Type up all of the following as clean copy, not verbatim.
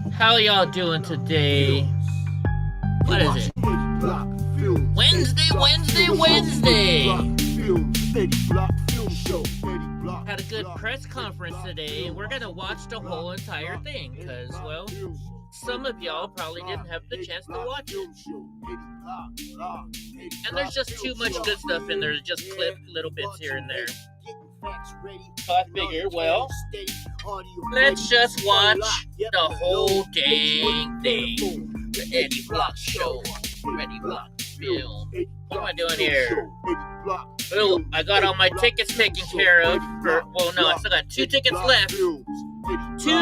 How y'all doing today? What is it? Wednesday. Had a good press conference today, and we're gonna watch the whole entire thing, because, well, some of y'all probably didn't have the chance to watch it. And there's just too much good stuff in there to just clip little bits here and there. So I figured, well, let's just watch the whole dang thing. The Eddie Block Show. Eddie Block Film. What am I doing here? Well, I got all my tickets taken care of. I still got 2 tickets left. 2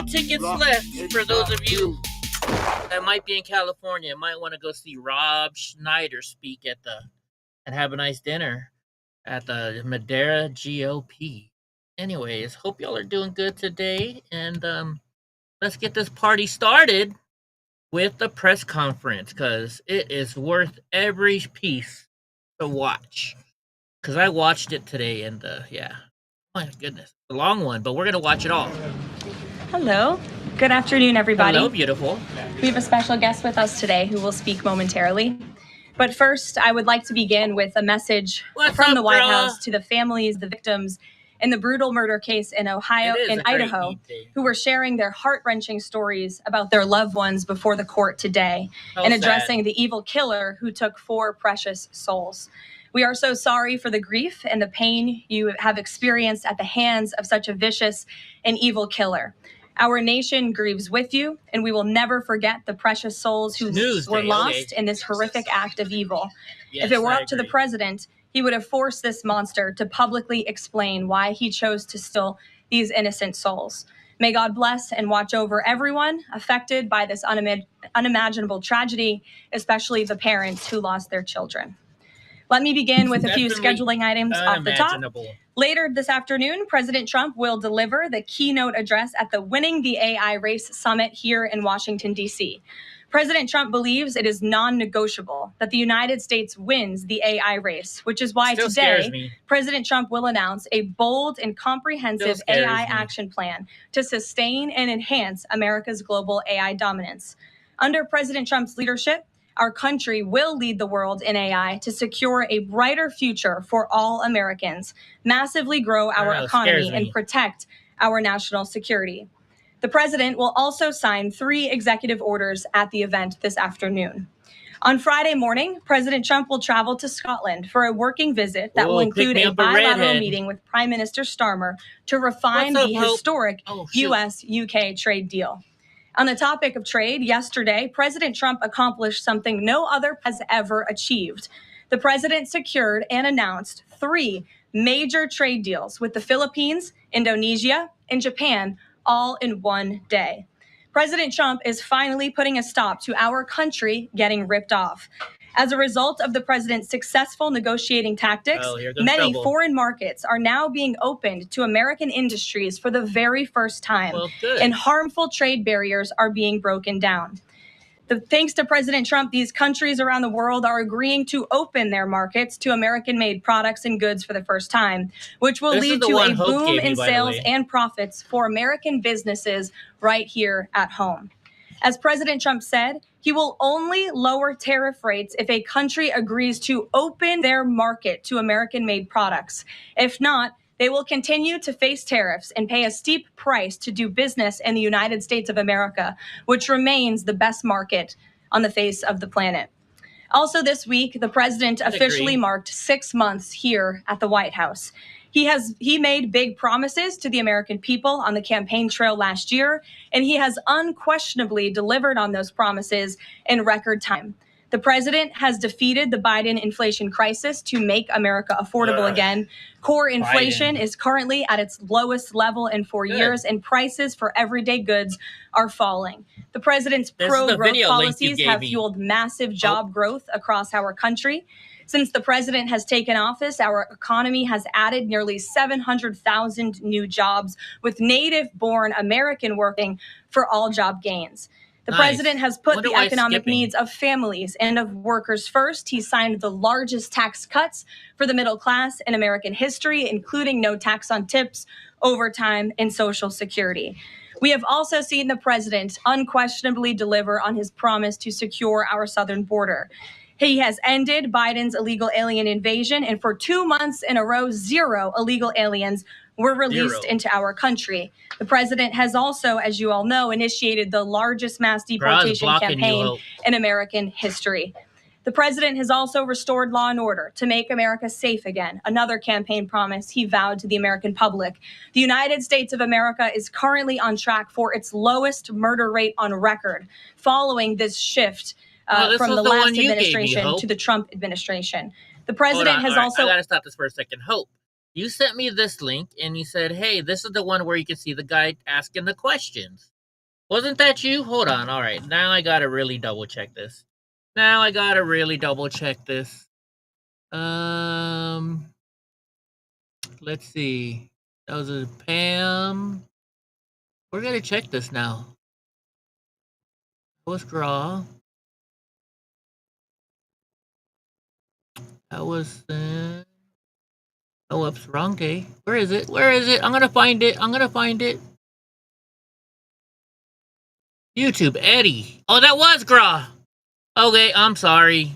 tickets left for those of you that might be in California. Might want to go see Rob Schneider speak and have a nice dinner at the Madera GOP. Anyways, hope y'all are doing good today, and let's get this party started with the press conference, because it is worth every piece to watch. Because I watched it today, and my goodness, a long one, but we're gonna watch it all. Hello. Good afternoon, everybody. Hello, beautiful. We have a special guest with us today who will speak momentarily. But first, I would like to begin with a message from the White House to the families, the victims in the brutal murder case in Idaho, who were sharing their heart-wrenching stories about their loved ones before the court today and addressing the evil killer who took 4 precious souls. We are so sorry for the grief and the pain you have experienced at the hands of such a vicious and evil killer. Our nation grieves with you, and we will never forget the precious souls who were lost in this horrific act of evil. Yes, if it were up to the president, he would have forced this monster to publicly explain why he chose to steal these innocent souls. May God bless and watch over everyone affected by this unimaginable tragedy, especially the parents who lost their children. Let me begin with a few scheduling items off the top. Later this afternoon, President Trump will deliver the keynote address at the Winning the AI Race Summit here in Washington, D.C. President Trump believes it is non-negotiable that the United States wins the AI race, which is why today President Trump will announce a bold and comprehensive AI action plan to sustain and enhance America's global AI dominance. Under President Trump's leadership, our country will lead the world in AI to secure a brighter future for all Americans, massively grow our economy, and protect our national security. The president will also sign 3 executive orders at the event this afternoon. On Friday morning, President Trump will travel to Scotland for a working visit that will include a bilateral meeting with Prime Minister Starmer to refine the historic U.S.-UK trade deal. On the topic of trade, yesterday, President Trump accomplished something no other has ever achieved. The president secured and announced 3 major trade deals with the Philippines, Indonesia, and Japan, all in one day. President Trump is finally putting a stop to our country getting ripped off. As a result of the president's successful negotiating tactics, many foreign markets are now being opened to American industries for the very first time, and harmful trade barriers are being broken down. Thanks to President Trump, these countries around the world are agreeing to open their markets to American-made products and goods for the first time, which will lead to a boom in sales and profits for American businesses right here at home. As President Trump said, he will only lower tariff rates if a country agrees to open their market to American-made products. If not, they will continue to face tariffs and pay a steep price to do business in the United States of America, which remains the best market on the face of the planet. Also this week, the president officially marked 6 months here at the White House. He made big promises to the American people on the campaign trail last year, and he has unquestionably delivered on those promises in record time. The president has defeated the Biden inflation crisis to make America affordable again. Core inflation is currently at its lowest level in 4 years, and prices for everyday goods are falling. The president's pro-growth policies have fueled massive job growth across our country. Since the president has taken office, our economy has added nearly 700,000 new jobs, with native-born American working for all job gains. The president has put the economic needs of families and of workers first. He signed the largest tax cuts for the middle class in American history, including no tax on tips, overtime, and Social Security. We have also seen the president unquestionably deliver on his promise to secure our southern border. He has ended Biden's illegal alien invasion, and for 2 months in a row, 0 illegal aliens were released into our country. The president has also, as you all know, initiated the largest mass deportation campaign in American history. The president has also restored law and order to make America safe again, another campaign promise he vowed to the American public. The United States of America is currently on track for its lowest murder rate on record, following this shift from the last administration to the Trump administration. The president has also... I gotta stop this for a second. Hope, you sent me this link and you said, hey, this is the one where you can see the guy asking the questions. Wasn't that you? Hold on. All right. Now I gotta really double check this. Let's see. That was a Pam. We're gonna check this now. That was Graw. That was oh, whoops, wrong day. Where is it? I'm gonna find it. YouTube, Eddie. Oh, that was Graw. Okay, I'm sorry.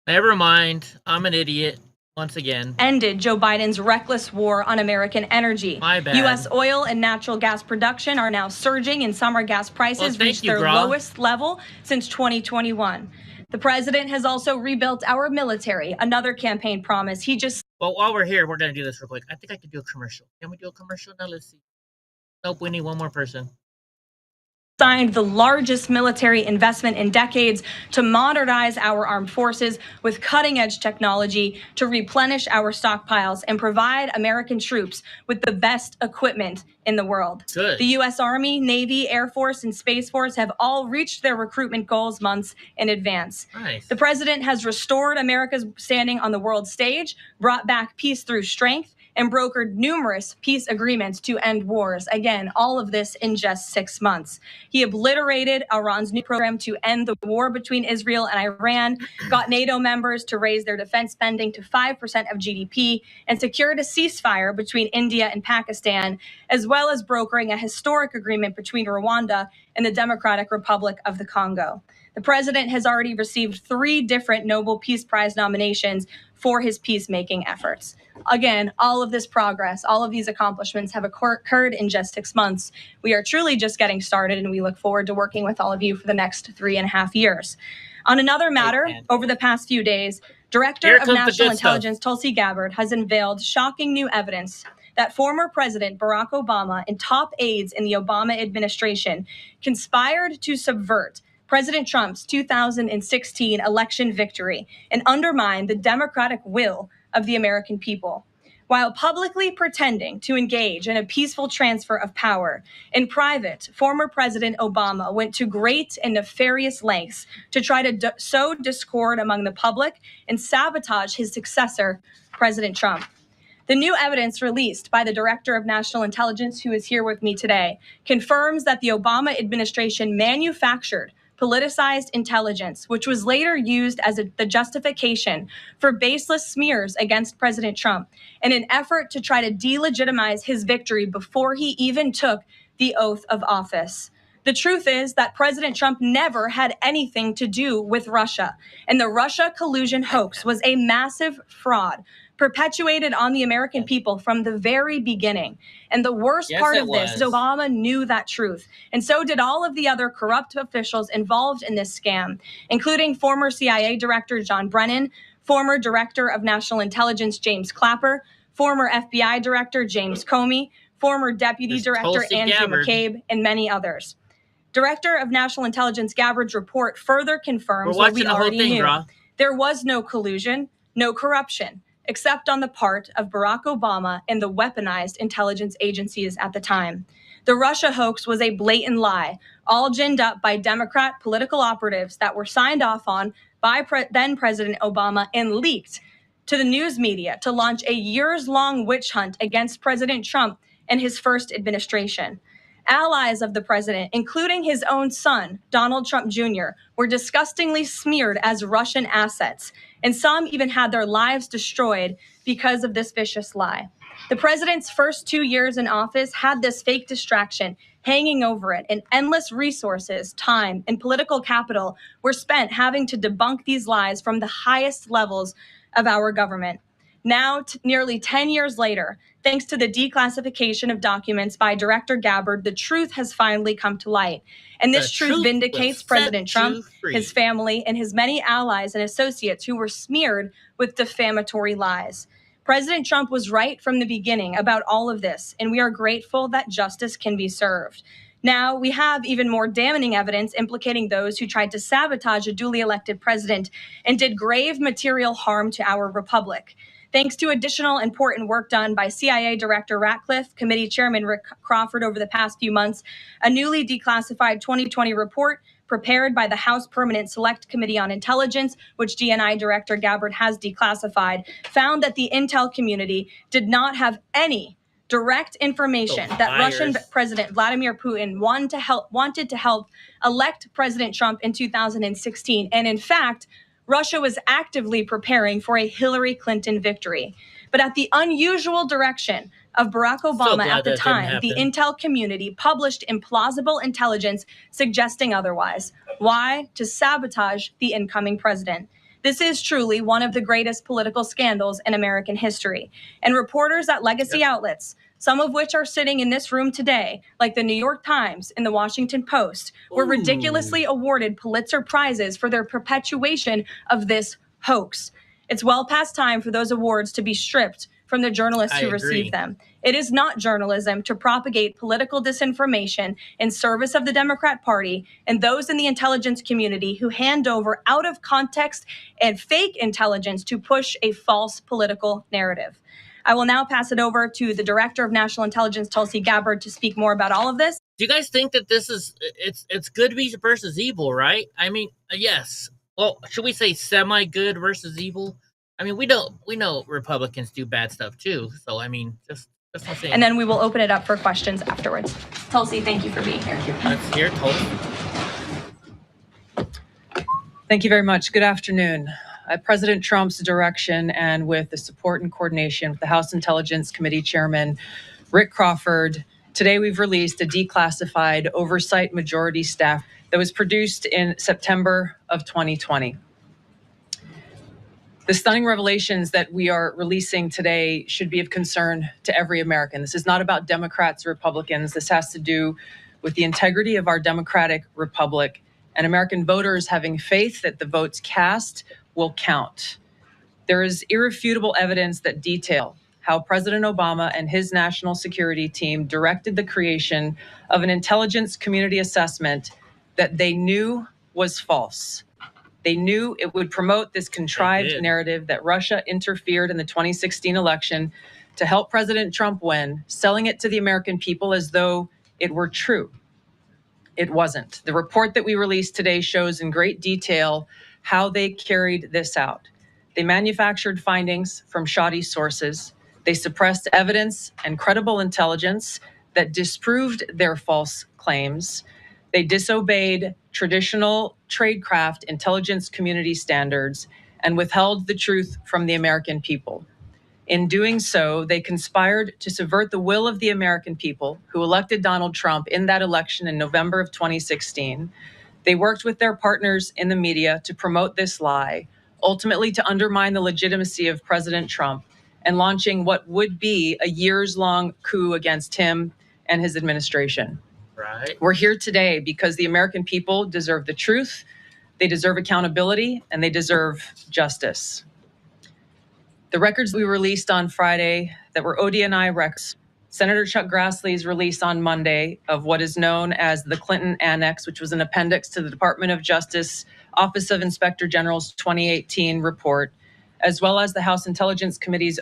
Never mind. I'm an idiot. Once again. Ended Joe Biden's reckless war on American energy. My bad. U.S. oil and natural gas production are now surging, and summer gas prices reached their lowest level since 2021. The president has also rebuilt our military, another campaign promise. Well, while we're here, we're going to do this real quick. I think I could do a commercial. Can we do a commercial? Now, let's see. Nope, we need one more person. Signed the largest military investment in decades to modernize our armed forces with cutting-edge technology to replenish our stockpiles and provide American troops with the best equipment in the world. Good. The U.S. Army, Navy, Air Force, and Space Force have all reached their recruitment goals months in advance. Nice. The president has restored America's standing on the world stage, brought back peace through strength, and brokered numerous peace agreements to end wars. Again, all of this in just 6 months. He obliterated Iran's new program to end the war between Israel and Iran, got NATO members to raise their defense spending to 5% of GDP, and secured a ceasefire between India and Pakistan, as well as brokering a historic agreement between Rwanda and the Democratic Republic of the Congo. The president has already received 3 different Nobel Peace Prize nominations for his peacemaking efforts. Again, all of this progress, all of these accomplishments have occurred in just 6 months. We are truly just getting started, and we look forward to working with all of you for the next 3.5 years. On another matter, over the past few days, Director of National Intelligence Tulsi Gabbard has unveiled shocking new evidence that former President Barack Obama and top aides in the Obama administration conspired to subvert President Trump's 2016 election victory and undermine the democratic will of the American people. While publicly pretending to engage in a peaceful transfer of power, in private, former President Obama went to great and nefarious lengths to try to sow discord among the public and sabotage his successor, President Trump. The new evidence released by the Director of National Intelligence, who is here with me today, confirms that the Obama administration manufactured politicized intelligence, which was later used as the justification for baseless smears against President Trump in an effort to try to delegitimize his victory before he even took the oath of office. The truth is that President Trump never had anything to do with Russia, and the Russia collusion hoax was a massive fraud perpetuated on the American people from the very beginning. And the worst part of this is Obama knew that truth. And so did all of the other corrupt officials involved in this scam, including former CIA Director John Brennan, former Director of National Intelligence James Clapper, former FBI Director James Comey, former Deputy Director Andrew McCabe, and many others. Director of National Intelligence Gabbard's report further confirms what we already knew. There was no collusion, no corruption, except on the part of Barack Obama and the weaponized intelligence agencies at the time. The Russia hoax was a blatant lie, all ginned up by Democrat political operatives that were signed off on by then President Obama and leaked to the news media to launch a years-long witch hunt against President Trump and his first administration. Allies of the president, including his own son, Donald Trump Jr., were disgustingly smeared as Russian assets, and some even had their lives destroyed because of this vicious lie. The president's first 2 years in office had this fake distraction hanging over it, and endless resources, time, and political capital were spent having to debunk these lies from the highest levels of our government. Now, nearly 10 years later, thanks to the declassification of documents by Director Gabbard, the truth has finally come to light. And this truth vindicates President Trump, his family, and his many allies and associates who were smeared with defamatory lies. President Trump was right from the beginning about all of this, and we are grateful that justice can be served. Now, we have even more damning evidence implicating those who tried to sabotage a duly elected president and did grave material harm to our republic. Thanks to additional important work done by CIA Director Ratcliffe, Committee Chairman Rick Crawford over the past few months, a newly declassified 2020 report prepared by the House Permanent Select Committee on Intelligence, which DNI Director Gabbard has declassified, found that the intel community did not have any direct information that Russian President Vladimir Putin wanted to help elect President Trump in 2016. And in fact, Russia was actively preparing for a Hillary Clinton victory. But at the unusual direction of Barack Obama at the time, the intel community published implausible intelligence suggesting otherwise. Why? To sabotage the incoming president. This is truly one of the greatest political scandals in American history. And reporters at legacy outlets, some of which are sitting in this room today, like the New York Times and the Washington Post, were ridiculously awarded Pulitzer Prizes for their perpetuation of this hoax. It's well past time for those awards to be stripped from the journalists who received them. It is not journalism to propagate political disinformation in service of the Democrat Party and those in the intelligence community who hand over out of context and fake intelligence to push a false political narrative. I will now pass it over to the Director of National Intelligence, Tulsi Gabbard, to speak more about all of this. Do you guys think that this is, it's good versus evil, right? I mean, yes. Well, should we say semi-good versus evil? I mean, we know Republicans do bad stuff too. So, I mean, just saying. And then we will open it up for questions afterwards. Tulsi, thank you for being here. Let's hear Tulsi. Thank you very much. Good afternoon. At President Trump's direction and with the support and coordination with the House Intelligence Committee Chairman Rick Crawford, today we've released a declassified oversight majority staff that was produced in September of 2020. The stunning revelations that we are releasing today should be of concern to every American. This is not about Democrats or Republicans. This has to do with the integrity of our democratic republic and American voters having faith that the votes cast will count. There is irrefutable evidence that detail how President Obama and his national security team directed the creation of an intelligence community assessment that they knew was false. They knew it would promote this contrived narrative that Russia interfered in the 2016 election to help President Trump win, selling it to the American people as though it were true. It wasn't. The report that we released today shows in great detail how they carried this out. They manufactured findings from shoddy sources. They suppressed evidence and credible intelligence that disproved their false claims. They disobeyed traditional tradecraft intelligence community standards and withheld the truth from the American people. In doing so, they conspired to subvert the will of the American people who elected Donald Trump in that election in November of 2016. They worked with their partners in the media to promote this lie, ultimately to undermine the legitimacy of President Trump and launching what would be a years-long coup against him and his administration. Right. We're here today because the American people deserve the truth, they deserve accountability, and they deserve justice. The records we released on Friday that were ODNI records, Senator Chuck Grassley's release on Monday of what is known as the Clinton Annex, which was an appendix to the Department of Justice Office of Inspector General's 2018 report, as well as the House Intelligence Committee's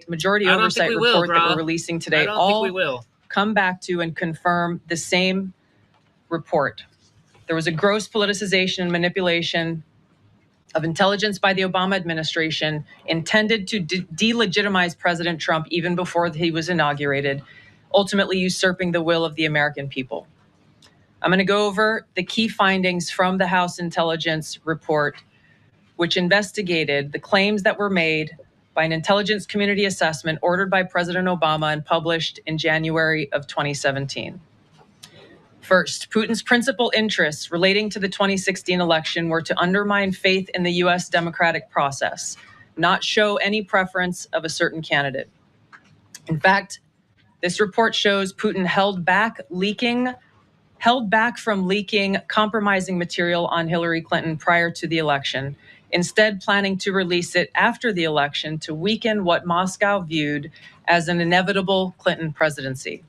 majority oversight report that we're releasing today, all come back to and confirm the same report. There was a gross politicization and manipulation of intelligence by the Obama administration intended to delegitimize President Trump even before he was inaugurated, ultimately usurping the will of the American people. I'm going to go over the key findings from the House Intelligence report, which investigated the claims that were made by an intelligence community assessment ordered by President Obama and published in January of 2017. First, Putin's principal interests relating to the 2016 election were to undermine faith in the U.S. democratic process, not show any preference of a certain candidate. In fact, this report shows Putin held back from leaking compromising material on Hillary Clinton prior to the election, instead planning to release it after the election to weaken what Moscow viewed as an inevitable Clinton presidency.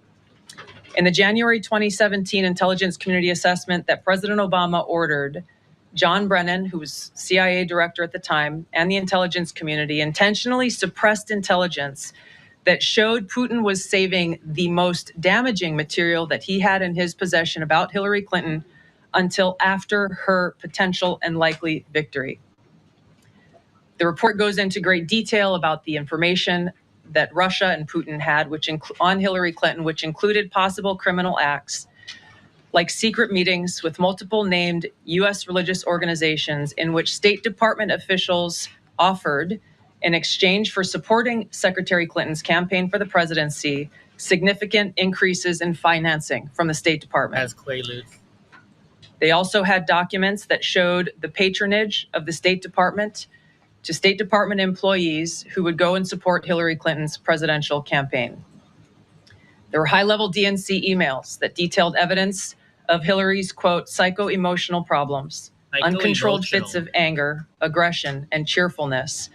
In the January 2017 intelligence community assessment that President Obama ordered, John Brennan, who was CIA director at the time, and the intelligence community intentionally suppressed intelligence that showed Putin was saving the most damaging material that he had in his possession about Hillary Clinton until after her potential and likely victory. The report goes into great detail about the information that Russia and Putin had on Hillary Clinton, which included possible criminal acts like secret meetings with multiple named U.S. religious organizations in which State Department officials offered, in exchange for supporting Secretary Clinton's campaign for the presidency, significant increases in financing from the State Department. As Quaaludes. They also had documents that showed the patronage of the State Department to State Department employees who would go and support Hillary Clinton's presidential campaign. There were high-level DNC emails that detailed evidence of Hillary's, quote, psycho-emotional problems, uncontrolled fits of anger, aggression, and cheerfulness,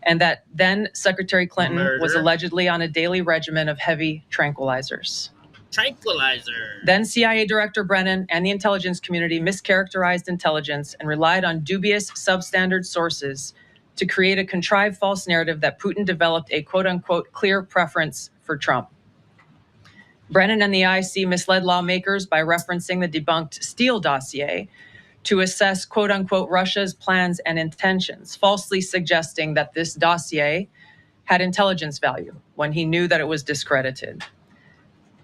and that then Secretary Clinton was allegedly on a daily regimen of heavy tranquilizers. Then CIA Director Brennan and the intelligence community mischaracterized intelligence and relied on dubious substandard sources to create a contrived false narrative that Putin developed a quote-unquote clear preference for Trump. Brennan and the IC misled lawmakers by referencing the debunked Steele dossier to assess quote-unquote Russia's plans and intentions, falsely suggesting that this dossier had intelligence value when he knew that it was discredited.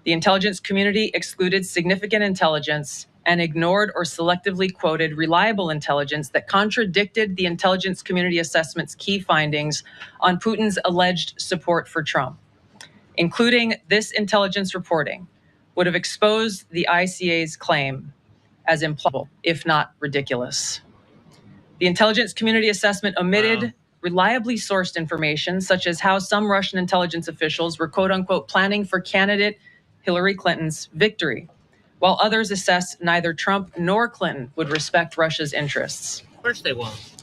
The intelligence community excluded significant intelligence and ignored or selectively quoted reliable intelligence that contradicted the intelligence community assessment's key findings on Putin's alleged support for Trump. Including this intelligence reporting would have exposed the ICA's claim as implausible, if not ridiculous. The intelligence community assessment omitted reliably sourced information, such as how some Russian intelligence officials were quote-unquote planning for candidate Hillary Clinton's victory, while others assessed neither Trump nor Clinton would respect Russia's interests. Of course they won't.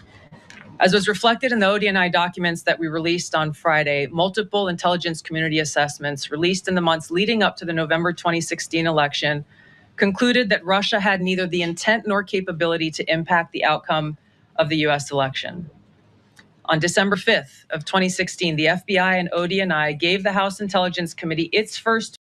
As was reflected in the ODNI documents that we released on Friday, multiple intelligence community assessments released in the months leading up to the November 2016 election concluded that Russia had neither the intent nor capability to impact the outcome of the U.S. election. On December 5th of 2016, the FBI and ODNI gave the House Intelligence Committee its first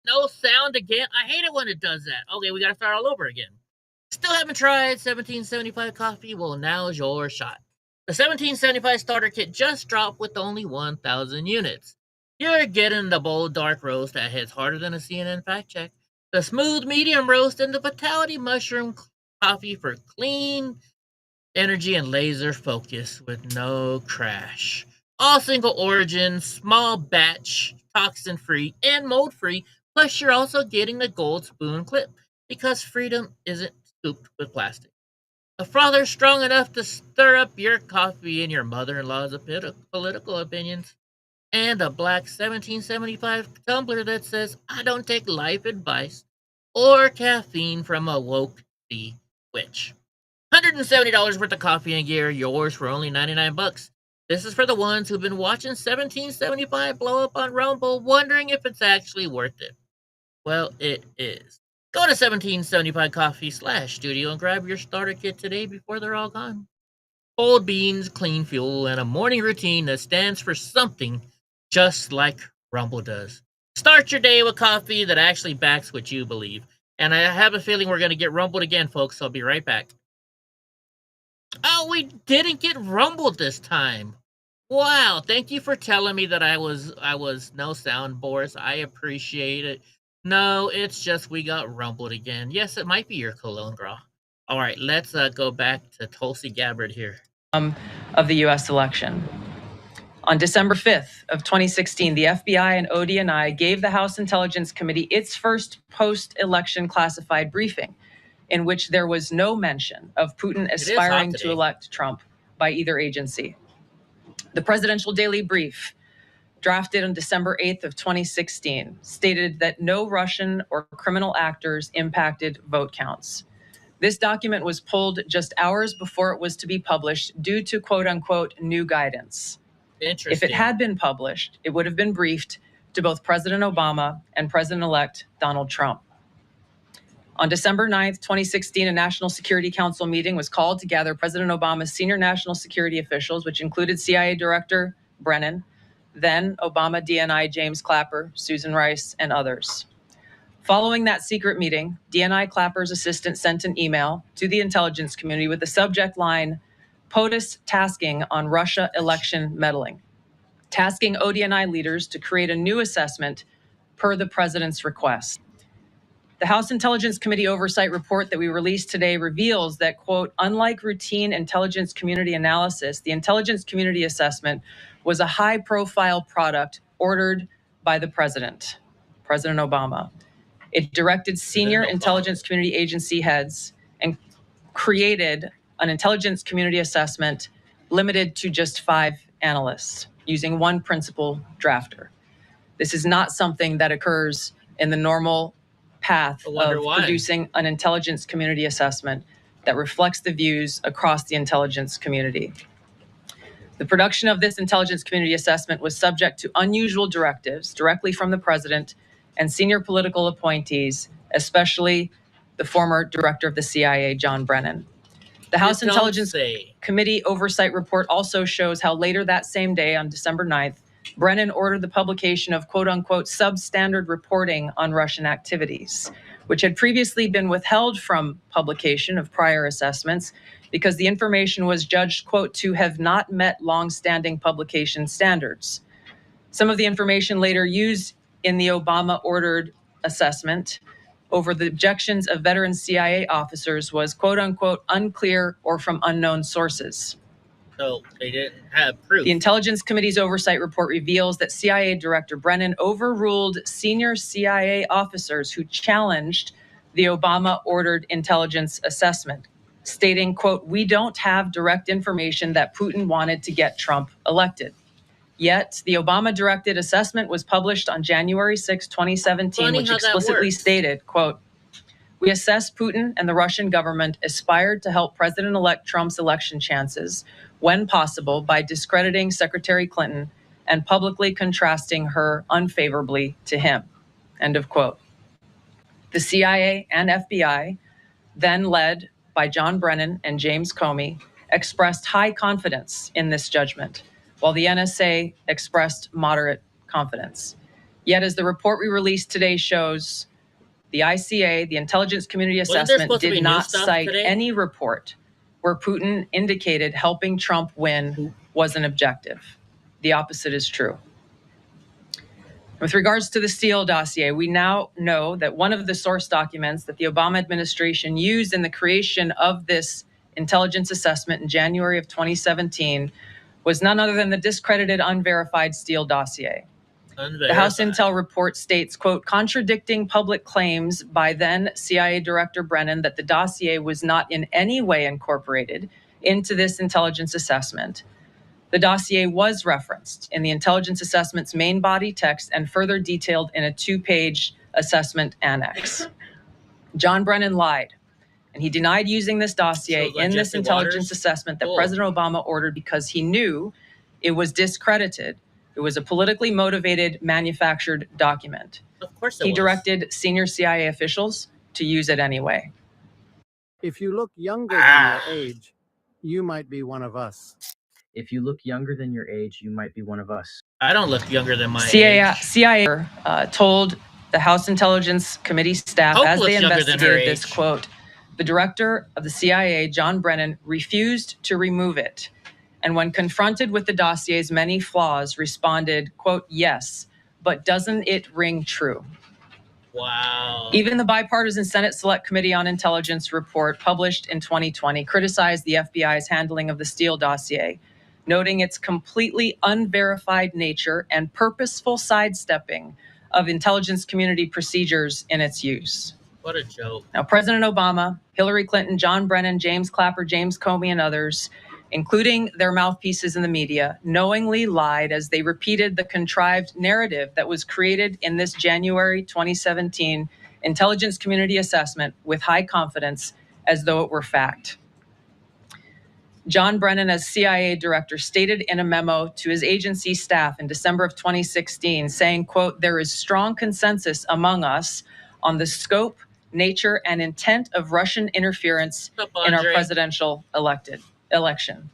No sound again? I hate it when it does that. Okay, we gotta start all over again. Still haven't tried 1775 coffee? Well, now's your shot. The 1775 starter kit just dropped with only 1,000 units. You're getting the bold dark roast that hits harder than a CNN fact check, the smooth medium roast, and the Vitality Mushroom coffee for clean energy and laser focus with no crash. All single origin, small batch, toxin free, and mold free. Plus, you're also getting the gold spoon clip because freedom isn't scooped with plastic. A frother strong enough to stir up your coffee and your mother-in-law's political opinions. And a black 1775 tumbler that says, I don't take life advice or caffeine from a woke witch. $170 worth of coffee and gear, yours for only 99 bucks. This is for the ones who've been watching 1775 blow up on Rumble, wondering if it's actually worth it. Well, it is. Go to 1775coffee/studio and grab your starter kit today before they're all gone. Bold beans, clean fuel, and a morning routine that stands for something just like Rumble does. Start your day with coffee that actually backs what you believe. And I have a feeling we're going to get rumbled again, folks, so I'll be right back. Oh, we didn't get rumbled this time. Wow, thank you for telling me that I was no sound, Boris. I appreciate it. No, it's just we got rumbled again. Yes, it might be your cologne, girl. All right, let's go back to Tulsi Gabbard here. Of the U.S. election. On December 5th of 2016, the FBI and ODNI gave the House Intelligence Committee its first post-election classified briefing, in which there was no mention of Putin aspiring to elect Trump by either agency. The Presidential Daily Brief, drafted on December 8th of 2016, stated that no Russian or criminal actors impacted vote counts. This document was pulled just hours before it was to be published due to quote-unquote new guidance. If it had been published, it would have been briefed to both President Obama and President-elect Donald Trump. On December 9th, 2016, a National Security Council meeting was called to gather President Obama's senior national security officials, which included CIA Director Brennan, then Obama DNI James Clapper, Susan Rice, and others. Following that secret meeting, DNI Clapper's assistant sent an email to the intelligence community with the subject line, POTUS tasking on Russia election meddling, tasking ODNI leaders to create a new assessment per the president's request. The House Intelligence Committee Oversight Report that we released today reveals that, quote, unlike routine intelligence community analysis, the intelligence community assessment was a high-profile product ordered by the president, President Obama. It directed senior intelligence community agency heads and created an intelligence community assessment limited to just 5 analysts using one principal drafter. This is not something that occurs in the normal path of producing an intelligence community assessment that reflects the views across the intelligence community. The production of this intelligence community assessment was subject to unusual directives directly from the president and senior political appointees, especially the former director of the CIA, John Brennan. The House Intelligence Committee Oversight Report also shows how later that same day, on December 9th, Brennan ordered the publication of quote-unquote substandard reporting on Russian activities, which had previously been withheld from publication of prior assessments because the information was judged, quote, to have not met long-standing publication standards. Some of the information later used in the Obama-ordered assessment over the objections of veteran CIA officers was, quote-unquote, unclear or from unknown sources. So they didn't have proof. The Intelligence Committee's oversight report reveals that CIA Director Brennan overruled senior CIA officers who challenged the Obama-ordered intelligence assessment, stating, quote, we don't have direct information that Putin wanted to get Trump elected. Yet, the Obama-directed assessment was published on January 6, 2017, which explicitly stated, quote, we assess Putin and the Russian government aspired to help President-elect Trump's election chances when possible by discrediting Secretary Clinton and publicly contrasting her unfavorably to him, end of quote. The CIA and FBI, then led by John Brennan and James Comey, expressed high confidence in this judgment, while the NSA expressed moderate confidence. Yet, as the report we released today shows, the ICA, the Intelligence Community Wasn't there Assessment, supposed to be did new not stuff cite today? any report where Putin indicated helping Trump win was an objective. The opposite is true. With regards to the Steele dossier, we now know that one of the source documents that the Obama administration used in the creation of this intelligence assessment in January of 2017 was none other than the discredited, unverified Steele dossier. The House Intel report states, quote, contradicting public claims by then CIA Director Brennan that the dossier was not in any way incorporated into this intelligence assessment. The dossier was referenced in the intelligence assessment's main body text and further detailed in a 2-page assessment annex. John Brennan lied, and he denied using this dossier in this intelligence assessment that President Obama ordered because he knew it was discredited. It was a politically motivated, manufactured document. Of course it He was. directed senior CIA officials to use it anyway. If you look younger than your age, you might be one of us. If you look younger than your age, you might be one of us. I don't look younger than my CIA age. Told the House Intelligence Committee staff Hope as looks they younger than her investigated this, age. quote, the director of the CIA, John Brennan, refused to remove it. And when confronted with the dossier's many flaws, responded, quote, yes, but doesn't it ring true? Wow. Even the bipartisan Senate Select Committee on Intelligence report published in 2020 criticized the FBI's handling of the Steele dossier, noting its completely unverified nature and purposeful sidestepping of intelligence community procedures in its use. What a joke. Now, President Obama, Hillary Clinton, John Brennan, James Clapper, James Comey, and others, including their mouthpieces in the media, knowingly lied as they repeated the contrived narrative that was created in this January 2017 intelligence community assessment with high confidence as though it were fact. John Brennan, as CIA director, stated in a memo to his agency staff in December of 2016, saying, quote, there is strong consensus among us on the scope, nature, and intent of Russian interference in our presidential election.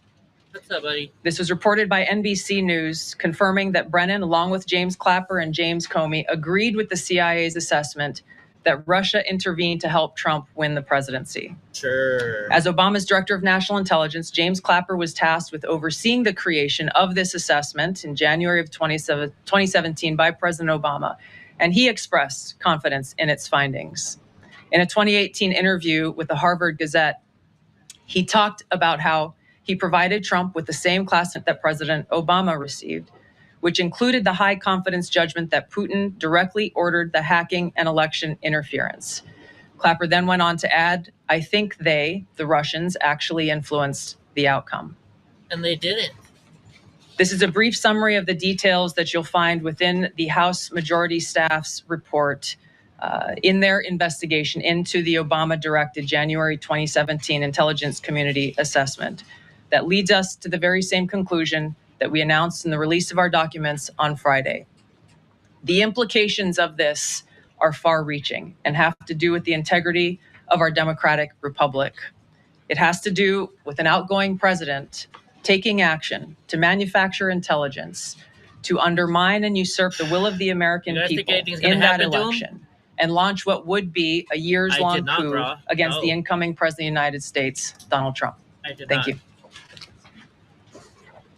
What's up, buddy? This was reported by NBC News, confirming that Brennan, along with James Clapper and James Comey, agreed with the CIA's assessment that Russia intervened to help Trump win the presidency. Sure. As Obama's director of national intelligence, James Clapper was tasked with overseeing the creation of this assessment in January of 2017 by President Obama, and he expressed confidence in its findings. In a 2018 interview with the Harvard Gazette, he talked about how he provided Trump with the same class that President Obama received, which included the high confidence judgment that Putin directly ordered the hacking and election interference. Clapper then went on to add, I think they, the Russians, actually influenced the outcome. And they didn't. This is a brief summary of the details that you'll find within the House Majority Staff's report in their investigation into the Obama-directed January 2017 Intelligence Community Assessment that leads us to the very same conclusion that we announced in the release of our documents on Friday. The implications of this are far-reaching and have to do with the integrity of our democratic republic. It has to do with an outgoing president taking action to manufacture intelligence to undermine and usurp the will of the American people in that election and launch what would be a years-long coup against the incoming president of the United States, Donald Trump. Thank you.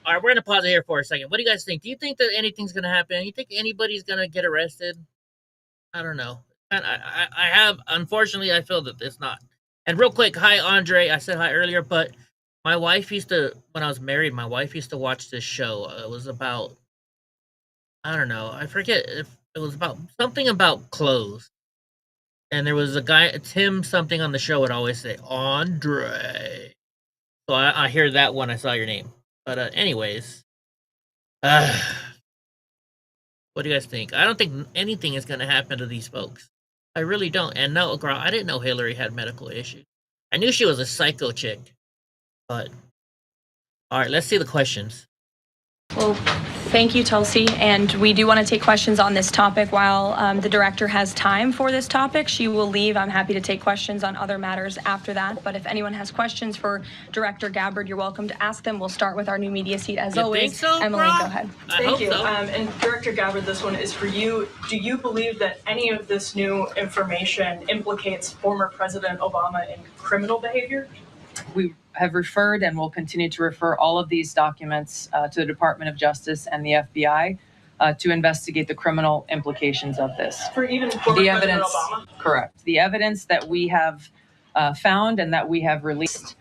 All right, we're going to pause it here for a second. What do you guys think? Do you think that anything's going to happen? You think anybody's going to get arrested? I don't know. And unfortunately, I feel that it's not. And real quick, hi, Andre. I said hi earlier, but my wife used to, when I was married, my wife used to watch this show. It was about, I don't know. I forget if it was about something about clothes. And there was a guy, Tim something on the show would always say, Andre. So I hear that when I saw your name. But anyways, what do you guys think? I don't think anything is going to happen to these folks. I really don't. And no, girl, I didn't know Hillary had medical issues. I knew she was a psycho chick. But, all right, let's see the questions. Well, Thank you, Tulsi. And we do want to take questions on this topic while the director has time for this topic. She will leave. I'm happy to take questions on other matters after that. But if anyone has questions for Director Gabbard, you're welcome to ask them. We'll start with our new media seat as always. Think so, Emily, Brock? go ahead. Thank you. And Director Gabbard, this one is for you. Do you believe that any of this new information implicates former President Obama in criminal behavior? We have referred and will continue to refer all of these documents to the Department of Justice and the FBI to investigate the criminal implications of this. For even former President Obama? Correct. The evidence that we have found and that we have released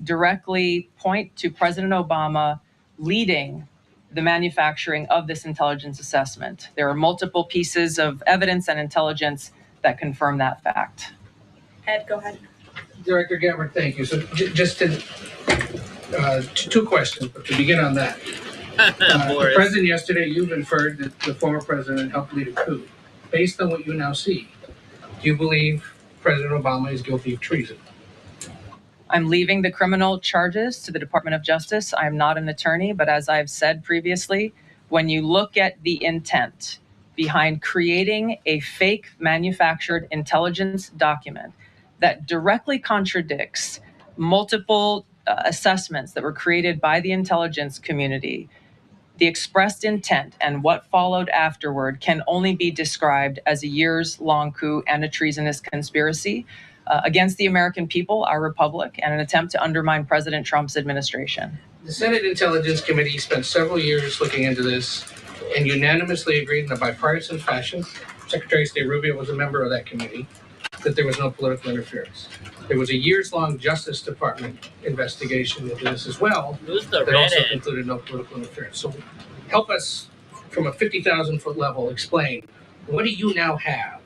directly point to President Obama leading the manufacturing of this intelligence assessment. There are multiple pieces of evidence and intelligence that confirm that fact. Ed, go ahead. Director Gabbard, thank you. So just to, two questions, but to begin on that. The president yesterday, you've inferred that the former president helped lead a coup. Based on what you now see, do you believe President Obama is guilty of treason? I'm leaving the criminal charges to the Department of Justice. I'm not an attorney, but as I've said previously, when you look at the intent behind creating a fake manufactured intelligence document that directly contradicts multiple assessments that were created by the intelligence community, the expressed intent and what followed afterward can only be described as a years-long coup and a treasonous conspiracy against the American people, our republic, and an attempt to undermine President Trump's administration. The Senate Intelligence Committee spent several years looking into this and unanimously agreed in a bipartisan fashion, Secretary of State Rubio was a member of that committee, that there was no political interference. There was a years-long Justice Department investigation into this as well that also concluded no political interference. So help us from a 50,000-foot level explain, what do you now have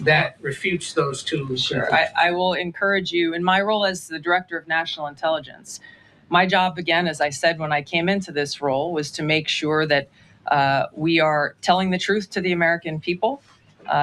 that refutes those two? Sure. I will encourage you, in my role as the Director of National Intelligence, my job, again, as I said when I came into this role, was to make sure that we are telling the truth to the American people,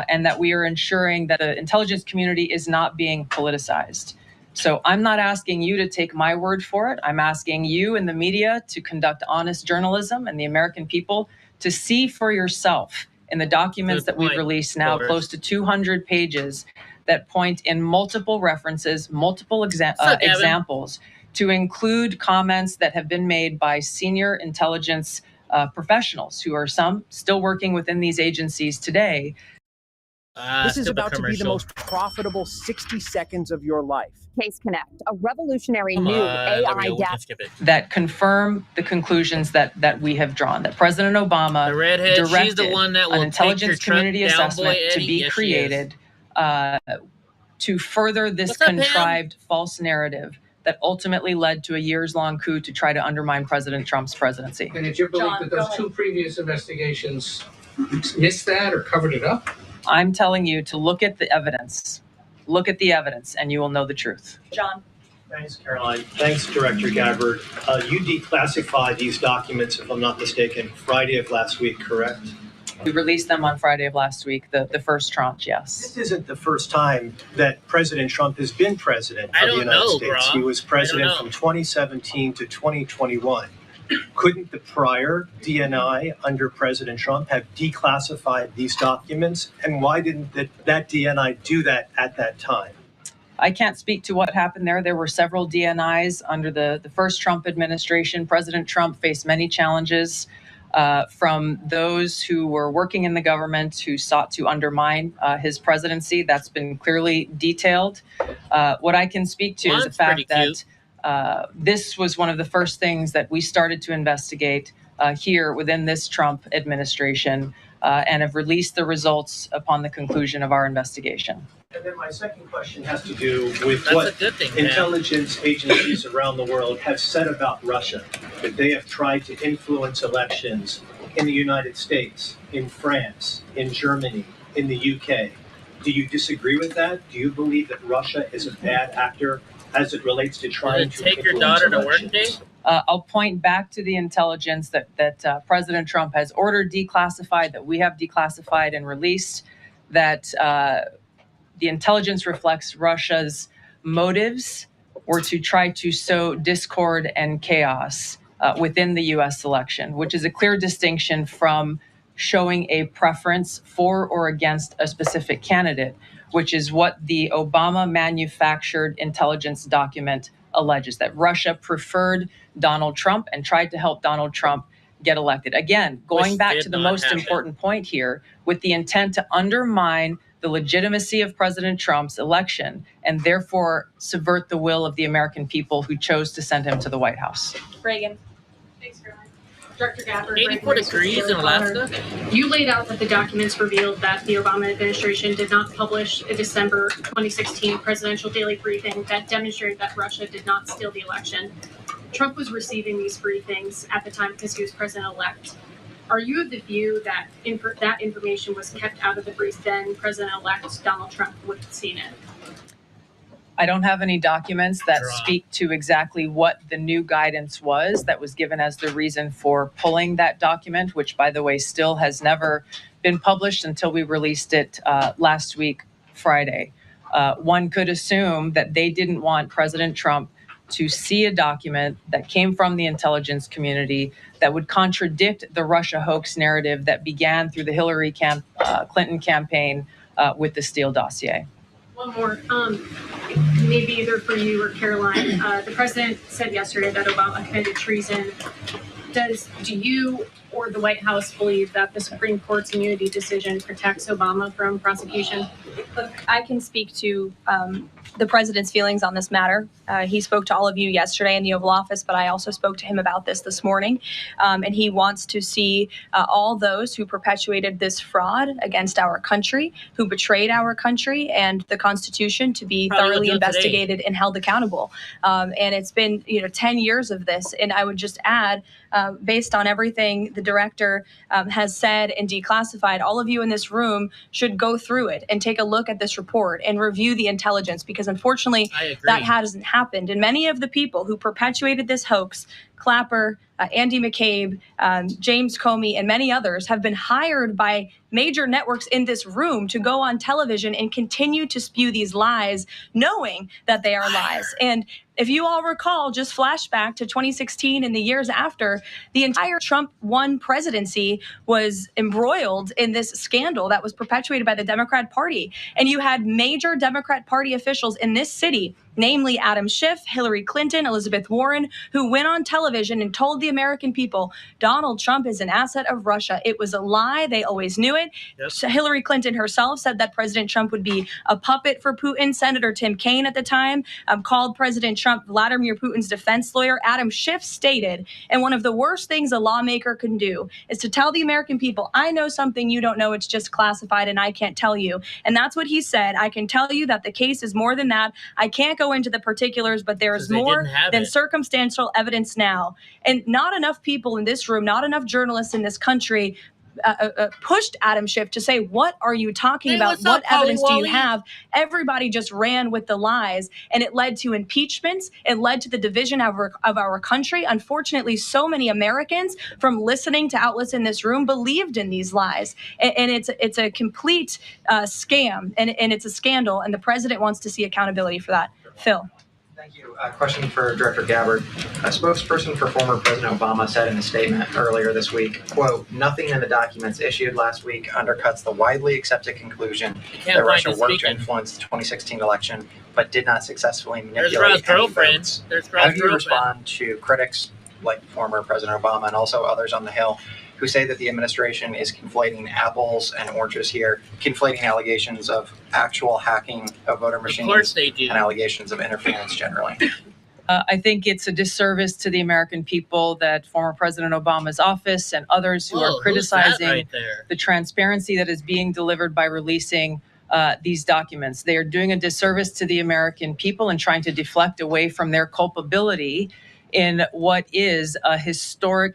and that we are ensuring that the intelligence community is not being politicized. So I'm not asking you to take my word for it. I'm asking you and the media to conduct honest journalism and the American people to see for yourself in the documents that we've released now, close to 200 pages, that point in multiple references, multiple examples, to include comments that have been made by senior intelligence professionals who are some still working within these agencies today. This is about to be the most profitable 60 seconds of your life. Case Connect, a revolutionary new AI dashboard that confirm the conclusions that we have drawn. That President Obama she's the one that will an intelligence community assessment to be created to further this contrived false narrative that ultimately led to a years-long coup to try to undermine President Trump's presidency. And it's your belief that those two previous investigations missed that or covered it up? I'm telling you to look at the evidence. Look at the evidence, and you will know the truth. John. Thanks, Caroline. Thanks, Director Gabbard. You declassified these documents, if I'm not mistaken, Friday of last week, correct? We released them on Friday of last week, the first tranche, yes. This isn't the first time that President Trump has been president of the United States. He was president from 2017 to 2021. Couldn't the prior DNI under President Trump have declassified these documents? And why didn't that DNI do that at that time? I can't speak to what happened there. There were several DNIs under the first Trump administration. President Trump faced many challenges from those who were working in the government who sought to undermine his presidency. That's been clearly detailed. What I can speak to is the fact that this was one of the first things that we started to investigate here within this Trump administration and have released the results upon the conclusion of our investigation. And then my second question has to do with what intelligence agencies around the world have said about Russia, that they have tried to influence elections in the United States, in France, in Germany, in the UK. Do you disagree with that? Do you believe that Russia is a bad actor as it relates to trying to take your daughter to work day? I'll point back to the intelligence that President Trump has ordered declassified, that we have declassified and released, that the intelligence reflects Russia's motives were to try to sow discord and chaos within the U.S. election, which is a clear distinction from showing a preference for or against a specific candidate, which is what the Obama manufactured intelligence document alleges, that Russia preferred Donald Trump and tried to help Donald Trump get elected. Again, going back to the most important point here, with the intent to undermine the legitimacy of President Trump's election and therefore subvert the will of the American people who chose to send him to the White House. Reagan. Thanks, Caroline. Dr. Gabbard. 84 degrees in Alaska. You laid out that the documents revealed that the Obama administration did not publish a December 2016 presidential daily briefing that demonstrated that Russia did not steal the election. Trump was receiving these briefings at the time because he was president-elect. Are you of the view that that information was kept out of the briefs, then President-elect Donald Trump would have seen it? I don't have any documents that speak to exactly what the new guidance was that was given as the reason for pulling that document, which, by the way, still has never been published until we released it last week, Friday. One could assume that they didn't want President Trump to see a document that came from the intelligence community that would contradict the Russia hoax narrative that began through the Hillary Clinton campaign with the Steele dossier. One more, maybe either for you or Caroline. The president said yesterday that Obama committed treason. Do you or the White House believe that the Supreme Court's immunity decision protects Obama from prosecution? Look, I can speak to the president's feelings on this matter. He spoke to all of you yesterday in the Oval Office, but I also spoke to him about this morning. And he wants to see all those who perpetuated this fraud against our country, who betrayed our country and the Constitution, to be thoroughly investigated and held accountable. And it's been 10 years of this. And I would just add, based on everything the director has said and declassified, all of you in this room should go through it and take a look at this report and review the intelligence, because unfortunately that hasn't happened. And many of the people who perpetuated this hoax, Clapper, Andy McCabe, James Comey, and many others, have been hired by major networks in this room to go on television and continue to spew these lies, knowing that they are lies. And if you all recall, just flashback to 2016 and the years after, the entire Trump won presidency was embroiled in this scandal that was perpetuated by the Democrat Party. And you had major Democrat Party officials in this city, namely Adam Schiff, Hillary Clinton, Elizabeth Warren, who went on television and told the American people Donald Trump is an asset of Russia. It was a lie. They always knew it. Yes. Hillary Clinton herself said that President Trump would be a puppet for Putin. Senator Tim Kaine at the time called President Trump Vladimir Putin's defense lawyer. Adam Schiff stated, and one of the worst things a lawmaker can do is to tell the American people, I know something you don't know, it's just classified and I can't tell you. And that's what he said. I can tell you that the case is more than that. I can't go into the particulars, but there is more than circumstantial evidence now. And not enough people in this room, not enough journalists in this country pushed Adam Schiff to say, what are you talking about? What evidence do you have? Everybody just ran with the lies, and it led to impeachments. It led to the division of our country. Unfortunately, so many Americans, from listening to outlets in this room, believed in these lies. And it's a complete scam, and it's a scandal, and the president wants to see accountability for that. Phil. Thank you. A question for Director Gabbard. A spokesperson for former President Obama said in a statement earlier this week, quote, nothing in the documents issued last week undercuts the widely accepted conclusion that Russia worked to influence the 2016 election, but did not successfully manipulate any votes. How do you respond to critics like former President Obama and also others on the Hill who say that the administration is conflating apples and oranges here, conflating allegations of actual hacking of voter machines and allegations of interference generally? I think it's a disservice to the American people that former President Obama's office and others who are criticizing the transparency that is being delivered by releasing these documents. They are doing a disservice to the American people and trying to deflect away from their culpability in what is a historic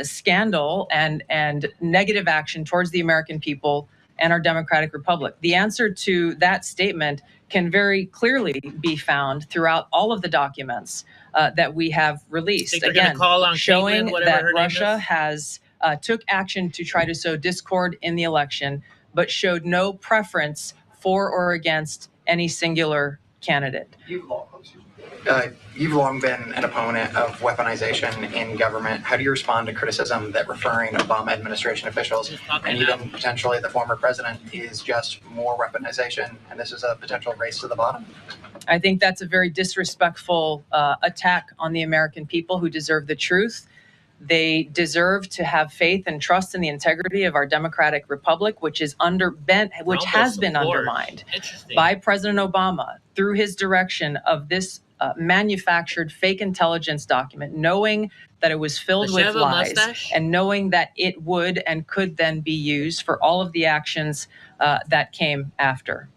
scandal and negative action towards the American people and our democratic republic. The answer to that statement can very clearly be found throughout all of the documents that we have released. Again, showing that Russia has took action to try to sow discord in the election, but showed no preference for or against any singular candidate. You've long been an opponent of weaponization in government. How do you respond to criticism that referring Obama administration officials and even potentially the former president is just more weaponization, and this is a potential race to the bottom? I think that's a very disrespectful attack on the American people who deserve the truth. They deserve to have faith and trust in the integrity of our democratic republic, which has been undermined by President Obama through his direction of this manufactured fake intelligence document, knowing that it was filled with lies and knowing that it would and could then be used for all of the actions that came after.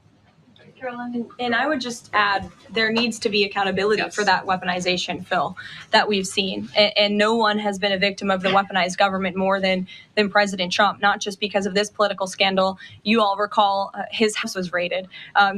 Carolyn, and I would just add, there needs to be accountability for that weaponization, Phil, that we've seen. And no one has been a victim of the weaponized government more than President Trump, not just because of this political scandal. You all recall his house was raided.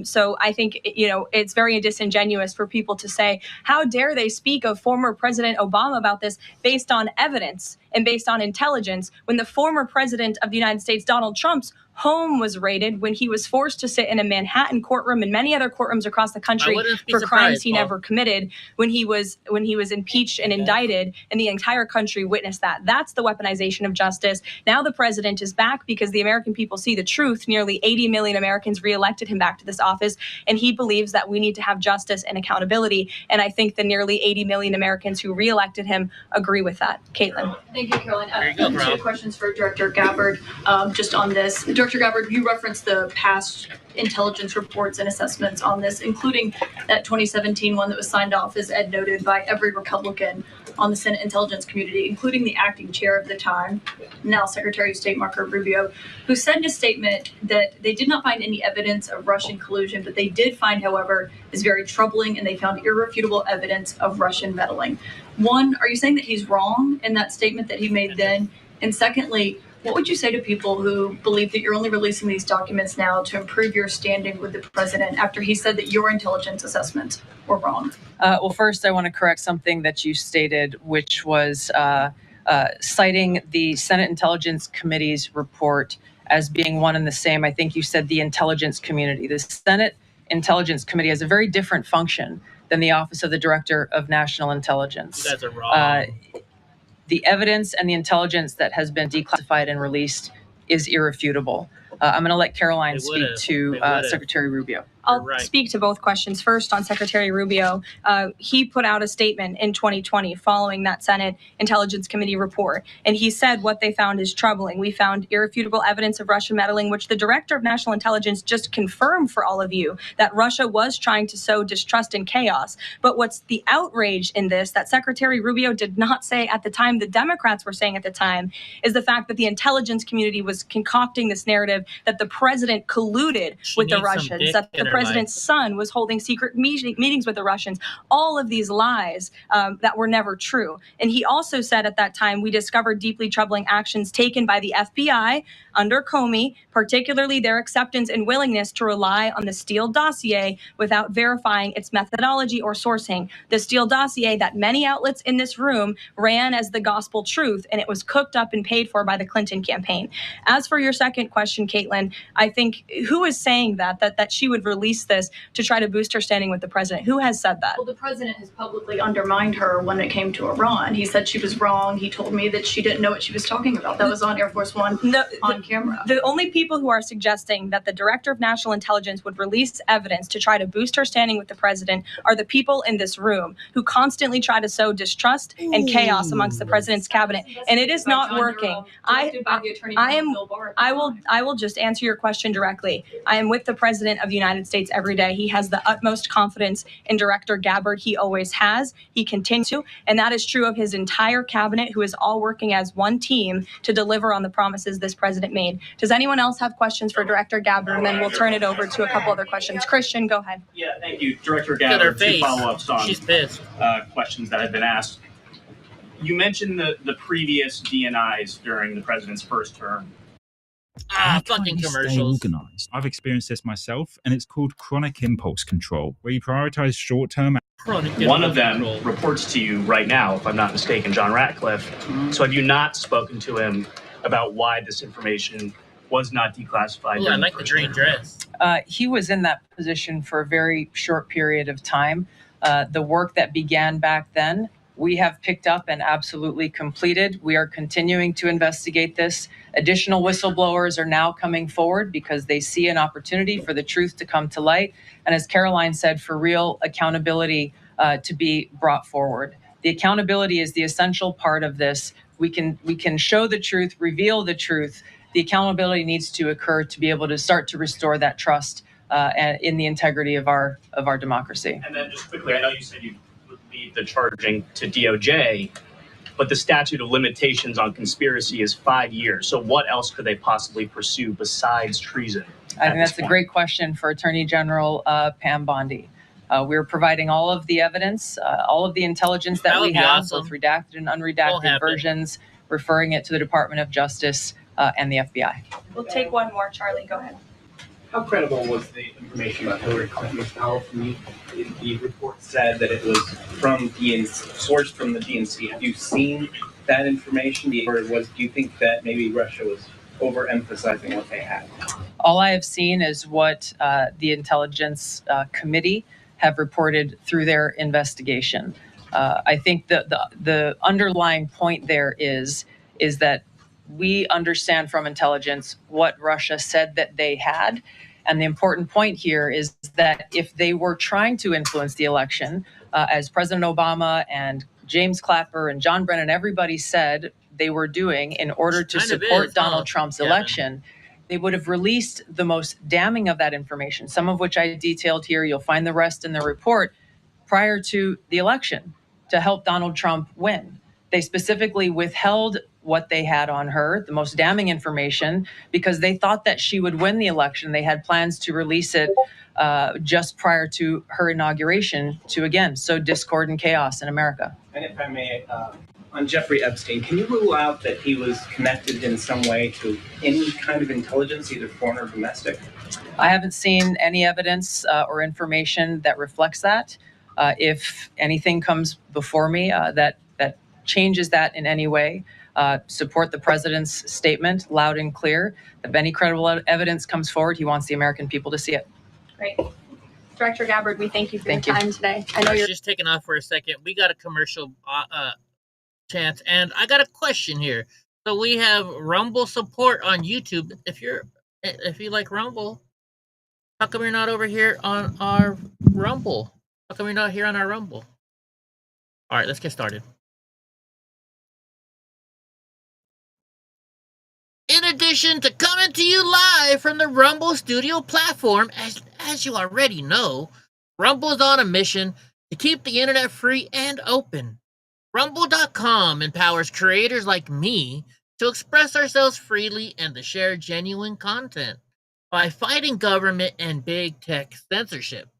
So I think, it's very disingenuous for people to say, how dare they speak of former President Obama about this based on evidence and based on intelligence, when the former president of the United States, Donald Trump's home was raided, when he was forced to sit in a Manhattan courtroom and many other courtrooms across the country for crimes he never committed, when he was impeached and indicted, and the entire country witnessed that. That's the weaponization of justice. Now the president is back because the American people see the truth. Nearly 80 million Americans reelected him back to this office, and he believes that we need to have justice and accountability. And I think the nearly 80 million Americans who reelected him agree with that. Caitlin. Thank you, Carolyn. Two questions for Director Gabbard just on this. Director Gabbard, you referenced the past intelligence reports and assessments on this, including that 2017 one that was signed off, as Ed noted, by every Republican on the Senate Intelligence Community, including the acting chair of the time, now Secretary of State Marco Rubio, who said in a statement that they did not find any evidence of Russian collusion, but they did find, however, is very troubling, and they found irrefutable evidence of Russian meddling. One, are you saying that he's wrong in that statement that he made then? And secondly, what would you say to people who believe that you're only releasing these documents now to improve your standing with the president after he said that your intelligence assessments were wrong? Well, first, I want to correct something that you stated, which was citing the Senate Intelligence Committee's report as being one and the same. I think you said the intelligence community. The Senate Intelligence Committee has a very different function than the Office of the Director of National Intelligence. You guys are wrong. The evidence and the intelligence that has been declassified and released is irrefutable. I'm going to let Caroline speak to Secretary Rubio. I'll speak to both questions. First, on Secretary Rubio, he put out a statement in 2020 following that Senate Intelligence Committee report, and he said what they found is troubling. We found irrefutable evidence of Russian meddling, which the Director of National Intelligence just confirmed for all of you, that Russia was trying to sow distrust and chaos. But what's the outrage in this that Secretary Rubio did not say at the time, the Democrats were saying at the time, is the fact that the intelligence community was concocting this narrative that the president colluded with the Russians, that the president's son was holding secret meetings with the Russians, all of these lies that were never true. And he also said at that time, we discovered deeply troubling actions taken by the FBI under Comey, particularly their acceptance and willingness to rely on the Steele dossier without verifying its methodology or sourcing. The Steele dossier that many outlets in this room ran as the gospel truth, and it was cooked up and paid for by the Clinton campaign. As for your second question, Caitlin, I think who is saying that she would release this to try to boost her standing with the president? Who has said that? Well, the president has publicly undermined her when it came to Iran. He said she was wrong. He told me that she didn't know what she was talking about. That was on Air Force One on camera. The only people who are suggesting that the Director of National Intelligence would release evidence to try to boost her standing with the president are the people in this room who constantly try to sow distrust and chaos amongst the president's cabinet. And it is not working. I will just answer your question directly. I am with the President of the United States every day. He has the utmost confidence in Director Gabbard. He always has. He continues to. And that is true of his entire cabinet, who is all working as one team to deliver on the promises this president made. Does anyone else have questions for Director Gabbard? And then we'll turn it over to a couple other questions. Christian, go ahead. Yeah, thank you. Director Gabbard, two follow-ups on questions that have been asked. You mentioned the previous DNIs during the president's first term. Fucking commercials. Organized. I've experienced this myself, and it's called chronic impulse control, where you prioritize short-term. One of them reports to you right now, if I'm not mistaken, John Ratcliffe. So have you not spoken to him about why this information was not declassified? Yeah, I like the green dress. He was in that position for a very short period of time. The work that began back then, we have picked up and absolutely completed. We are continuing to investigate this. Additional whistleblowers are now coming forward because they see an opportunity for the truth to come to light. And as Caroline said, for real accountability to be brought forward. The accountability is the essential part of this. We can show the truth, reveal the truth. The accountability needs to occur to be able to start to restore that trust in the integrity of our democracy. And then just quickly, I know you said you would leave the charging to DOJ, but the statute of limitations on conspiracy is 5 years. So what else could they possibly pursue besides treason? I think that's a great question for Attorney General Pam Bondi. We're providing all of the evidence, all of the intelligence that we have, both redacted and unredacted versions, referring it to the Department of Justice and the FBI. We'll take one more. Charlie, go ahead. How credible was the information about Hillary Clinton's health? The report said that it was from sourced from the DNC. Have you seen that information, or do you think that maybe Russia was overemphasizing what they had? All I have seen is what the Intelligence Committee have reported through their investigation. I think that the underlying point there is that we understand from intelligence what Russia said that they had. And the important point here is that if they were trying to influence the election, as President Obama and James Clapper and John Brennan, everybody said they were doing in order to support Donald Trump's election, they would have released the most damning of that information, some of which I detailed here. You'll find the rest in the report prior to the election to help Donald Trump win. They specifically withheld what they had on her, the most damning information, because they thought that she would win the election. They had plans to release it just prior to her inauguration to, again, sow discord and chaos in America. And if I may, on Jeffrey Epstein, can you rule out that he was connected in some way to any kind of intelligence, either foreign or domestic? I haven't seen any evidence or information that reflects that. If anything comes before me that changes that in any way, support the president's statement loud and clear. If any credible evidence comes forward, he wants the American people to see it. Great. Director Gabbard, we thank you for your time today. I know you're just taking off for a second. We got a commercial chance, and I got a question here. So we have Rumble support on YouTube. If you like Rumble, how come you're not over here on our Rumble? How come you're not here on our Rumble? All right, let's get started. In addition to coming to you live from the Rumble Studio platform, as you already know, Rumble is on a mission to keep the internet free and open. Rumble.com empowers creators like me to express ourselves freely and to share genuine content by fighting government and big tech censorship.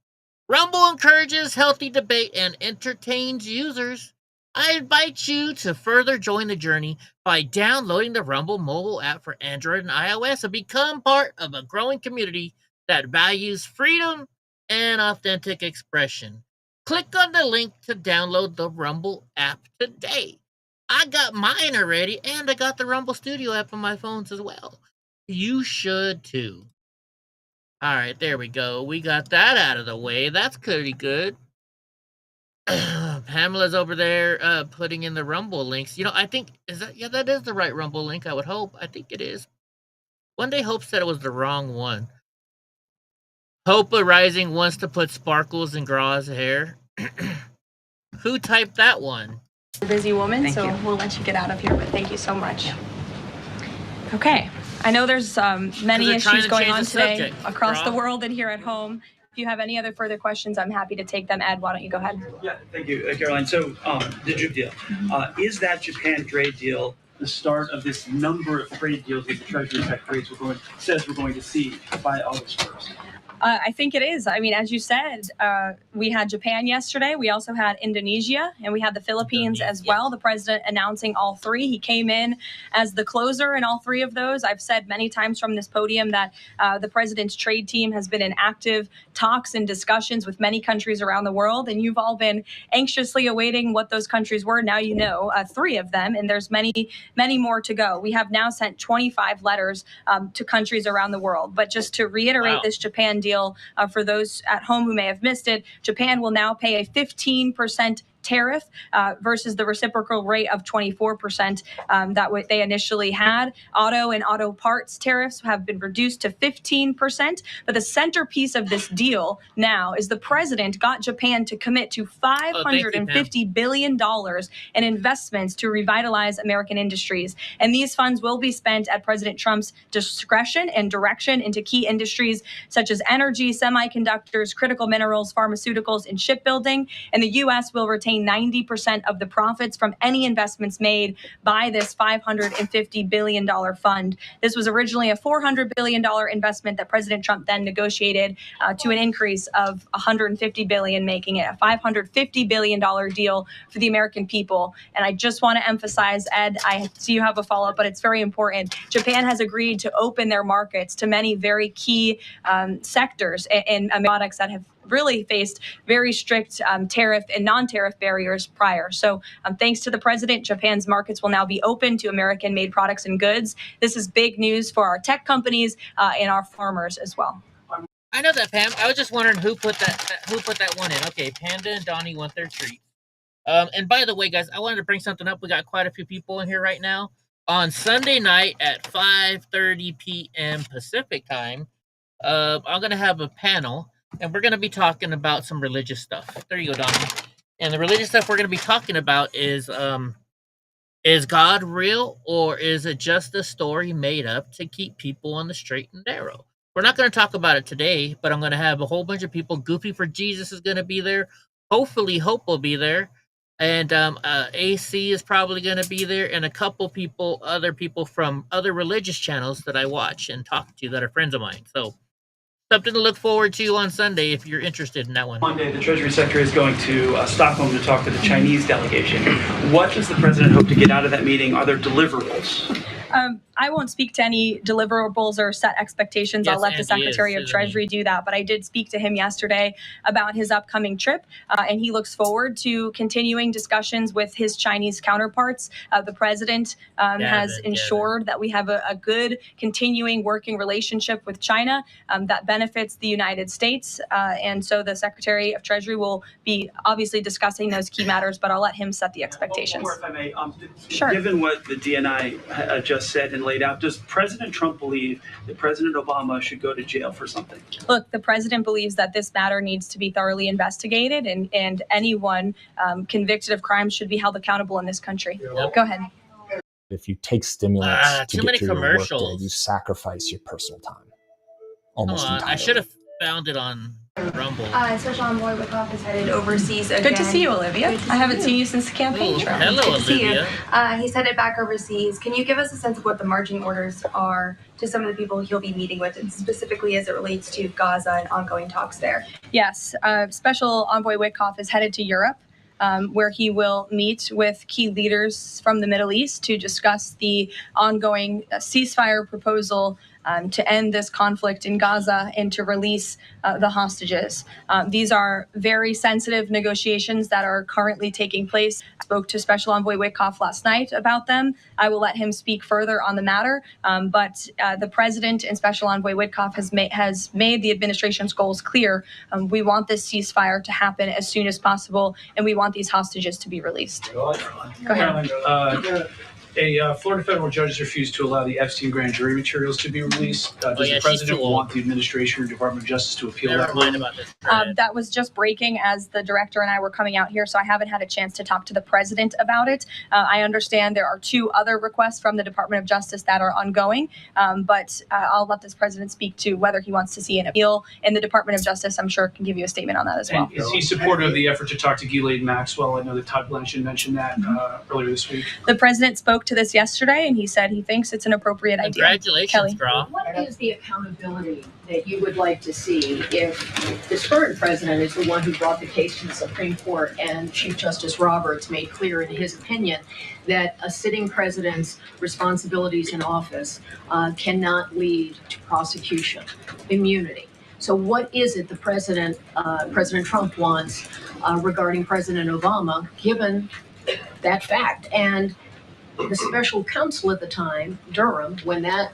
Rumble encourages healthy debate and entertains users. I invite you to further join the journey by downloading the Rumble mobile app for Android and iOS and become part of a growing community that values freedom and authentic expression. Click on the link to download the Rumble app today. I got mine already, and I got the Rumble Studio app on my phones as well. You should too. All right, there we go. We got that out of the way. That's pretty good. Pamela's over there putting in the Rumble links. You know, I think, that is the right Rumble link, I would hope. I think it is. One day Hope said it was the wrong one. Hope Rising wants to put sparkles in Graw's hair. Who typed that one? Busy woman, thank you. We'll let you get out of here, but thank you so much. Okay. I know there's many issues going on today across the world and here at home. If you have any other further questions, I'm happy to take them. Ed, why don't you go ahead? Yeah, thank you, Caroline. So the JIP deal, is that Japan trade deal the start of this number of trade deals that the Treasury Secretary says we're going to see by August 1st? I think it is. I mean, as you said, we had Japan yesterday. We also had Indonesia, and we had the Philippines as well. The president announcing all three. He came in as the closer in all three of those. I've said many times from this podium that the president's trade team has been in active talks and discussions with many countries around the world, and you've all been anxiously awaiting what those countries were. Now you know three of them, and there's many, many more to go. We have now sent 25 letters to countries around the world. But just to reiterate this Japan deal, deal. For those at home who may have missed it, Japan will now pay a 15% tariff versus the reciprocal rate of 24% that they initially had. Auto and auto parts tariffs have been reduced to 15%. But the centerpiece of this deal now is the president got Japan to commit to $550 billion in investments to revitalize American industries. And these funds will be spent at President Trump's discretion and direction into key industries such as energy, semiconductors, critical minerals, pharmaceuticals, and shipbuilding. And the U.S. will retain 90% of the profits from any investments made by this $550 billion fund. This was originally a $400 billion investment that President Trump then negotiated to an increase of $150 billion, making it a $550 billion deal for the American people. And I just want to emphasize, Ed, I see you have a follow-up, but it's very important. Japan has agreed to open their markets to many very key sectors and products that have really faced very strict tariff and non-tariff barriers prior. So thanks to the president, Japan's markets will now be open to American-made products and goods. This is big news for our tech companies and our farmers as well. I know that, Pam. I was just wondering who put that one in. Okay, Panda and Donnie want their treat. And by the way, guys, I wanted to bring something up. We got quite a few people in here right now. On Sunday night at 5:30 p.m. Pacific time, I'm going to have a panel. And we're going to be talking about some religious stuff. There you go, Donnie. And the religious stuff we're going to be talking about is God real, or is it just a story made up to keep people on the straight and narrow? We're not going to talk about it today, but I'm going to have a whole bunch of people. Goofy for Jesus is going to be there. Hopefully, Hope will be there. And AC is probably going to be there. And a couple people, other people from other religious channels that I watch and talk to that are friends of mine. So something to look forward to on Sunday if you're interested in that one. Monday, the Treasury Secretary is going to Stockholm to talk to the Chinese delegation. What does the president hope to get out of that meeting? Are there deliverables? I won't speak to any deliverables or set expectations. Yes, I'll let the Secretary of Treasury do that. But I did speak to him yesterday about his upcoming trip, and he looks forward to continuing discussions with his Chinese counterparts. The president has ensured that we have a good continuing working relationship with China that benefits the United States. And so the Secretary of Treasury will be obviously discussing those key matters, but I'll let him set the expectations. One more, if I may. Sure. Given what the DNI just said and laid out, does President Trump believe that President Obama should go to jail for something? Look, the president believes that this matter needs to be thoroughly investigated, and anyone convicted of crimes should be held accountable in this country. Yep. Go ahead. If you take stimulants to too get many through your workday, commercials. you sacrifice your personal time. Come Almost on, entirely. I should have found it on Rumble. Special Envoy Wickoff is headed overseas again. Good to see you, Olivia. I haven't seen you since the campaign Ooh, trail. hello, Good to see you. Olivia. He's headed back overseas. Can you give us a sense of what the marching orders are to some of the people he'll be meeting with, and specifically as it relates to Gaza and ongoing talks there? Yes, Special Envoy Wickoff is headed to Europe, where he will meet with key leaders from the Middle East to discuss the ongoing ceasefire proposal to end this conflict in Gaza and to release the hostages. These are very sensitive negotiations that are currently taking place. I spoke to Special Envoy Wickoff last night about them. I will let him speak further on the matter, but the president and Special Envoy Wickoff has made the administration's goals clear. We want this ceasefire to happen as soon as possible, and we want these hostages to be released. Go ahead. A Florida federal judge has refused to allow the Epstein grand jury materials to be released. Does the president want the administration or Department of Justice to appeal that ruling? That was just breaking as the director and I were coming out here, so I haven't had a chance to talk to the president about it. I understand there are 2 other requests from the Department of Justice that are ongoing, but I'll let this president speak to whether he wants to see an appeal. And the Department of Justice, I'm sure, can give you a statement on that as well. And is he supportive of the effort to talk to Ghislaine Maxwell? I know that Todd Blanchard mentioned that earlier this week. The president spoke to this yesterday, and he said he thinks it's an appropriate idea. Congratulations, Kelly. What is the accountability that you would like to see if this current president is the one who brought the case to the Supreme Court and Chief Justice Roberts made clear in his opinion that a sitting president's responsibilities in office cannot lead to prosecution, immunity? So what is it the President Trump wants regarding President Obama, given that fact? And the special counsel at the time, Durham, when that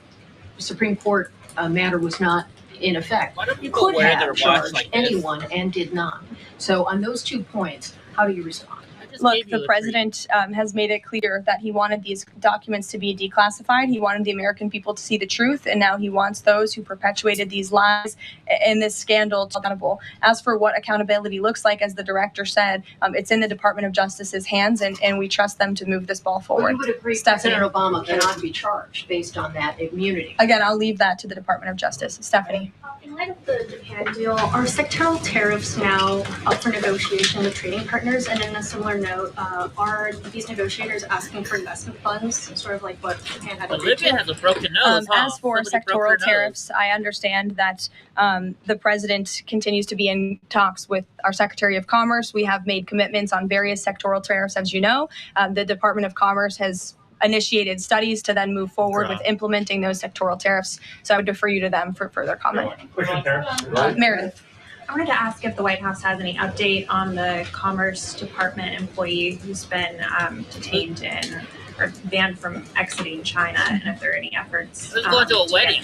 Supreme Court matter was not in effect, Why don't people could wear have their watch charged like this? anyone and did not. So on those 2 points, how do you respond? Look, the president has made it clear that he wanted these documents to be declassified. He wanted the American people to see the truth, and now he wants those who perpetuated these lies and this scandal to be accountable. As for what accountability looks like, as the director said, it's in the Department of Justice's hands, and we trust them to move this ball forward. Well, you would agree President Obama cannot be charged based on that immunity. Again, I'll leave that to the Department of Justice. Stephanie. In light of the Japan deal, are sectoral tariffs now up for negotiation with trading partners? And in a similar note, are these negotiators asking for investment funds, sort of like what Japan had agreed Olivia to? has a broken nose. As for sectoral tariffs, I understand that the president continues to be in talks with our Secretary of Commerce. We have made commitments on various sectoral tariffs, as you know. The Department of Commerce has initiated studies to then move forward with implementing those sectoral tariffs. So I would defer you to them for further comment. Meredith. I wanted to ask if the White House has any update on the Commerce Department employee who's been detained or banned from exiting China, and if there are any efforts. Who's going to a wedding?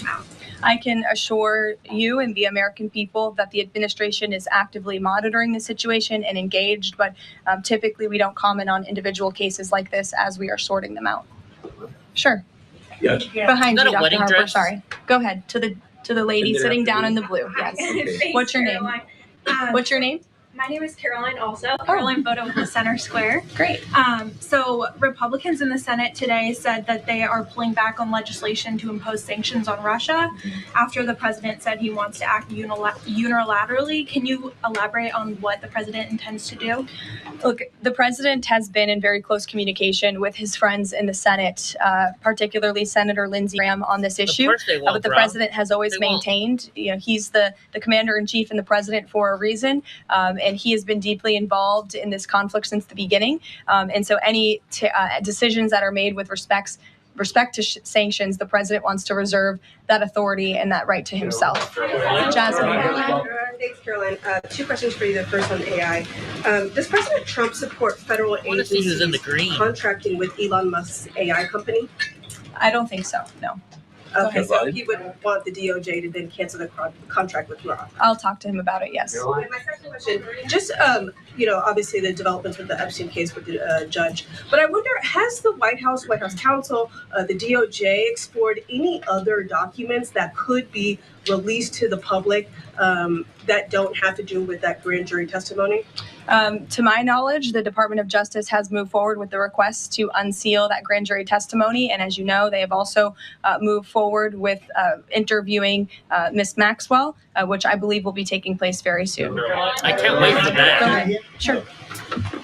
I can assure you and the American people that the administration is actively monitoring the situation and engaged, but typically we don't comment on individual cases like this as we are sorting them out. Sure. Yes. Behind you, Is that a Dr. wedding Harper. dress? Sorry. Go ahead to the lady sitting down in the blue. Yes. Thanks, What's your name? Caroline. What's your name? My name is Caroline also. Caroline Bodo with the Center Square. Great. So Republicans in the Senate today said that they are pulling back on legislation to impose sanctions on Russia after the president said he wants to act unilaterally. Can you elaborate on what the president intends to do? Look, the president has been in very close communication with his friends in the Senate, particularly Senator Lindsey Graham, on this issue. course they won't, But the Rob. president has always They won't. maintained, he's the commander in chief and the president for a reason, and he has been deeply involved in this conflict since the beginning. And so any decisions that are made with respect to sanctions, the president wants to reserve that authority and that right to himself. Jasmine. Thanks, Caroline. 2 questions for you. The first on AI. Does President Trump support federal wanna see who's in the green. agencies contracting with Elon Musk's AI company? I don't think so, no. Okay, so he would want the DOJ to then cancel the contract with Rob. I'll talk to him about it, yes. And my second question, just, obviously the developments with the Epstein case with the judge, but I wonder, has the White House counsel, the DOJ explored any other documents that could be released to the public that don't have to do with that grand jury testimony? To my knowledge, the Department of Justice has moved forward with the request to unseal that grand jury testimony. And as you know, they have also moved forward with interviewing Ms. Maxwell, which I believe will be taking place very soon. I can't wait for that. Go ahead. Sure.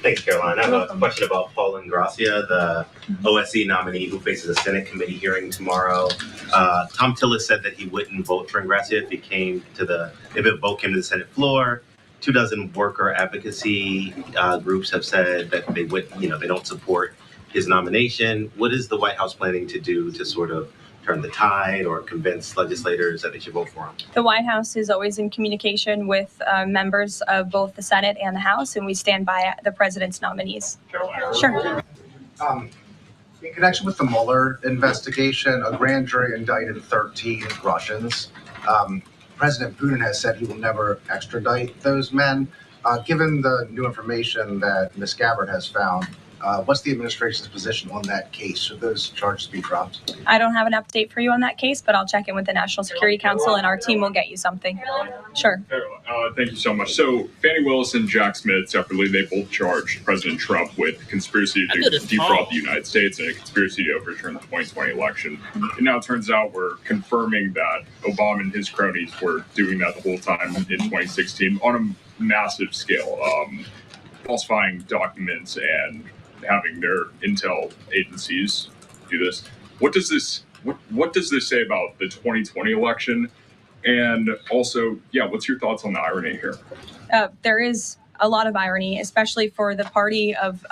Thanks, Caroline. I have a question about Paul Ingrassia, the OSC nominee who faces a Senate committee hearing tomorrow. Tom Tillis said that he wouldn't vote for Ingrassia if a vote came to the Senate floor. 24 worker advocacy groups have said that they don't support his nomination. What is the White House planning to do to sort of turn the tide or convince legislators that they should vote for him? The White House is always in communication with members of both the Senate and the House, and we stand by the president's nominees. Sure. In connection with the Mueller investigation, a grand jury indicted 13 Russians. President Putin has said he will never extradite those men. Given the new information that Ms. Gabbard has found, what's the administration's position on that case? Should those charges be dropped? I don't have an update for you on that case, but I'll check in with the National Security Council, and our team will get you something. Sure. Thank you so much. So Fannie Willis and Jack Smith separately, they both charged President Trump with conspiracy to defraud the United States and a conspiracy to overturn the 2020 election. And now it turns out we're confirming that Obama and his cronies were doing that the whole time in 2016 on a massive scale, falsifying documents and having their intel agencies do this. What does this say about the 2020 election? And also, what's your thoughts on the irony here? There is a lot of irony, especially for the party of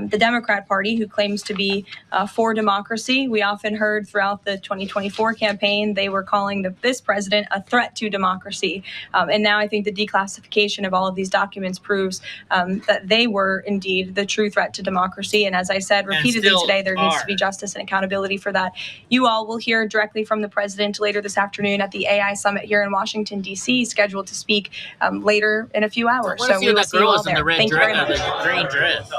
the Democrat Party, who claims to be for democracy. We often heard throughout the 2024 campaign they were calling this president a threat to democracy. And now I think the declassification of all of these documents proves that they were indeed the true threat to democracy. And as I said repeatedly today, there needs to be justice and accountability for that. You all will hear directly from the president later this afternoon at the AI Summit here in Washington, D.C., scheduled to speak later in a few hours. So we will see you all there. Thank you very much. Green dress.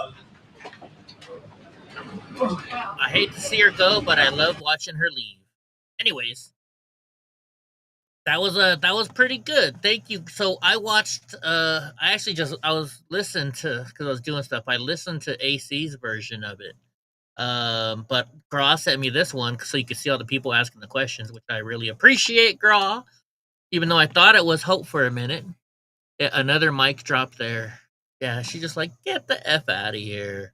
I hate to see her go, but I love watching her leave. Anyways, that was pretty good. Thank you. So I watched. I was listening to, because I was doing stuff. I listened to AC's version of it. But Gra sent me this one so you could see all the people asking the questions, which I really appreciate, Gra. Even though I thought it was Hope for a minute. Yeah, another mic drop there. Yeah, she just like, get the F out of here.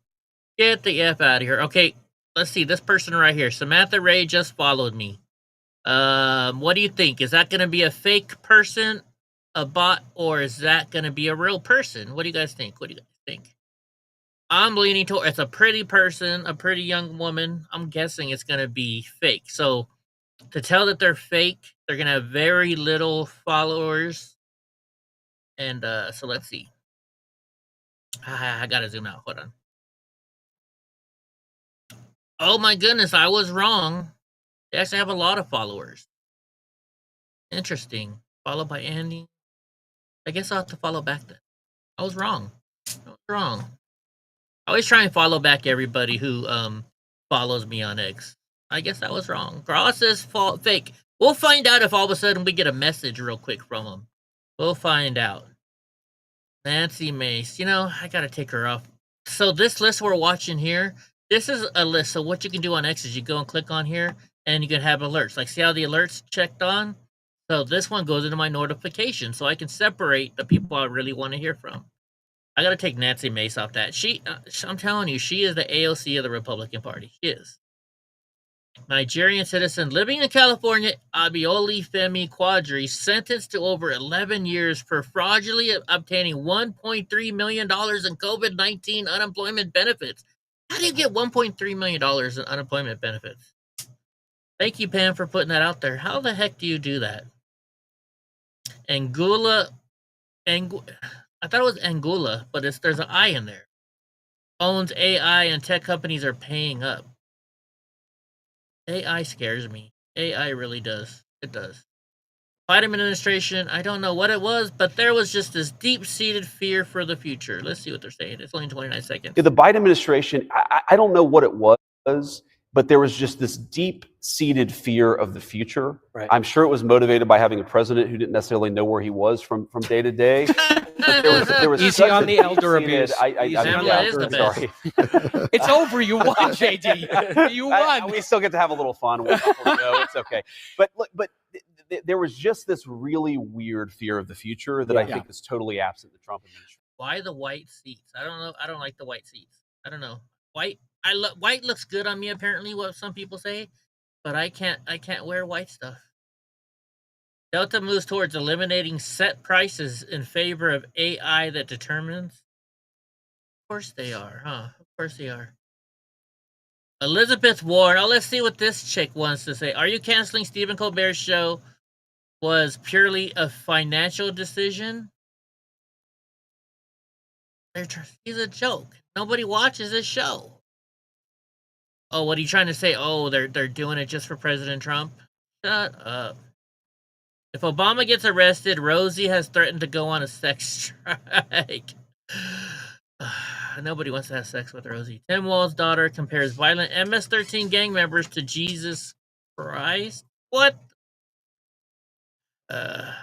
Get the F out of here. Okay, let's see. This person right here, Samantha Ray, just followed me. What do you think? Is that going to be a fake person, a bot, or is that going to be a real person? What do you guys think? I'm leaning toward it's a pretty person, a pretty young woman. I'm guessing it's going to be fake. So to tell that they're fake, they're going to have very little followers. And so let's see. I got to zoom out. Hold on. Oh my goodness, I was wrong. They actually have a lot of followers. Interesting. Followed by Andy. I guess I'll have to follow back then. I was wrong. I always try and follow back everybody who follows me on X. I guess I was wrong. Gra says fake. We'll find out if all of a sudden we get a message real quick from them. We'll find out. Nancy Mace. You know, I gotta take her off. So this list we're watching here, this is a list. So what you can do on X is you go and click on here and you can have alerts. Like, see how the alerts checked on? So this one goes into my notification so I can separate the people I really want to hear from. I got to take Nancy Mace off that. I'm telling you, she is the AOC of the Republican Party. She is. Nigerian citizen living in California, Abioli Femi Quadri, sentenced to over 11 years for fraudulently obtaining $1.3 million in COVID-19 unemployment benefits. How do you get $1.3 million in unemployment benefits? Thank you, Pam, for putting that out there. How the heck do you do that? Anguilla, I thought it was Anguilla, but there's an I in there. Owns AI and tech companies are paying up. AI scares me. AI really does. It does. Biden administration, I don't know what it was, but there was just this deep-seated fear for the future. Let's see what they're saying. It's only 29 seconds. The Biden administration, I don't know what it was, but there was just this deep-seated fear of the future. Right. I'm sure it was motivated by having a president who didn't necessarily know where he was from day to day. There was easy on the elder abuse. Sorry. It's over. You won, JD. You won. We still get to have a little fun. It's okay. But there was just this really weird fear of the future that I think is totally absent in the Trump administration. Why the white seats? I don't know. I don't like the white seats. I don't know. White looks good on me, apparently, what some people say, but I can't wear white stuff. Delta moves towards eliminating set prices in favor of AI that determines. Of course they are, huh? Of course they are. Elizabeth Warren. Oh, let's see what this chick wants to say. Are you canceling Stephen Colbert's show? Was purely a financial decision? He's a joke. Nobody watches this show. Oh, what are you trying to say? Oh, they're doing it just for President Trump? Shut up. If Obama gets arrested, Rosie has threatened to go on a sex strike. Nobody wants to have sex with Rosie. Tim Walz's daughter compares violent MS-13 gang members to Jesus Christ. What? But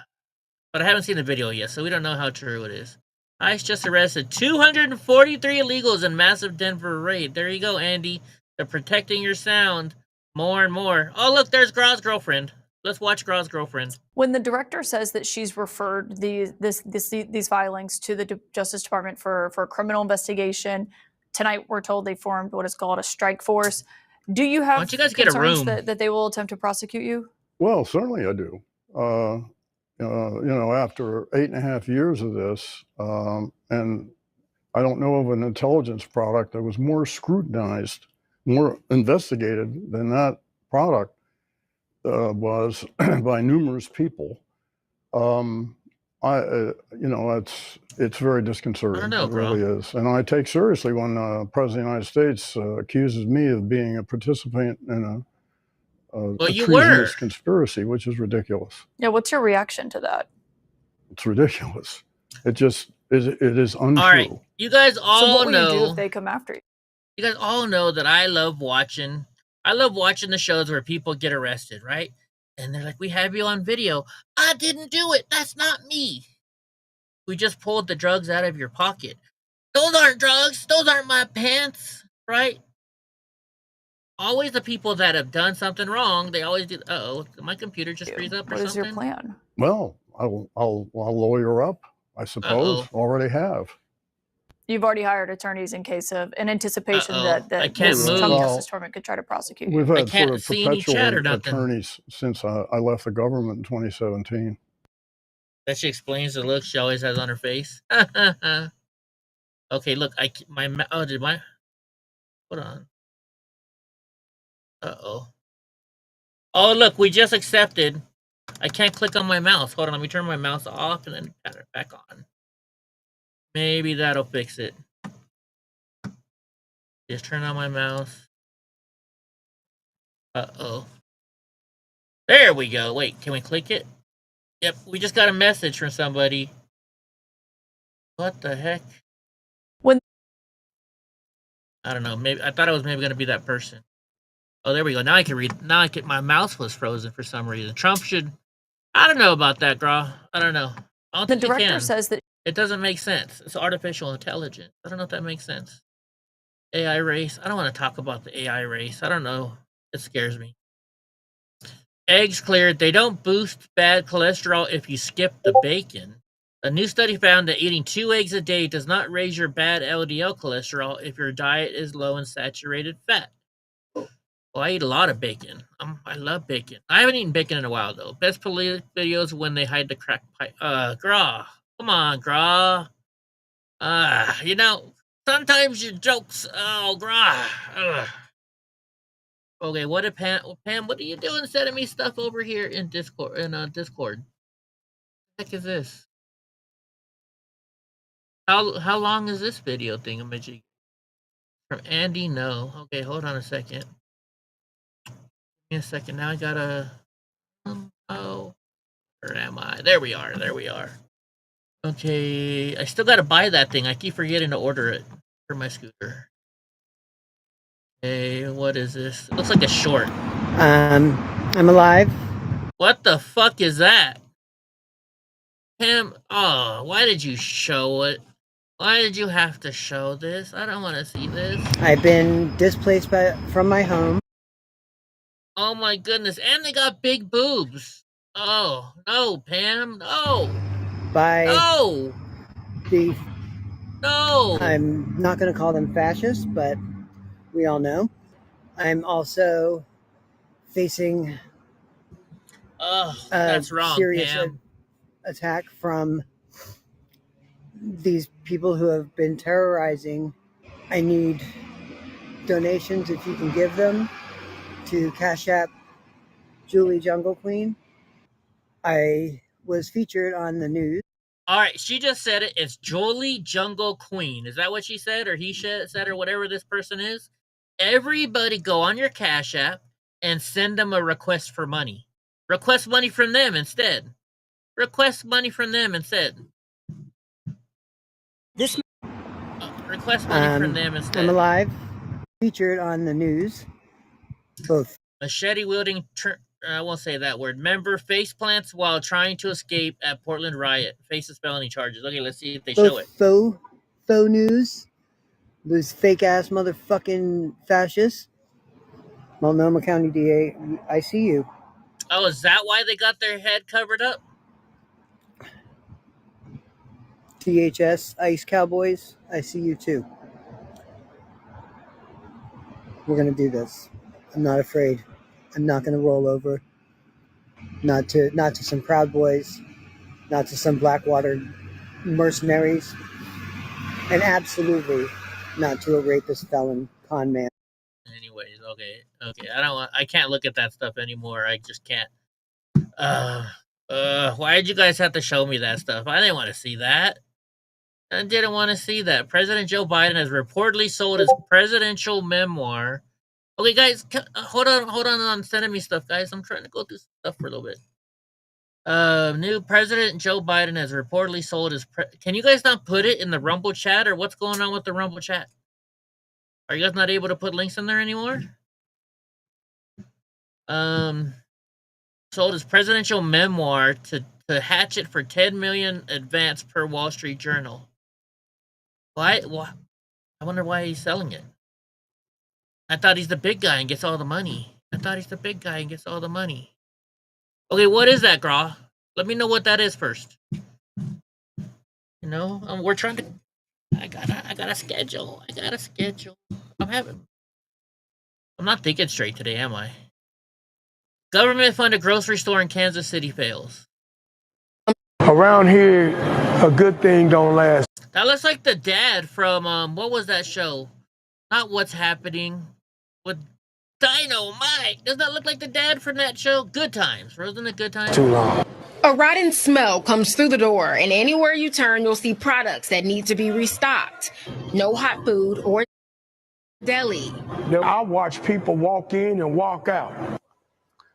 I haven't seen the video yet, so we don't know how true it is. ICE just arrested 243 illegals in massive Denver raid. There you go, Andy. They're protecting your sound more and more. Oh, look, there's Gra's girlfriend. Let's watch Gra's girlfriend. When the director says that she's referred these filings to the Justice Department for a criminal investigation, tonight we're told they formed what is called a strike force. Do you have Why don't you guys get a room? That they will attempt to prosecute you? Well, certainly I do. After 8.5 years of this, and I don't know of an intelligence product that was more scrutinized, more investigated than that product was by numerous people. It's very disconcerting. I don't know, it really bro. is. And I take seriously when the President of the United States accuses me of being a participant in a you treasonous were. conspiracy, which is ridiculous. Yeah, what's your reaction to that? It's ridiculous. It is untrue. All right, you guys So all what will you do know. if they come after you? You guys all know that I love watching the shows where people get arrested, right? And they're like, we have you on video. I didn't do it. That's not me. We just pulled the drugs out of your pocket. Those aren't drugs. Those aren't my pants, right? Always the people that have done something wrong, they always do. Uh-oh, my computer just freeze up or What something? is your plan? Well, I'll lawyer up, I suppose. Already have. You've already hired attorneys in anticipation that I can't this move. Trump Well, Justice Department could try to prosecute you. We've I had can't sort of see any perpetual chat or nothing. attorneys since I left the government in 2017. That she explains the look she always has on her face. Okay, look, hold on. Uh-oh. Oh, look, we just accepted. I can't click on my mouse. Hold on, let me turn my mouse off and then turn it back on. Maybe that'll fix it. Just turn on my mouse. Uh-oh. There we go. Wait, can we click it? Yep, we just got a message from somebody. What the heck? I don't know. Maybe I thought it was maybe going to be that person. Oh, there we go. Now I can read. Now my mouse was frozen for some reason. Trump should. I don't know about that, Gra. I don't know. I don't The think he director can. says that It doesn't make sense. It's artificial intelligence. I don't know if that makes sense. AI race. I don't want to talk about the AI race. I don't know. It scares me. Eggs cleared. They don't boost bad cholesterol if you skip the bacon. A new study found that eating 2 eggs a day does not raise your bad LDL cholesterol if your diet is low in saturated fat. Well, I eat a lot of bacon. I love bacon. I haven't eaten bacon in a while, though. Best political videos when they hide the crack pipe. Gra. Come on, Gra. Sometimes your jokes. Oh, Gra. Okay, what did Pam? What are you doing sending me stuff over here in Discord? Discord. What the heck is this? How long is this video thingamajig? From Andy, no. Okay, hold on a second. Give me a second. Now I gotta. Where am I? There we are. Okay, I still gotta buy that thing. I keep forgetting to order it for my scooter. Okay, what is this? It looks like a short. I'm alive. What the fuck is that? Pam, why did you show it? Why did you have to show this? I don't want to see this. I've been displaced from my home. Oh my goodness, and they got big boobs. Oh, no, Pam, no. No! I'm not going to call them fascists, but we all know. I'm also facing that's wrong, serious Pam. attack from these people who have been terrorizing. I need donations if you can give them to Cash App Julie Jungle Queen. I was featured on the news. All right, she just said it. It's Julie Jungle Queen. Is that what she said, or he said, or whatever this person is? Everybody go on your Cash App and send them a request for money. Request money from them instead. Request money from them instead. Request money from them instead. I'm alive. Featured on the news. Both. Machete wielding, I won't say that word. Member face plants while trying to escape at Portland riot. Faces felony charges. Okay, let's see if they show it. Faux news. Those fake ass motherfucking fascists. Multnomah County DA, I see you. Oh, is that why they got their head covered up? THS, Ice Cowboys, I see you too. We're going to do this. I'm not afraid. I'm not going to roll over. Not to some Proud Boys. Not to some Blackwater mercenaries. and absolutely not to a rapist, felon, con man. Anyways, okay. I can't look at that stuff anymore. I just can't. Why did you guys have to show me that stuff? I didn't want to see that. I didn't want to see that. President Joe Biden has reportedly sold his presidential memoir. Okay, guys, hold on sending me stuff, guys. I'm trying to go through stuff for a little bit. New President Joe Biden has reportedly sold his. Can you guys not put it in the Rumble chat, or what's going on with the Rumble chat? Are you guys not able to put links in there anymore? Sold his presidential memoir to Hatchet for $10 million advance per Wall Street Journal. Why? I wonder why he's selling it. I thought he's the big guy and gets all the money. Okay, what is that, Gra? Let me know what that is first. You know, we're trying to. I got a schedule. I'm not thinking straight today, am I? Government-funded grocery store in Kansas City fails. Around here, a good thing don't last. That looks like the dad from what was that show? Not What's Happening with Dynamite. Does that look like the dad from that show? Good Times. Wasn't it Good Times? Too long. A rotten smell comes through the door, and anywhere you turn, you'll see products that need to be restocked. No hot food or deli. I watch people walk in and walk out.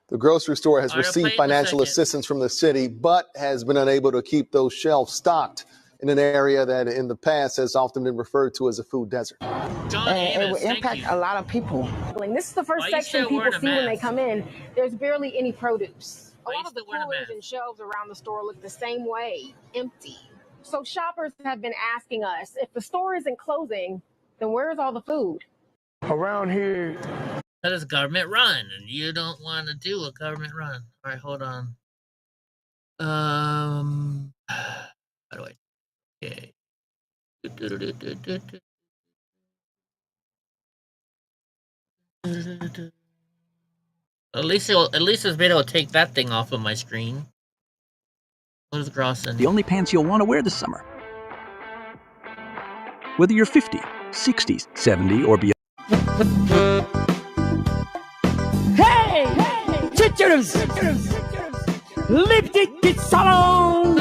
The grocery store has received financial assistance from the city, but has been unable to keep those shelves stocked in an area that in the past has often been referred to as a food desert. It will impact a lot of people. This is the first section people see when they come in. There's barely any produce. A lot of the coolers and shelves around the store look the same way, empty. So shoppers have been asking us, if the store isn't closing, then where's all the food? Around here. That is government run, and you don't want to do a government run. All right, hold on. How do I? Okay. At least this video will take that thing off of my screen. What is Grosson? The only pants you'll want to wear this summer. Whether you're 50, 60, 70, or beyond. Hey! Chichurums! Lipstick salon!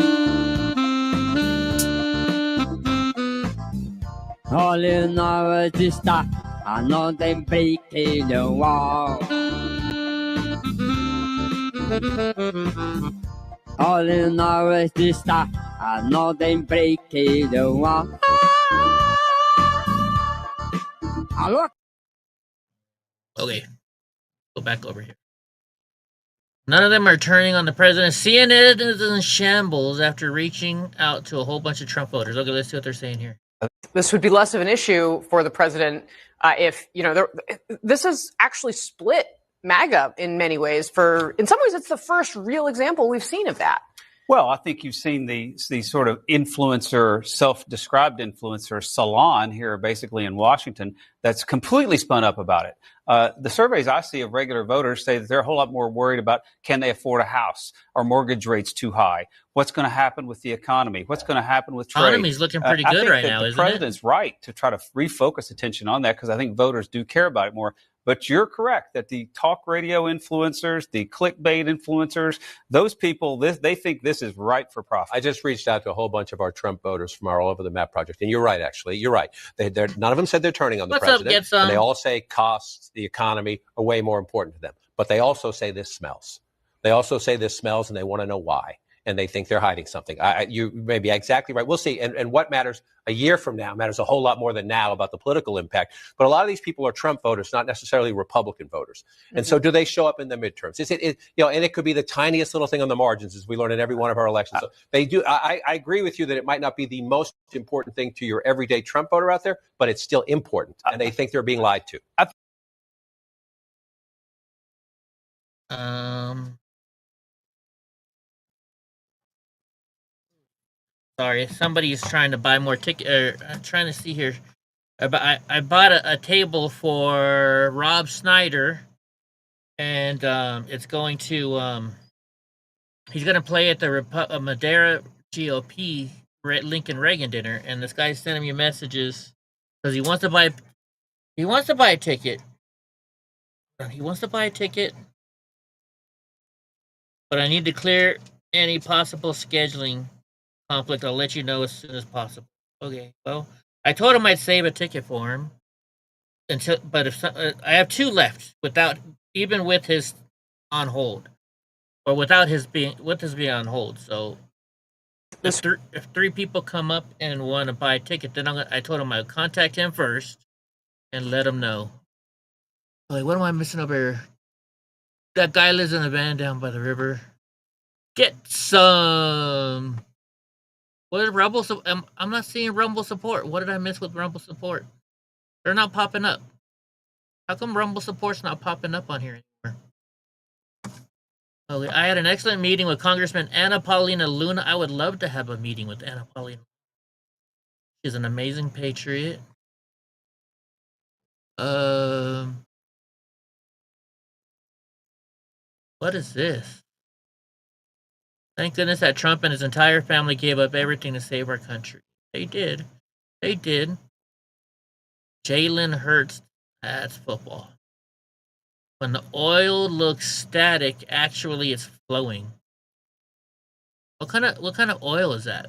All in our sister, I know they breaking the wall. All in our sister, I know they breaking the wall. Hello? Okay, go back over here. None of them are turning on the president. CNN is in shambles after reaching out to a whole bunch of Trump voters. Okay, let's see what they're saying here. This would be less of an issue for the president if, this is actually split MAGA in many ways. In some ways, it's the first real example we've seen of that. Well, I think you've seen the sort of influencer, self-described influencer salon here basically in Washington that's completely spun up about it. The surveys I see of regular voters say that they're a whole lot more worried about can they afford a house? Are mortgage rates too high? What's going to happen with the economy? What's going to happen with trade? Economy's looking pretty good right now, isn't it? The president's right to try to refocus attention on that because I think voters do care about it more. But you're correct that the talk radio influencers, the clickbait influencers, those people, they think this is right for profit. I just reached out to a whole bunch of our Trump voters from our All Over the Map project. And you're right, actually. You're right. None of them said they're turning on the president. And they all say costs, the economy are way more important to them. But they also say this smells. They also say this smells and they want to know why. And they think they're hiding something. You may be exactly right. We'll see. And what matters a year from now matters a whole lot more than now about the political impact. But a lot of these people are Trump voters, not necessarily Republican voters. And so do they show up in the midterms? And it could be the tiniest little thing on the margins, as we learn in every one of our elections. So they do. I agree with you that it might not be the most important thing to your everyday Trump voter out there, but it's still important. And they think they're being lied to. Sorry, somebody's trying to buy more ticket. I'm trying to see here. I bought a table for Rob Snyder, and it's going to he's going to play at the Madera GOP Lincoln Reagan dinner, and this guy's sending me messages because he wants to buy a ticket. He wants to buy a ticket, but I need to clear any possible scheduling conflict. I'll let you know as soon as possible. Okay. Well, I told him I'd save a ticket for him but if I have 2 left even with his on hold, or without his being on hold. So if 3 people come up and want to buy a ticket, then I told him I'd contact him first and let him know. Like, what am I missing over here? That guy lives in a van down by the river. Get some. What is Rumble? I'm not seeing Rumble support. What did I miss with Rumble support? They're not popping up. How come Rumble support's not popping up on here anymore? Okay, I had an excellent meeting with Congressman Anna Paulina Luna. I would love to have a meeting with Anna Paulina. She's an amazing patriot. What is this? Thank goodness that Trump and his entire family gave up everything to save our country. They did. Jalen Hurts, that's football. When the oil looks static, actually it's flowing. What kind of oil is that?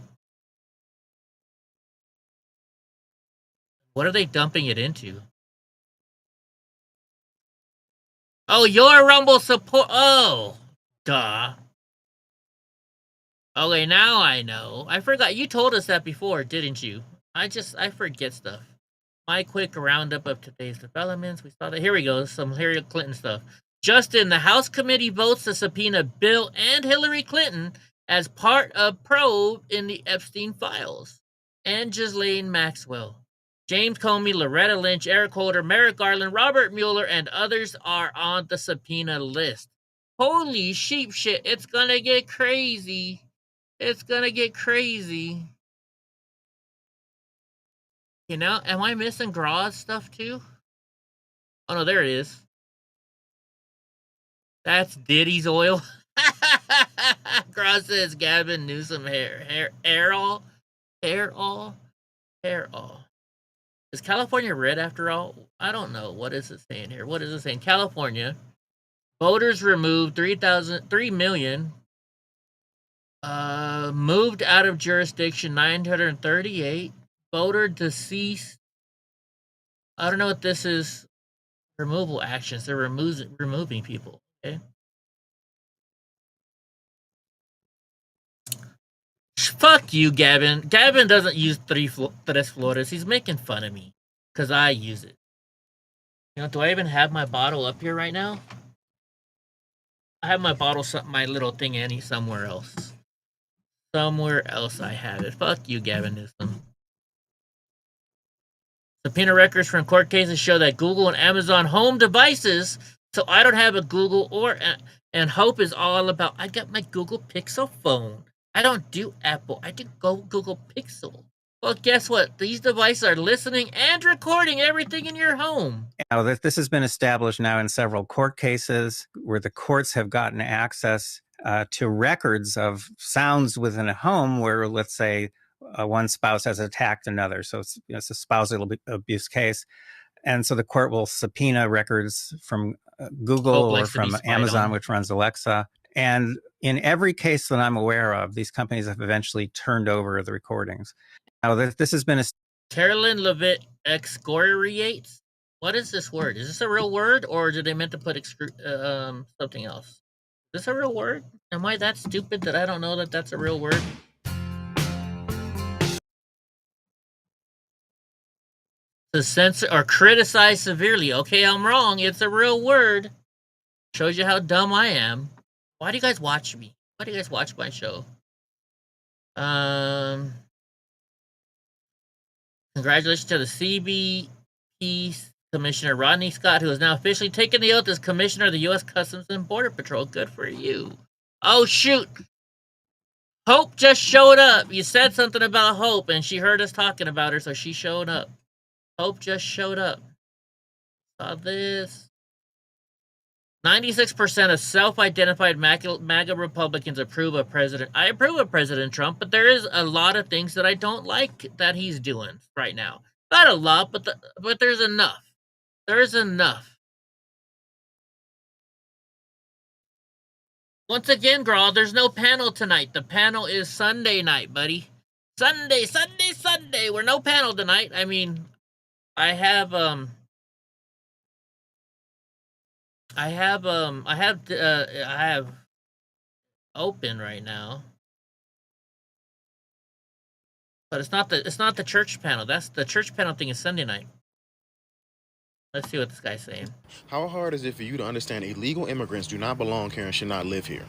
What are they dumping it into? Oh, your Rumble support. Oh, duh. Okay, now I know. I forgot. You told us that before, didn't you? I forget stuff. My quick roundup of today's developments. We saw that. Here we go. Some Hillary Clinton stuff. Justin, the House committee votes to subpoena Bill and Hillary Clinton as part of probe in the Epstein files. And Ghislaine Maxwell. James Comey, Loretta Lynch, Eric Holder, Merrick Garland, Robert Mueller, and others are on the subpoena list. Holy sheep shit. It's gonna get crazy. It's gonna get crazy. You know, am I missing Graz stuff too? Oh no, there it is. That's Diddy's oil. Graz says Gavin Newsom hair all. Is California red after all? I don't know. What is it saying here? What is it saying? California. Voters removed 3 million. Moved out of jurisdiction 938. Voter deceased. I don't know what this is. Removal actions. They're removing people. Okay. Fuck you, Gavin. Gavin doesn't use Tres Flores. He's making fun of me because I use it. You know, do I even have my bottle up here right now? I have my bottle, my little thing, somewhere else. Somewhere else I have it. Fuck you, Gavin Newsom. Subpoena records from court cases show that Google and Amazon home devices. So I don't have a Google and Hope is all about. I got my Google Pixel phone. I don't do Apple. I do Google Pixel. Well, guess what? These devices are listening and recording everything in your home. Now, this has been established now in several court cases where the courts have gotten access to records of sounds within a home where, let's say, one spouse has attacked another. So it's a spousal abuse case. And so the court will subpoena records from Google or from Amazon, which runs Alexa. And in every case that I'm aware of, these companies have eventually turned over the recordings. Now, this has been Carolyn Levitt excoriates. What is this word? Is this a real word, or did they meant to put something else? Is this a real word? Am I that stupid that I don't know that that's a real word? To censor or criticize severely. Okay, I'm wrong. It's a real word. Shows you how dumb I am. Why do you guys watch me? Why do you guys watch my show? Congratulations to the CBP Commissioner Rodney Scott, who has now officially taken the oath as Commissioner of the U.S. Customs and Border Patrol. Good for you. Oh, shoot. Hope just showed up. You said something about Hope, and she heard us talking about her, so she showed up. Hope just showed up. Saw this. 96% of self-identified MAGA Republicans approve of President. I approve of President Trump, but there is a lot of things that I don't like that he's doing right now. Not a lot, but there's enough. There's enough. Once again, Grawl, there's no panel tonight. The panel is Sunday night, buddy. Sunday. We're no panel tonight. I mean, I have open right now, but it's not the church panel. That's the church panel thing is Sunday night. Let's see what this guy's saying. How hard is it for you to understand illegal immigrants do not belong here and should not live here?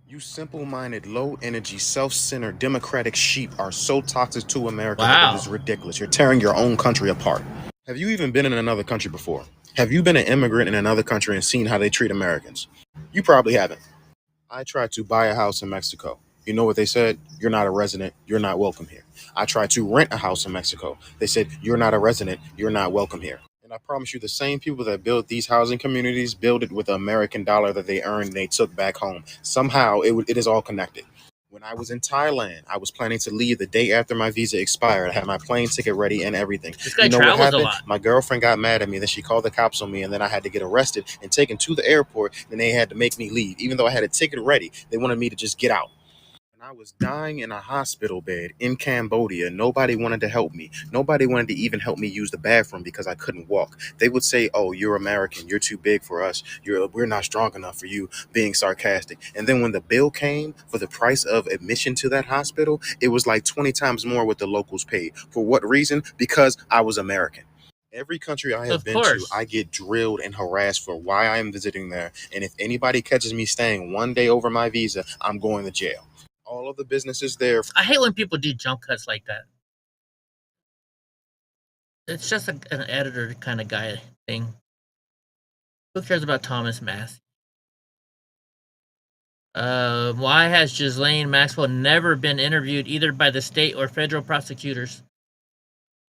You simple-minded, low-energy, self-centered, democratic sheep are so toxic to America that it is ridiculous. You're tearing your own country apart. Have you even been in another country before? Have you been an immigrant in another country and seen how they treat Americans? You probably haven't. I tried to buy a house in Mexico. You know what they said? You're not a resident. You're not welcome here. I tried to rent a house in Mexico. They said, you're not a resident. You're not welcome here. And I promise you, the same people that built these housing communities built it with the American dollar that they earned and they took back home. Somehow, it is all connected. When I was in Thailand, I was planning to leave the day after my visa expired. I had my plane ticket ready and everything. This guy travels what happened? A lot. My girlfriend got mad at me. Then she called the cops on me, and then I had to get arrested and taken to the airport. And they had to make me leave. Even though I had a ticket ready, they wanted me to just get out. I was dying in a hospital bed in Cambodia. Nobody wanted to help me. Nobody wanted to even help me use the bathroom because I couldn't walk. They would say, oh, you're American. You're too big for us. We're not strong enough for you, being sarcastic. And then when the bill came for the price of admission to that hospital, it was like 20 times more what the locals paid. For what reason? Because I was American. Every country I have been to, I get drilled and harassed for why I am visiting there. And if anybody catches me staying one day over my visa, I'm going to jail. All of the businesses there. I hate when people do jump cuts like that. It's just an editor kind of guy thing. Who cares about Thomas Massey? Why has Ghislaine Maxwell never been interviewed either by the state or federal prosecutors?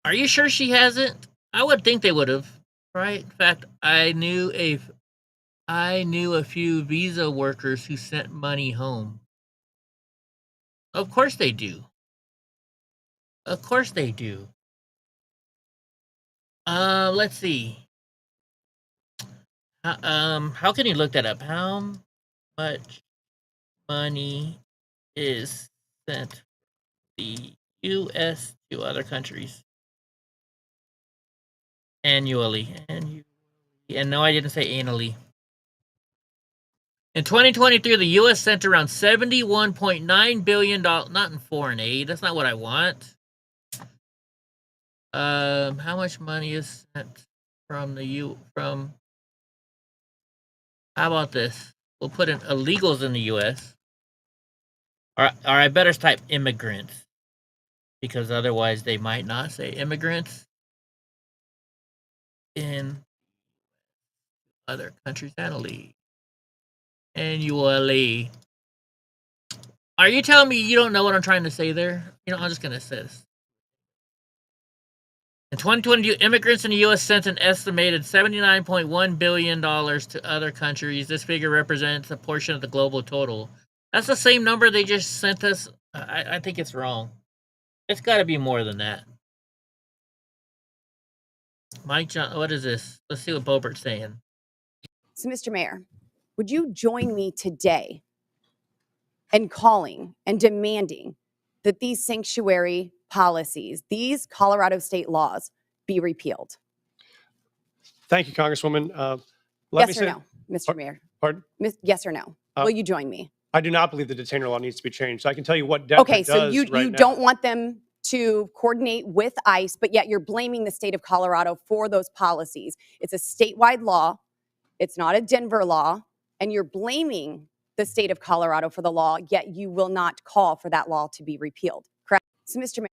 Are you sure she hasn't? I would think they would have, right? In fact, I knew a few visa workers who sent money home. Of course they do. Of course they do. Let's see. How can you look that up? How much money is sent from the U.S. to other countries annually? And no, I didn't say annually. In 2023, the U.S. sent around $71.9 billion, not in foreign aid. That's not what I want. How much money is sent from how about this? We'll put in illegals in the U.S. Or I better type immigrants, because otherwise they might not say immigrants in other countries annually. Annually. Are you telling me you don't know what I'm trying to say there? You know, I'm just going to say this. In 2022, immigrants in the U.S. sent an estimated $79.1 billion to other countries. This figure represents a portion of the global total. That's the same number they just sent us. I think it's wrong. It's got to be more than that. Mike John, what is this? Let's see what Bobert's saying. So, Mr. Mayor, would you join me today in calling and demanding that these sanctuary policies, these Colorado state laws, be repealed? Thank you, Congresswoman. Yes or no, Mr. Mayor? Pardon? Yes or no? Will you join me? I do not believe the detainer law needs to be changed. I can tell you what DEPA Okay, so does you right now. don't want them to coordinate with ICE, but yet you're blaming the state of Colorado for those policies. It's a statewide law. It's not a Denver law. And you're blaming the state of Colorado for the law, yet you will not call for that law to be repealed. Correct? So, Mr. Mayor.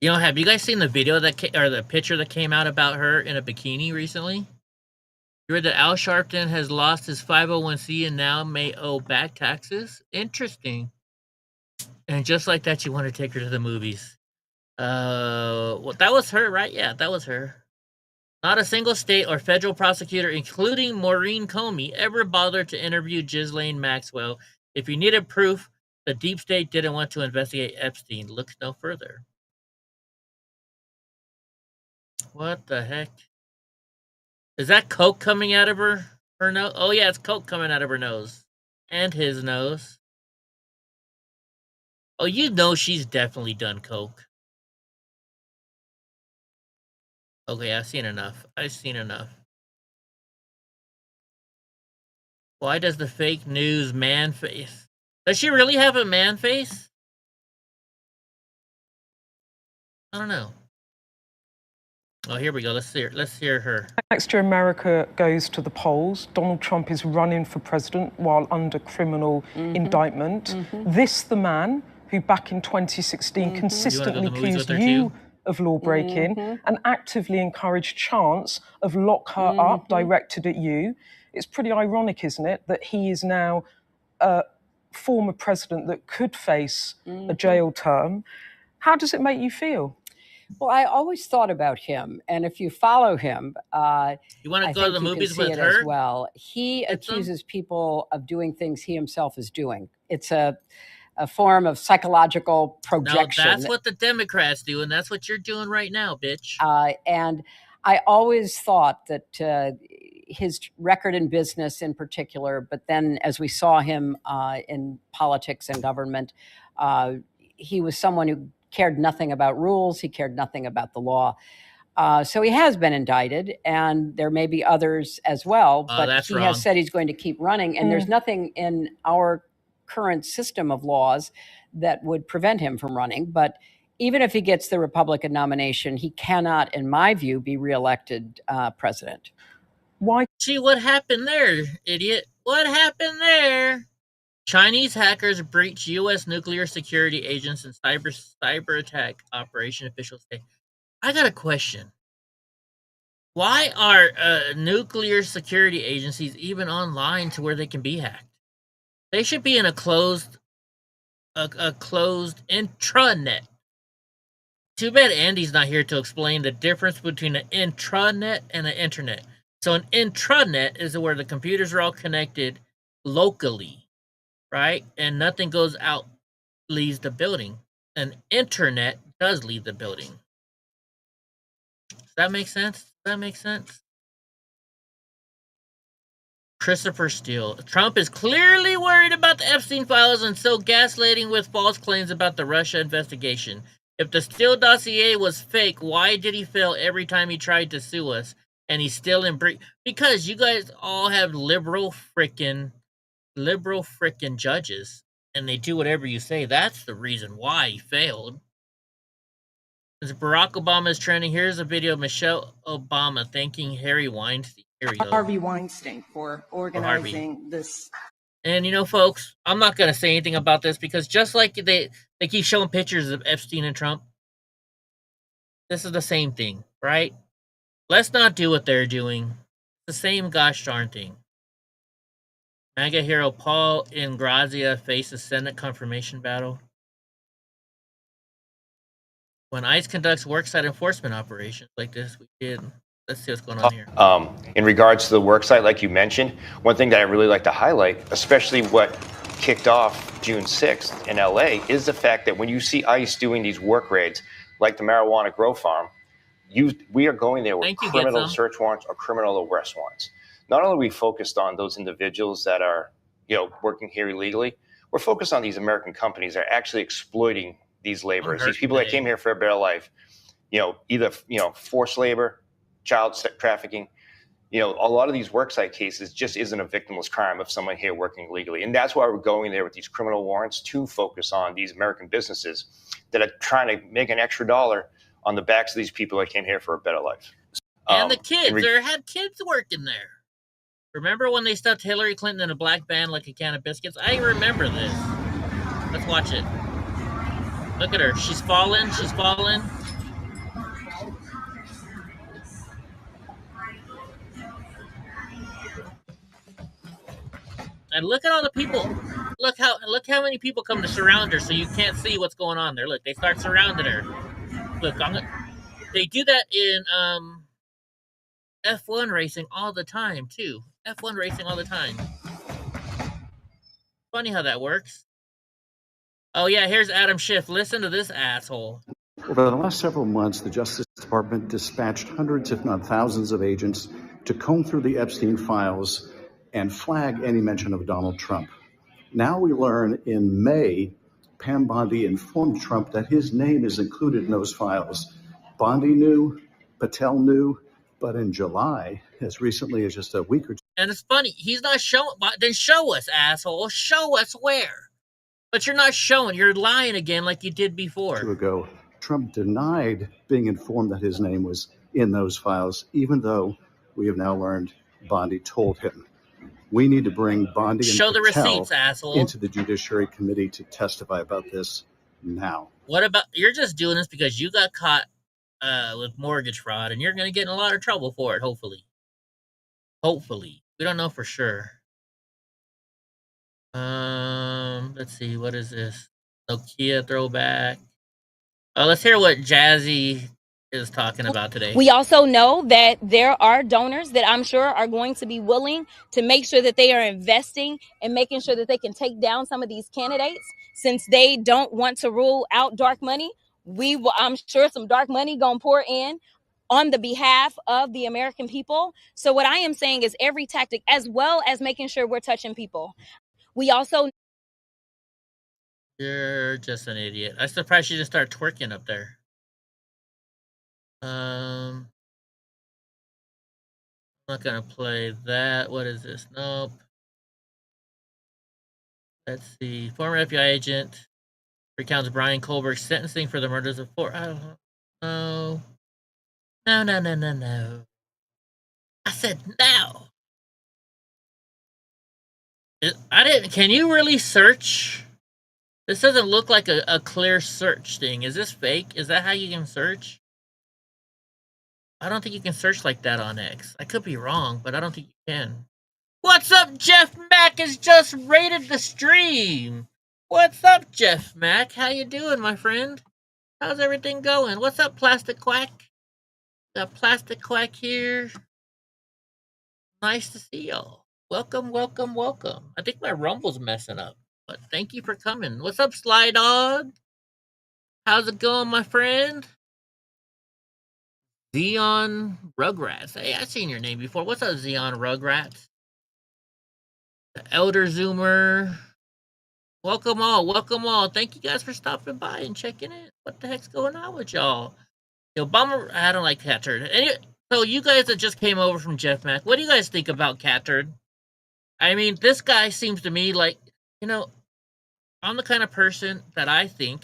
You know, have you guys seen the video or the picture that came out about her in a bikini recently? You read that Al Sharpton has lost his 501c and now may owe back taxes? Interesting. And just like that, you want to take her to the movies. Well, that was her, right? Yeah, that was her. Not a single state or federal prosecutor, including Maureen Comey, ever bothered to interview Ghislaine Maxwell. If you needed proof, the deep state didn't want to investigate Epstein. Look no further. What the heck? Is that coke coming out of her nose? Oh yeah, it's coke coming out of her nose. And his nose. Oh, you know she's definitely done coke. Okay, I've seen enough. Why does the fake news man face? Does she really have a man face? I don't know. Oh, here we go. Let's hear her. Next year, America goes to the polls. Donald Trump is running for president while under criminal indictment. This, the man who back in 2016 consistently accused you of law breaking and actively encouraged chants of lock her up directed at you. It's pretty ironic, isn't it, that he is now a former president that could face a jail term. How does it make you feel? Well, I always thought about him, and if you follow him, you want to go to the movies with it her as well. He accuses people of doing things he himself is doing. It's a form of psychological projection. No, that's what the Democrats do, and that's what you're doing right now, bitch. And I always thought that his record in business in particular, but then as we saw him in politics and government, he was someone who cared nothing about rules. He cared nothing about the law. So he has been indicted, and there may be others as well, but he has said he's going to keep running, and there's nothing in our current system of laws that would prevent him from running. But even if he gets the Republican nomination, he cannot, in my view, be reelected president. Why? See what happened there, idiot. What happened there? Chinese hackers breach U.S. nuclear security agents and cyber attack operation, officials say. I got a question. Why are nuclear security agencies even online to where they can be hacked? They should be in a closed intranet. Too bad Andy's not here to explain the difference between an intranet and an internet. So an intranet is where the computers are all connected locally, right? And nothing goes out, leaves the building. An internet does leave the building. Does that make sense? Does that make sense? Christopher Steele. Trump is clearly worried about the Epstein files and so gaslighting with false claims about the Russia investigation. If the Steele dossier was fake, why did he fail every time he tried to sue us? And he's still in breach? Because you guys all have liberal frickin' judges, and they do whatever you say. That's the reason why he failed. As Barack Obama is trending, here's a video of Michelle Obama thanking Harvey Weinstein. Here we go. Harvey Weinstein for organizing this. And you know, folks, I'm not going to say anything about this because just like they keep showing pictures of Epstein and Trump, this is the same thing, right? Let's not do what they're doing. It's the same gosh darn thing. MAGA hero Paul Ingrazia faces Senate confirmation battle. When ICE conducts worksite enforcement operations like this, we did. Let's see what's going on here. In regards to the worksite, like you mentioned, one thing that I really like to highlight, especially what kicked off June 6th in LA, is the fact that when you see ICE doing these work raids, like the marijuana grow farm, we are going there with criminal search warrants or criminal arrest warrants. Not only are we focused on those individuals that are, working here illegally, we're focused on these American companies that are actually exploiting these laborers, these people that came here for a better life, either, forced labor, child trafficking. A lot of these worksite cases just isn't a victimless crime of someone here working legally. And that's why we're going there with these criminal warrants to focus on these American businesses that are trying to make an extra dollar on the backs of these people that came here for a better life. And the kids, they had kids working there. Remember when they stuffed Hillary Clinton in a black band like a can of biscuits? I remember this. Let's watch it. Look at her. She's falling. She's falling. And look at all the people. Look how many people come to surround her, so you can't see what's going on there. Look, they start surrounding her. Look, they do that in F1 racing all the time, too. F1 racing all the time. Funny how that works. Oh, yeah, here's Adam Schiff. Listen to this asshole. Over the last several months, the Justice Department dispatched hundreds, if not thousands, of agents to comb through the Epstein files and flag any mention of Donald Trump. Now we learn in May, Pam Bondi informed Trump that his name is included in those files. Bondi knew, Patel knew, but in July, as recently as just a week or two. And it's funny, he's not showing. Then show us, asshole. Show us where. But you're not showing. You're lying again like you did before. Ago, Trump denied being informed that his name was in those files, even though we have now learned Bondi told him. We need to bring Bondi and show the Patel receipts, asshole, into the Judiciary Committee to testify about this now. What about, you're just doing this because you got caught with mortgage fraud, and you're going to get in a lot of trouble for it, hopefully. Hopefully. We don't know for sure. Let's see, what is this? Nokia throwback. Let's hear what Jazzy is talking about today. We also know that there are donors that I'm sure are going to be willing to make sure that they are investing and making sure that they can take down some of these candidates since they don't want to rule out dark money. I'm sure some dark money gonna pour in on the behalf of the American people. So what I am saying is every tactic, as well as making sure we're touching people. We also. You're just an idiot. I'm surprised you didn't start twerking up there. I'm not gonna play that. What is this? Nope. Let's see. Former FBI agent recounts Brian Kohlberg's sentencing for the murders of four. I don't know. No. I said no. Can you really search? This doesn't look like a clear search thing. Is this fake? Is that how you can search? I don't think you can search like that on X. I could be wrong, but I don't think you can. What's up, Jeff Mack has just raided the stream. What's up, Jeff Mack? How you doing, my friend? How's everything going? What's up, Plastic Quack? Got Plastic Quack here. Nice to see y'all. Welcome. I think my Rumble's messing up, but thank you for coming. What's up, Sly Dog? How's it going, my friend? Xeon Rugrats. Hey, I've seen your name before. What's up, Xeon Rugrats? The Elder Zoomer. Welcome all. Thank you guys for stopping by and checking in. What the heck's going on with y'all? Yo, Bummer, I don't like Cat Turd. Anyway, so you guys that just came over from Jeff Mack, what do you guys think about Cat Turd? I mean, this guy seems to me like, I'm the kind of person that I think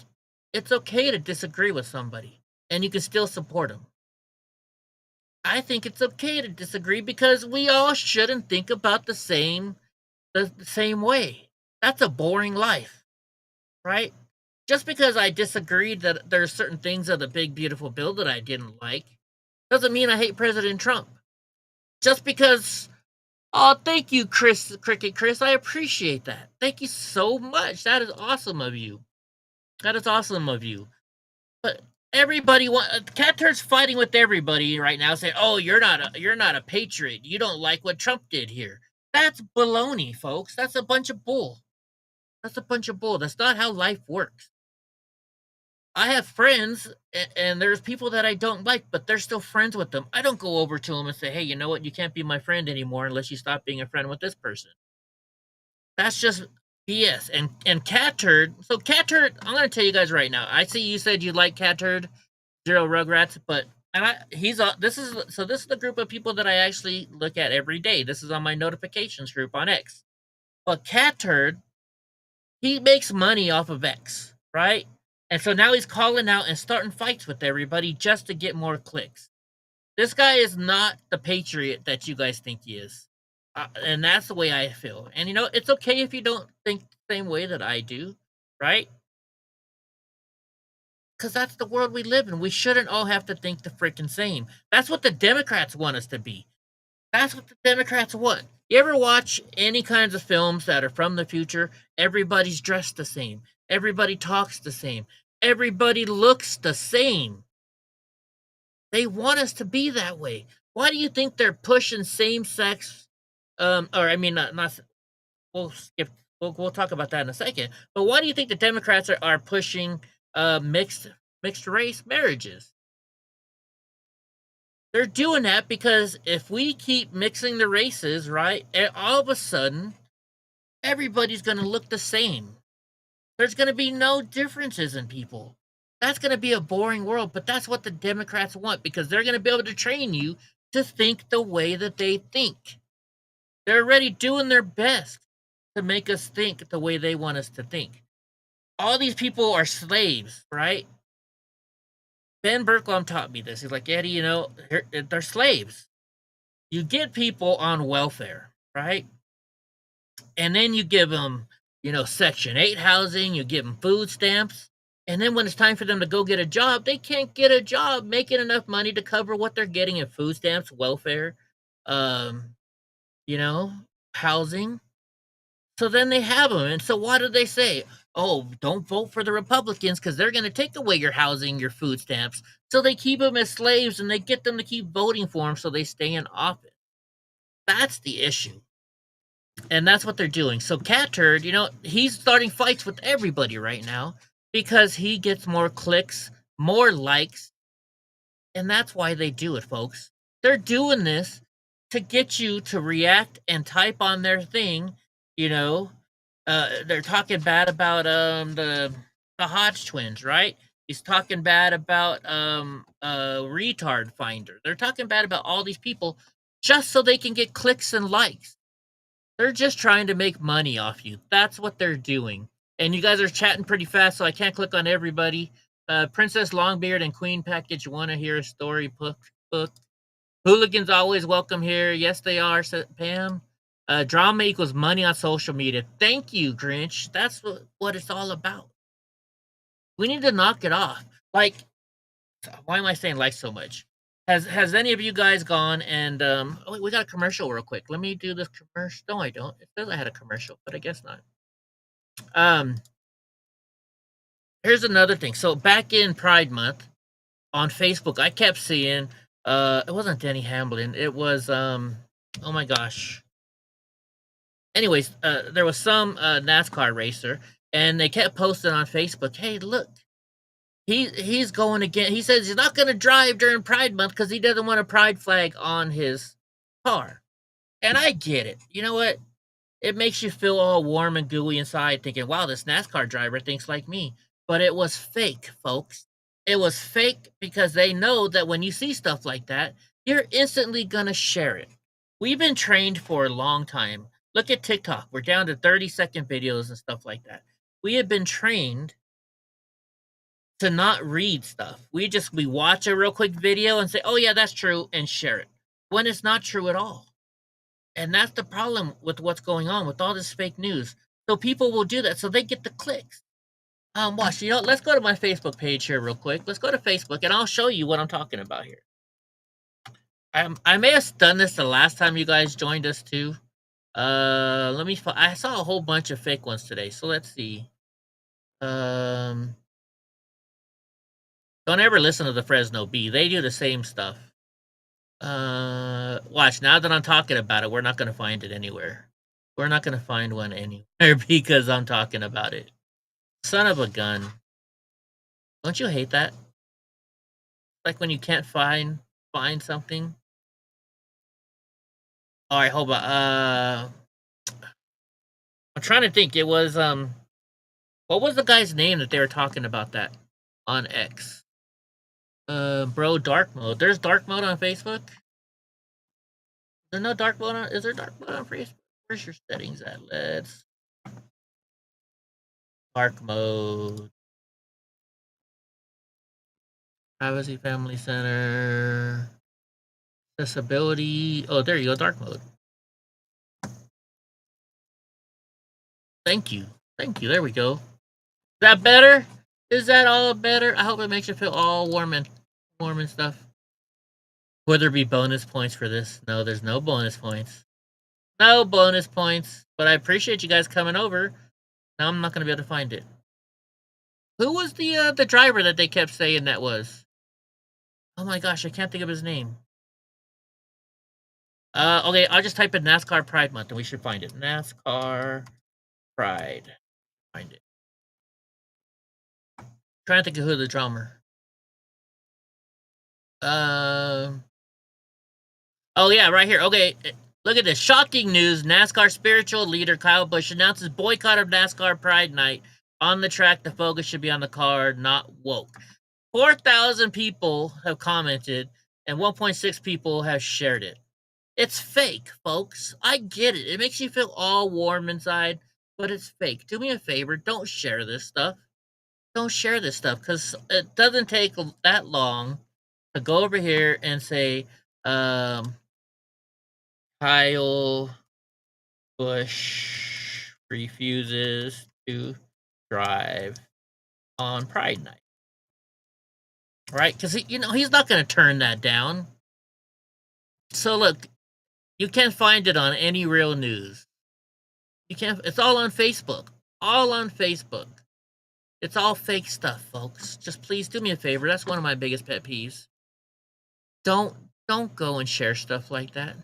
it's okay to disagree with somebody, and you can still support them. I think it's okay to disagree because we all shouldn't think about the same way. That's a boring life, right? Just because I disagreed that there are certain things of the big, beautiful bill that I didn't like, doesn't mean I hate President Trump. Just because, oh, thank you, Cricket Chris. I appreciate that. Thank you so much. That is awesome of you. But everybody Cat Turd's fighting with everybody right now, saying, "Oh, you're not a patriot. You don't like what Trump did here." That's baloney, folks. That's a bunch of bull. That's not how life works. I have friends, and there's people that I don't like, but they're still friends with them. I don't go over to them and say, "Hey, you know what? You can't be my friend anymore unless you stop being a friend with this person." That's just BS. And Cat Turd. So Cat Turd, I'm gonna tell you guys right now. I see you said you like Cat Turd, Zero Rugrats, but this is the group of people that I actually look at every day. This is on my notifications group on X. But Cat Turd, he makes money off of X, right? And so now he's calling out and starting fights with everybody just to get more clicks. This guy is not the patriot that you guys think he is. And that's the way I feel. And it's okay if you don't think the same way that I do, right? Because that's the world we live in. We shouldn't all have to think the freaking same. That's what the Democrats want us to be. That's what the Democrats want. You ever watch any kinds of films that are from the future? Everybody's dressed the same. Everybody talks the same. Everybody looks the same. They want us to be that way. Why do you think they're pushing same-sex, or I mean, not we'll skip. We'll talk about that in a second. But why do you think the Democrats are pushing mixed race marriages? They're doing that because if we keep mixing the races, right, all of a sudden, everybody's going to look the same. There's going to be no differences in people. That's going to be a boring world, but that's what the Democrats want because they're going to be able to train you to think the way that they think. They're already doing their best to make us think the way they want us to think. All these people are slaves, right? Ben Bergquam taught me this. He's like, Eddie, you know, they're slaves. You get people on welfare, right? And then you give them, you know, Section 8 housing, you give them food stamps. And then when it's time for them to go get a job, they can't get a job making enough money to cover what they're getting in food stamps, welfare, you know, housing. So then they have them. And so what do they say? Oh, don't vote for the Republicans because they're going to take away your housing, your food stamps. So they keep them as slaves and they get them to keep voting for them so they stay in office. That's the issue. And that's what they're doing. So Cat Turd, you know, he's starting fights with everybody right now because he gets more clicks, more likes. And that's why they do it, folks. They're doing this to get you to react and type on their thing, you know. They're talking bad about the Hodge twins, right? He's talking bad about Retard Finder. They're talking bad about all these people just so they can get clicks and likes. They're just trying to make money off you. That's what they're doing. And you guys are chatting pretty fast, so I can't click on everybody. Princess Longbeard and Queen Package want to hear a story book. Hooligans always welcome here. Yes, they are, said Pam. Drama equals money on social media. Thank you, Grinch. That's what it's all about. We need to knock it off. Like, why am I saying like so much? Has any of you guys gone and oh, we got a commercial real quick. Let me do this commercial. No, I don't. It says I had a commercial, but I guess not. Here's another thing. So back in Pride Month on Facebook, I kept seeing it wasn't Denny Hamlin. It was oh my gosh. Anyways, there was some NASCAR racer, and they kept posting on Facebook, hey, look, he's going again. He says he's not going to drive during Pride Month because he doesn't want a pride flag on his car. And I get it. You know what? It makes you feel all warm and gooey inside thinking, wow, this NASCAR driver thinks like me. But it was fake, folks. It was fake because they know that when you see stuff like that, you're instantly going to share it. We've been trained for a long time. Look at TikTok. We're down to 30-second videos and stuff like that. We have been trained to not read stuff. We watch a real quick video and say, oh yeah, that's true, and share it. When it's not true at all. And that's the problem with what's going on with all this fake news. So people will do that so they get the clicks. Watch, you know, let's go to my Facebook page here real quick. Let's go to Facebook and I'll show you what I'm talking about here. I may have done this the last time you guys joined us too. I saw a whole bunch of fake ones today, so let's see. Don't ever listen to the Fresno Bee. They do the same stuff. Watch, now that I'm talking about it, we're not going to find it anywhere. We're not going to find one anywhere because I'm talking about it. Son of a gun. Don't you hate that? Like when you can't find something. All right, hold on. I'm trying to think. It was what was the guy's name that they were talking about that on X? Bro, dark mode. There's dark mode on Facebook. Is there no dark mode on? Is there dark mode on Facebook? Where's your settings at? Let's dark mode. Privacy, family center. Accessibility. Oh, there you go. Dark mode. Thank you. Thank you. There we go. Is that better? Is that all better? I hope it makes you feel all warm and stuff. Will there be bonus points for this? No, there's no bonus points. No bonus points. But I appreciate you guys coming over. Now I'm not going to be able to find it. Who was the driver that they kept saying that was? Oh my gosh, I can't think of his name. Okay, I'll just type in NASCAR Pride Month and we should find it. NASCAR Pride. Find it. I'm trying to think of who the drummer. Oh yeah, right here. Okay, look at this. Shocking news. NASCAR spiritual leader Kyle Busch announces boycott of NASCAR Pride Night. On the track, the focus should be on the car, not woke. 4,000 people have commented and 1.6 people have shared it. It's fake, folks. I get it. It makes you feel all warm inside, but it's fake. Do me a favor. Don't share this stuff. Don't share this stuff because it doesn't take that long to go over here and say, Kyle Busch refuses to drive on Pride Night. Right? Because, he's not going to turn that down. So, look, you can't find it on any real news. You can't. It's all on Facebook. All on Facebook. It's all fake stuff, folks. Just please do me a favor. That's one of my biggest pet peeves. Don't go and share stuff like that.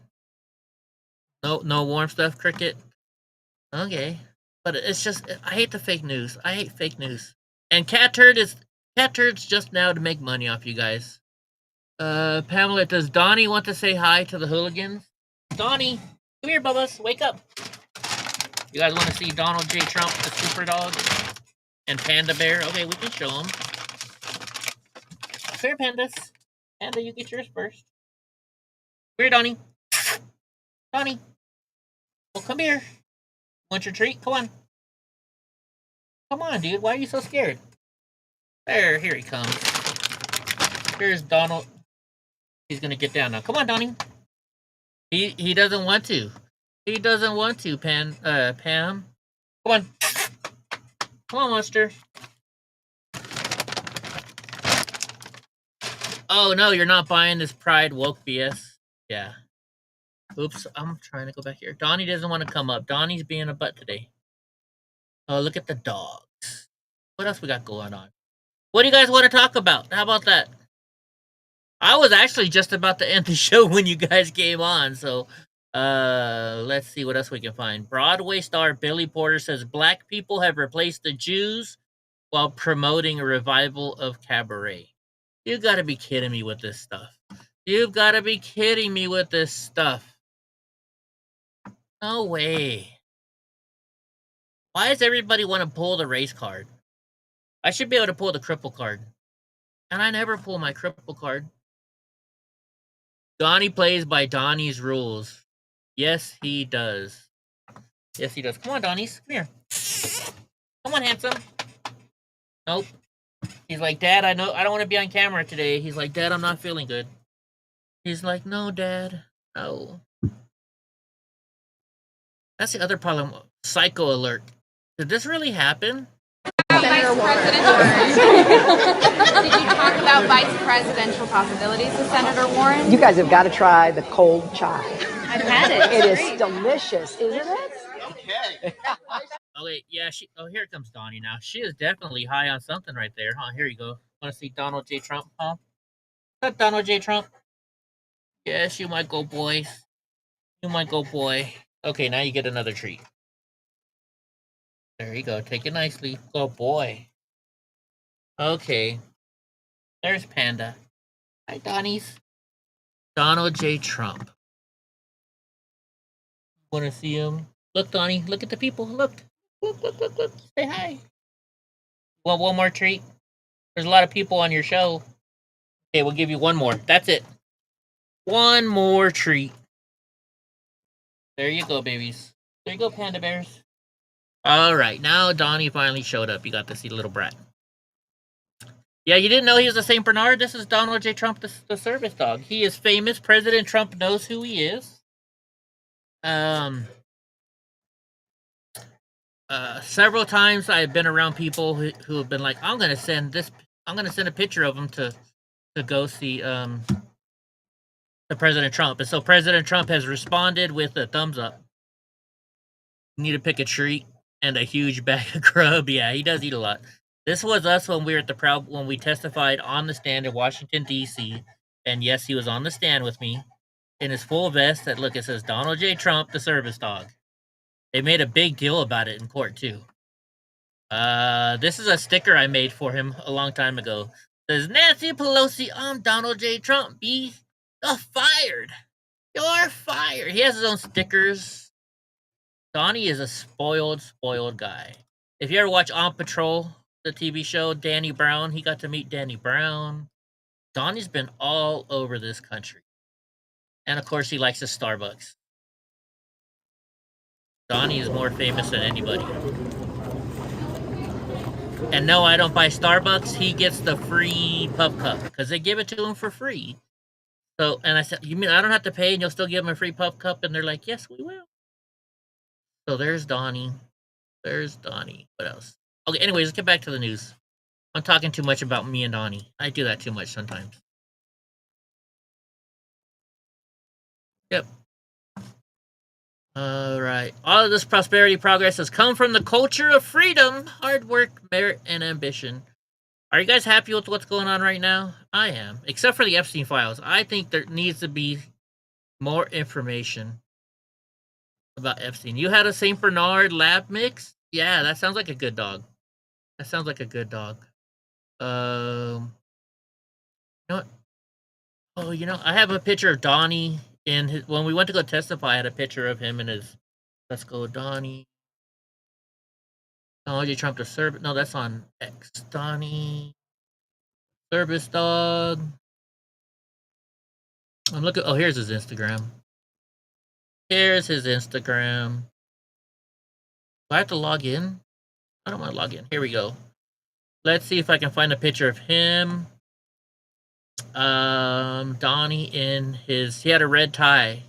No warm stuff, Cricket. Okay. But it's just, I hate the fake news. I hate fake news. And Cat Turd's just now to make money off you guys. Pamela, does Donnie want to say hi to the hooligans? Donnie, come here, Bubba's. Wake up. You guys want to see Donald J. Trump, the super dog? And Panda Bear? Okay, we can show them. Here, Pandas. Panda, you get yours first. Come here, Donnie. Donnie. Well, come here. Want your treat? Come on. Come on, dude. Why are you so scared? There, here he comes. Here's Donald. He's gonna get down now. Come on, Donnie. He doesn't want to. He doesn't want to, Pam. Come on. Come on, monster. Oh, no, you're not buying this Pride woke BS. Yeah. Oops, I'm trying to go back here. Donnie doesn't want to come up. Donnie's being a butt today. Oh, look at the dogs. What else we got going on? What do you guys want to talk about? How about that? I was actually just about to end the show when you guys came on, so let's see what else we can find. Broadway star Billy Porter says black people have replaced the Jews while promoting a revival of cabaret. You've got to be kidding me with this stuff. You've got to be kidding me with this stuff. No way. Why does everybody want to pull the race card? I should be able to pull the cripple card. And I never pull my cripple card. Donnie plays by Donnie's rules. Yes, he does. Yes, he does. Come on, Donnie's. Come here. Come on, handsome. Nope. He's like, Dad, I don't want to be on camera today. He's like, Dad, I'm not feeling good. He's like, no, Dad. No. That's the other problem. Psycho alert. Did this really happen? Senator Warren. Did you talk about vice presidential possibilities with Senator Warren? You guys have got to try the cold chai. I've had it. It is delicious, isn't it? Okay. Okay, yeah, here comes Donnie now. She is definitely high on something right there, huh? Here you go. Want to see Donald J. Trump, huh? What's up, Donald J. Trump? Yes, you might go, boy. You might go, boy. Okay, now you get another treat. There you go. Take it nicely. Oh, boy. Okay. There's Panda. Hi, Donnie's. Donald J. Trump. Want to see him? Look, Donnie. Look at the people. Look. Look. Say hi. Well, one more treat. There's a lot of people on your show. Okay, we'll give you one more. That's it. One more treat. There you go, babies. There you go, Panda Bears. All right, now Donnie finally showed up. You got to see the little brat. Yeah, you didn't know he was a St. Bernard? This is Donald J. Trump, the service dog. He is famous. President Trump knows who he is. Several times I've been around people who have been like, I'm gonna send a picture of him to go see the President Trump. And so President Trump has responded with a thumbs up. You need to pick a treat and a huge bag of grub. Yeah, he does eat a lot. This was us when we were at when we testified on the stand in Washington, D.C. And yes, he was on the stand with me. in his full vest. That look, it says Donald J. Trump, the service dog. They made a big deal about it in court too. This is a sticker I made for him a long time ago. It says Nancy Pelosi, I'm Donald J. Trump. You're fired. You're fired. He has his own stickers. Donnie is a spoiled guy. If you ever watch On Patrol, the TV show, Danny Brown, he got to meet Danny Brown. Donnie's been all over this country. And of course, he likes his Starbucks. Donnie is more famous than anybody. And no, I don't buy Starbucks. He gets the free pup cup because they give it to him for free. So, and I said, you mean I don't have to pay and you'll still give him a free pup cup? And they're like, yes, we will. So there's Donnie. There's Donnie. What else? Okay, anyways, let's get back to the news. I'm talking too much about me and Donnie. I do that too much sometimes. Yep. All right. All of this prosperity progress has come from the culture of freedom, hard work, merit, and ambition. Are you guys happy with what's going on right now? I am. Except for the Epstein files. I think there needs to be more information about Epstein. You had a St. Bernard lab mix? Yeah, that sounds like a good dog. That sounds like a good dog. You know what? Oh, you know, I have a picture of Donnie in his, when we went to go testify, I had a picture of him in his, let's go, Donnie. Donald J. Trump to serve. No, that's on X. Donnie. Service dog. I'm looking. Oh, here's his Instagram. Here's his Instagram. Do I have to log in? I don't want to log in. Here we go. Let's see if I can find a picture of him. Donnie in his, he had a red tie.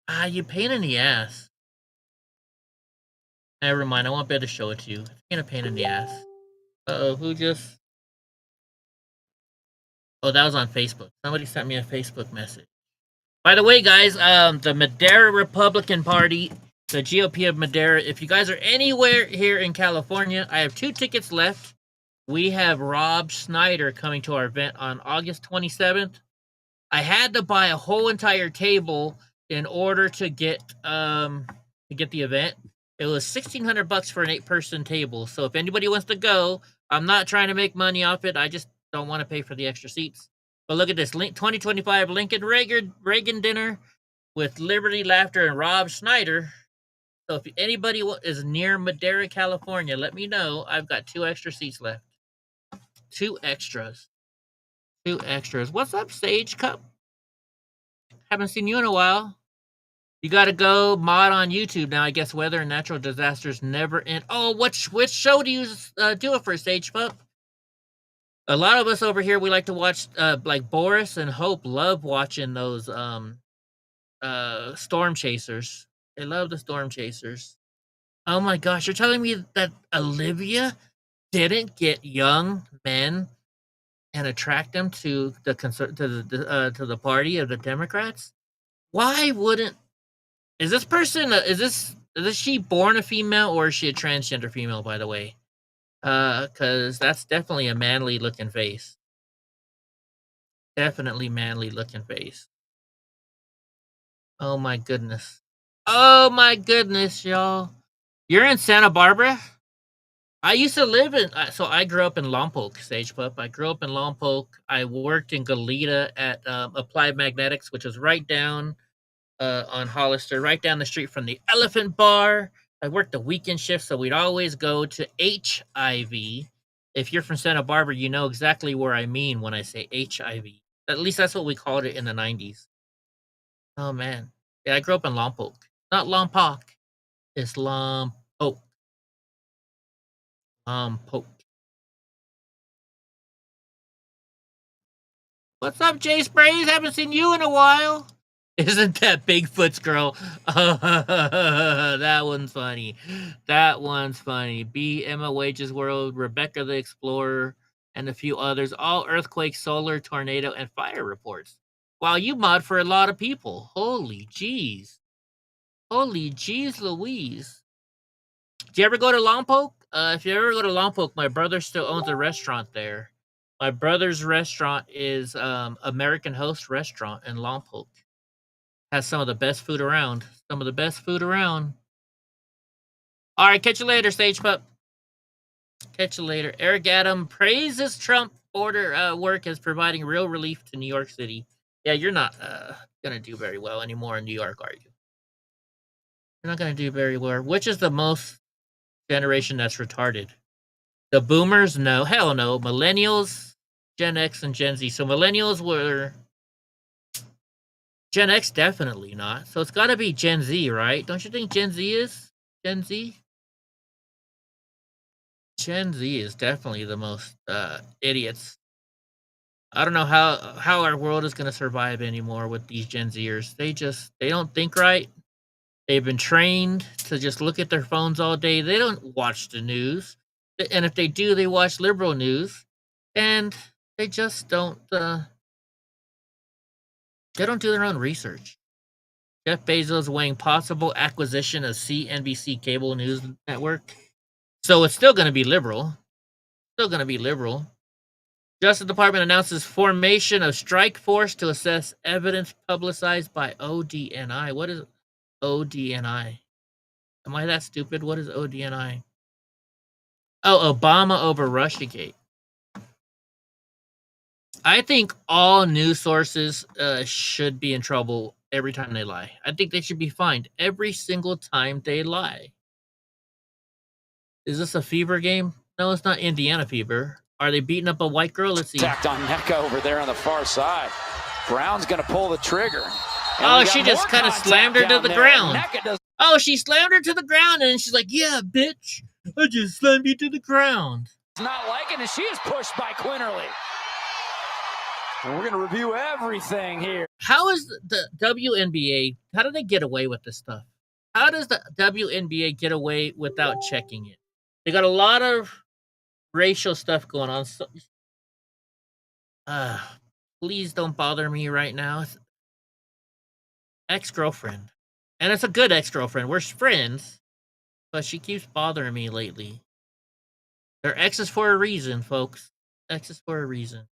Ah, you pain in the ass. Never mind, I won't be able to show it to you. It's a pain in the ass. Uh-oh, who just... Oh, that was on Facebook. Somebody sent me a Facebook message. By the way, guys, the Madera Republican Party, the GOP of Madera, if you guys are anywhere here in California, I have 2 tickets left. We have Rob Schneider coming to our event on August 27th. I had to buy a whole entire table in order to get the event. It was $1,600 for an 8-person table. So if anybody wants to go, I'm not trying to make money off it. I just don't want to pay for the extra seats. But look at this, 2025 Lincoln Reagan dinner with Liberty Laughter and Rob Schneider. So if anybody is near Madera, California, let me know. I've got 2 extra seats left. 2 extras. 2 extras. What's up, Sage Cup? Haven't seen you in a while. You gotta go mod on YouTube now. I guess weather and natural disasters never end. Oh, which show do you do it for, Sage Pup? A lot of us over here, we like to watch, like Boris and Hope love watching those storm chasers. They love the storm chasers. Oh my gosh, you're telling me that Olivia didn't get young men and attract them to the to the party of the Democrats? Why wouldn't? Is this person? Is she born a female or is she a transgender female? By the way, because that's definitely a manly looking face. Definitely manly looking face. Oh my goodness. Oh my goodness, y'all. You're in Santa Barbara? I used to live in, so I grew up in Lompoc, Sage Pup. I grew up in Lompoc. I worked in Goleta at Applied Magnetics, which was right down on Hollister, right down the street from the Elephant Bar. I worked the weekend shift, so we'd always go to HIV. If you're from Santa Barbara, you know exactly where I mean when I say HIV. At least that's what we called it in the 90s. Oh, man. Yeah, I grew up in Lompoc. Not Lompoc. It's Lompoc. Lompoc. What's up, Jay Sprays? Haven't seen you in a while. Isn't that Bigfoot's girl? That one's funny. That one's funny. B. Emma Wages World, Rebecca the Explorer, and a few others. All earthquake, solar, tornado, and fire reports. Wow, you mod for a lot of people. Holy jeez. Holy jeez Louise. Do you ever go to Lompoc? If you ever go to Lompoc, my brother still owns a restaurant there. My brother's restaurant is American Host Restaurant in Lompoc. Has some of the best food around. Some of the best food around. All right, catch you later, Sage Pup. Catch you later. Eric Adam praises Trump border work as providing real relief to New York City. Yeah, you're not going to do very well anymore in New York, are you? You're not going to do very well. Which is the most generation that's retarded? The boomers? No. Hell no. Millennials, Gen X, and Gen Z. So millennials were... Gen X definitely not. So it's got to be Gen Z, right? Don't you think Gen Z is? Gen Z? Gen Z is definitely the most idiots. I don't know how our world is going to survive anymore with these Gen Zers. They don't think right. They've been trained to just look at their phones all day. They don't watch the news. And if they do, they watch liberal news. And they just don't they don't do their own research. Jeff Bezos weighing possible acquisition of CNBC cable news network. So it's still going to be liberal. Still going to be liberal. Justice Department announces formation of strike force to assess evidence publicized by ODNI. What is ODNI? Am I that stupid? What is ODNI? Oh, Obama over Russiagate. I think all news sources should be in trouble every time they lie. I think they should be fined every single time they lie. Is this a fever game? No, it's not Indiana fever. Are they beating up a white girl? Let's see. Attacked on Nneka over there on the far side. Brown's going to pull the trigger. Oh, she just kind of slammed her to the ground. Oh, she slammed her to the ground, and she's like, yeah, bitch, I just slammed you to the ground. Not liking it. She is pushed by Quinterly. And we're going to review everything here. How is the WNBA, how do they get away with this stuff? How does the WNBA get away without checking it? They got a lot of racial stuff going on. So, please don't bother me right now. Ex-girlfriend. And it's a good ex-girlfriend. We're friends. But she keeps bothering me lately. They're exes for a reason, folks. Exes for a reason.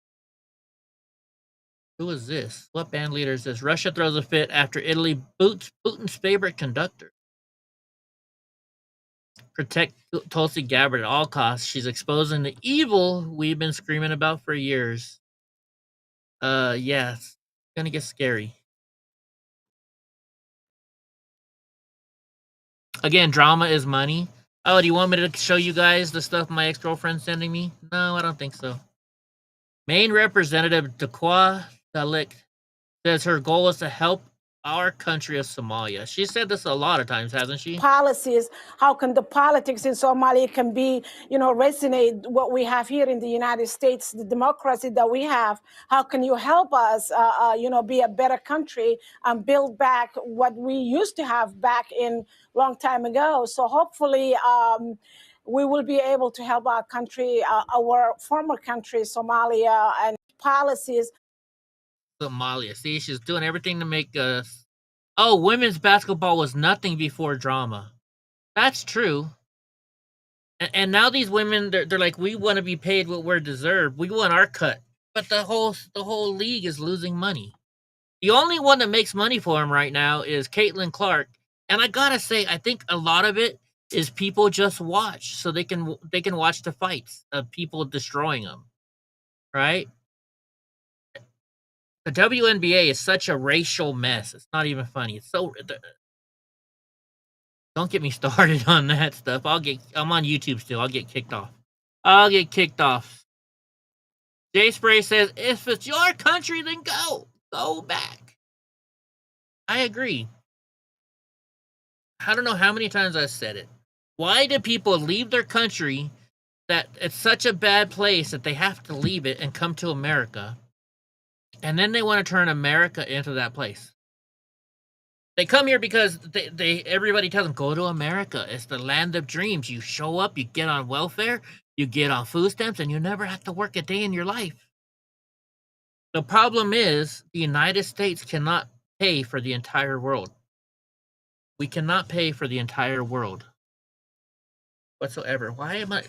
Who is this? What band leader is this? Russia throws a fit after Italy boots Putin's favorite conductor. Protect Tulsi Gabbard at all costs. She's exposing the evil we've been screaming about for years. Yeah, it's gonna get scary. Again, drama is money. Oh, do you want me to show you guys the stuff my ex-girlfriend's sending me? No, I don't think so. Maine Representative Daqua Dalik says her goal is to help our country of Somalia. She said this a lot of times, hasn't she? Policies, how can the politics in Somalia can be, resonate what we have here in the United States, the democracy that we have. How can you help us, be a better country and build back what we used to have back in long time ago? So hopefully we will be able to help our country, our former country, Somalia, and policies. Somalia. See, she's doing everything to make us... Oh, women's basketball was nothing before drama. That's true. And now these women, they're like, we want to be paid what we're deserved. We want our cut. But the whole league is losing money. The only one that makes money for him right now is Caitlin Clark. And I gotta say, I think a lot of it is people just watch so they can watch the fights of people destroying them. Right? The WNBA is such a racial mess. It's not even funny. It's so... Don't get me started on that stuff. I'm on YouTube still. I'll get kicked off. Jay Spray says, if it's your country, then go back. I agree. I don't know how many times I've said it. Why do people leave their country that it's such a bad place that they have to leave it and come to America? And then they want to turn America into that place. They come here because everybody tells them, go to America. It's the land of dreams. You show up, you get on welfare, you get on food stamps, and you never have to work a day in your life. The problem is the United States cannot pay for the entire world. We cannot pay for the entire world whatsoever. Why am I...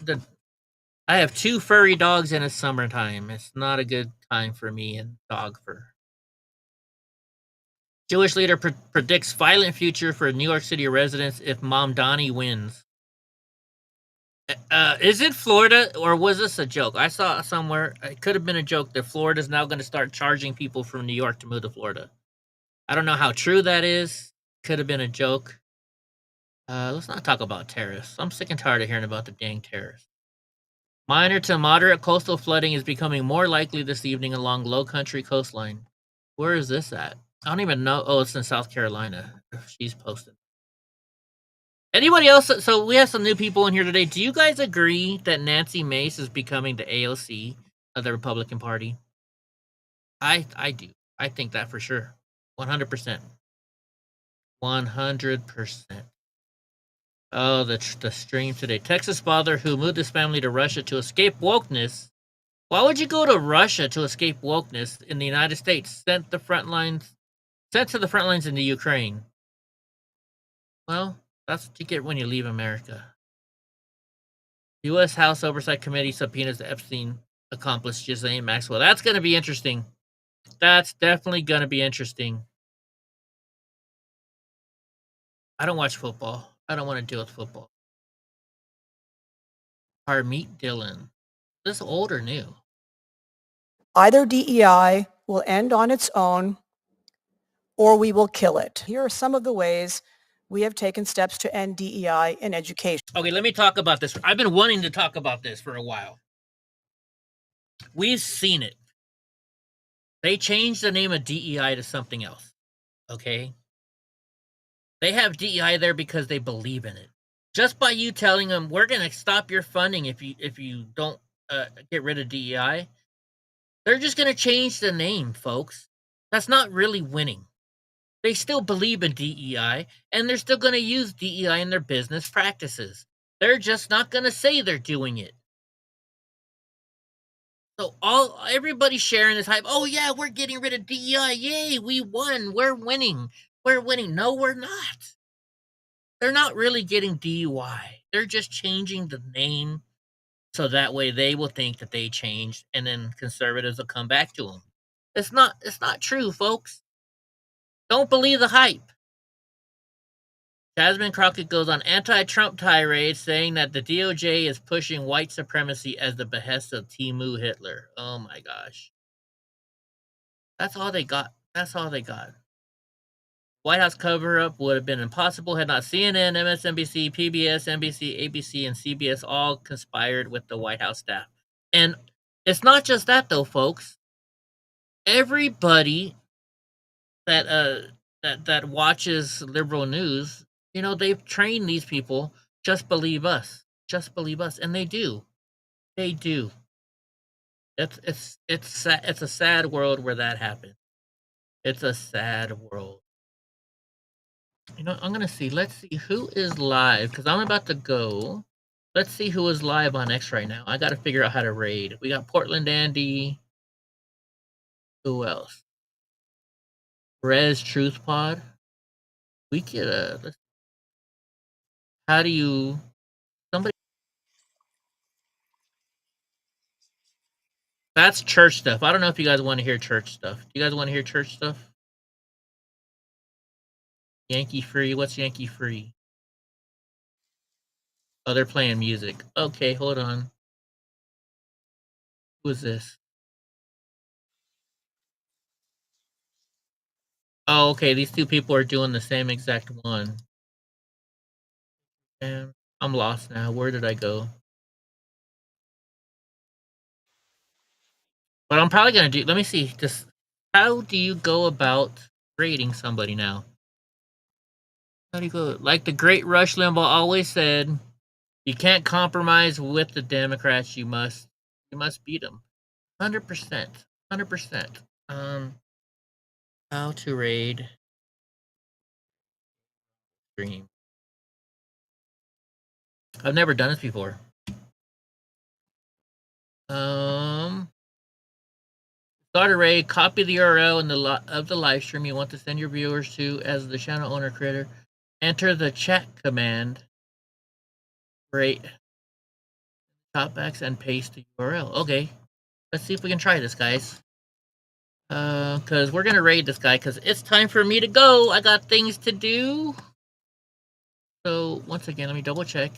I have 2 furry dogs in the summertime. It's not a good time for me and dog fur. Jewish leader predicts violent future for New York City residents if Mamdani wins. Is it Florida, or was this a joke? I saw somewhere, it could have been a joke, that Florida's now going to start charging people from New York to move to Florida. I don't know how true that is. Could have been a joke. Let's not talk about terrorists. I'm sick and tired of hearing about the dang terrorists. Minor to moderate coastal flooding is becoming more likely this evening along low country coastline. Where is this at? I don't even know. Oh, it's in South Carolina. She's posted. Anybody else? So we have some new people in here today. Do you guys agree that Nancy Mace is becoming the AOC of the Republican Party? I do. I think that for sure. 100%. 100%. Oh, the stream today. Texas father who moved his family to Russia to escape wokeness. Why would you go to Russia to escape wokeness in the United States? Sent to the front lines in the Ukraine. Well, that's what you get when you leave America. U.S. House Oversight Committee subpoenas the Epstein accomplice Ghislaine Maxwell. That's going to be interesting. That's definitely going to be interesting. I don't watch football. I don't want to deal with football. Harmeet Dillon. This old or new? Either DEI will end on its own, or we will kill it. Here are some of the ways we have taken steps to end DEI in education. Okay, let me talk about this. I've been wanting to talk about this for a while. We've seen it. They changed the name of DEI to something else. Okay? They have DEI there because they believe in it. Just by you telling them, we're going to stop your funding if you don't get rid of DEI, they're just going to change the name, folks. That's not really winning. They still believe in DEI, and they're still going to use DEI in their business practices. They're just not going to say they're doing it. So everybody's sharing this hype. Oh yeah, we're getting rid of DEI. Yay, we won. We're winning. We're winning. No, we're not. They're not really getting DUI. They're just changing the name so that way they will think that they changed, and then conservatives will come back to them. It's not true, folks. Don't believe the hype. Jasmine Crockett goes on anti-Trump tirade saying that the DOJ is pushing white supremacy as the behest of Timu Hitler. Oh my gosh. That's all they got. That's all they got. White House cover-up would have been impossible had not CNN, MSNBC, PBS, NBC, ABC, and CBS all conspired with the White House staff. And it's not just that, though, folks. Everybody that watches liberal news, you know, they've trained these people. Just believe us. Just believe us, and they do. They do. It's a sad world where that happens. It's a sad world. You know, I'm gonna see. Let's see who is live because I'm about to go. Let's see who is live on X right now. I got to figure out how to raid. We got Portland Andy. Who else? Rez Truth Pod. We could. How do you? Somebody. That's church stuff. I don't know if you guys want to hear church stuff. Do you guys want to hear church stuff? Yankee Free. What's Yankee Free? Oh, they're playing music. Okay, hold on. Who is this? Oh, okay. These two people are doing the same exact one. And I'm lost now. Where did I go? But I'm probably gonna do. Let me see. Just how do you go about rating somebody now? How do you go? Like the great Rush Limbaugh always said, you can't compromise with the Democrats. You must beat them. 100%. 100%. How to raid stream. I've never done this before. Start a raid. Copy the URL of the live stream you want to send your viewers to as the channel owner creator. Enter the chat command. Right. Cutbacks and paste the URL. Okay. Let's see if we can try this, guys. Because we're going to raid this guy because it's time for me to go. I got things to do. So, once again, let me double check.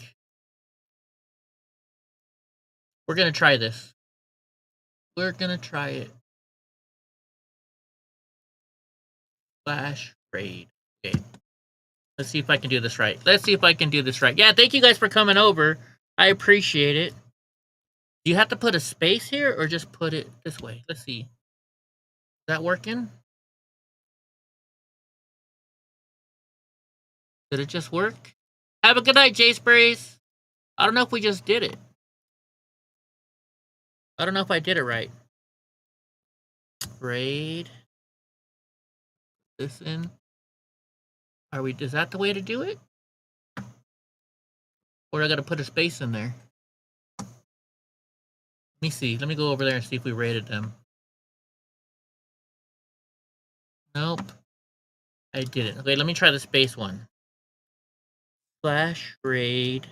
We're going to try this. We're going to try it. Slash raid. Okay. Let's see if I can do this right. Let's see if I can do this right. Yeah, thank you guys for coming over. I appreciate it. Do you have to put a space here or just put it this way? Let's see. Is that working? Did it just work? Have a good night, Jay Sprays. I don't know if we just did it. I don't know if I did it right. Raid. This in. Are we? Is that the way to do it? Or I gotta put a space in there? Let me see. Let me go over there and see if we rated them. Nope. I didn't. Okay, let me try the space one. Slash raid.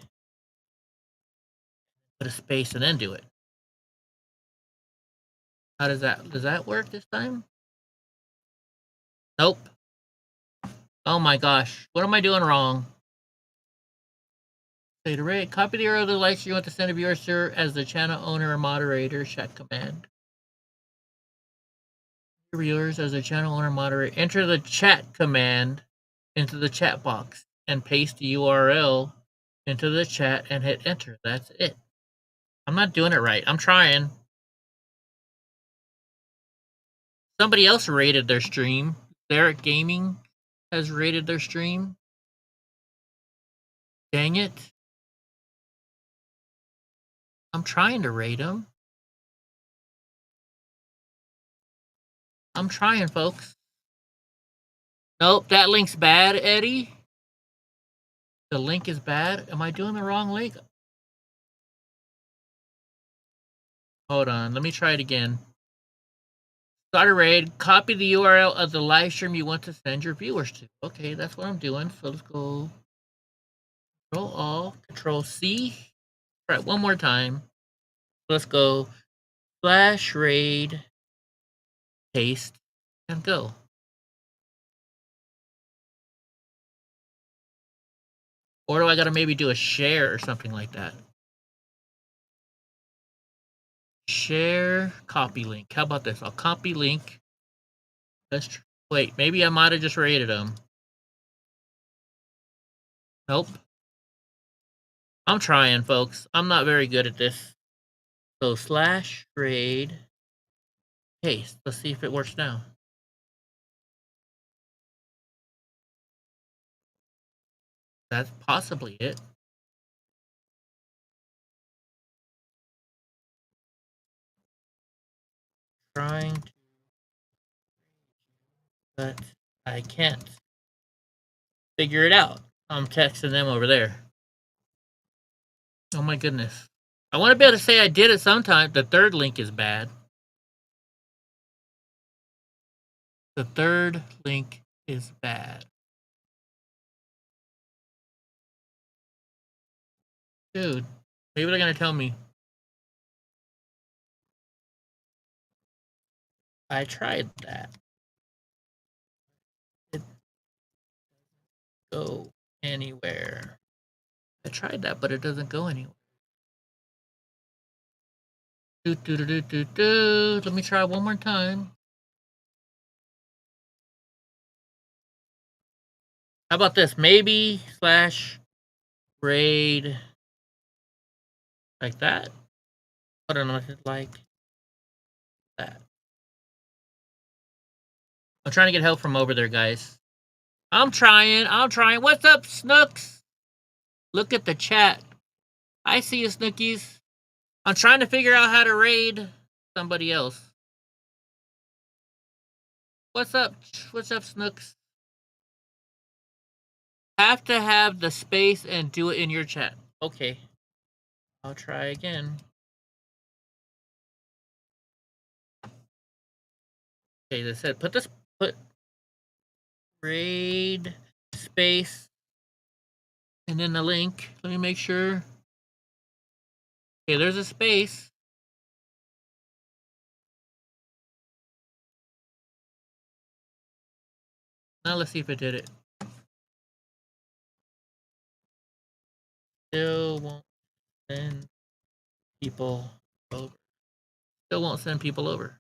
Put a space and then do it. How does that work this time? Nope. Oh my gosh. What am I doing wrong? Say to raid. Copy the URL of the likes you want to send a viewer, sir, as the channel owner or moderator. Chat command. Viewers as a channel owner moderator. Enter the chat command into the chat box and paste the URL into the chat and hit enter. That's it. I'm not doing it right. I'm trying. Somebody else rated their stream. Derek Gaming has rated their stream. Dang it. I'm trying to rate them. I'm trying, folks. Nope, that link's bad, Eddie. The link is bad. Am I doing the wrong link? Hold on, let me try it again. Start a raid, copy the URL of the live stream you want to send your viewers to. Okay, that's what I'm doing. So let's go Control Alt, Control C. All right, one more time. Let's go slash raid, paste, and go. Or do I gotta maybe do a share or something like that? Share, copy link. How about this? I'll copy link. Let's wait. Maybe I might have just rated them. Nope. I'm trying, folks. I'm not very good at this. So slash raid paste. Let's see if it works now. That's possibly it. Trying to, but I can't figure it out. I'm texting them over there. Oh my goodness. I want to be able to say I did it sometime. The third link is bad. The third link is bad. Dude, maybe they're going to tell me. I tried that. It doesn't go anywhere. I tried that, but it doesn't go anywhere. Let me try one more time. How about this? Maybe slash raid like that. I don't know if it's like that. I'm trying to get help from over there, guys. I'm trying. What's up, Snooks? Look at the chat. I see you, Snookies. I'm trying to figure out how to raid somebody else. What's up? What's up, Snooks? Have to have the space and do it in your chat. Okay. I'll try again. Okay, they said put raid space and then the link. Let me make sure. Okay, there's a space. Now let's see if it did it. Still won't send people over. Still won't send people over.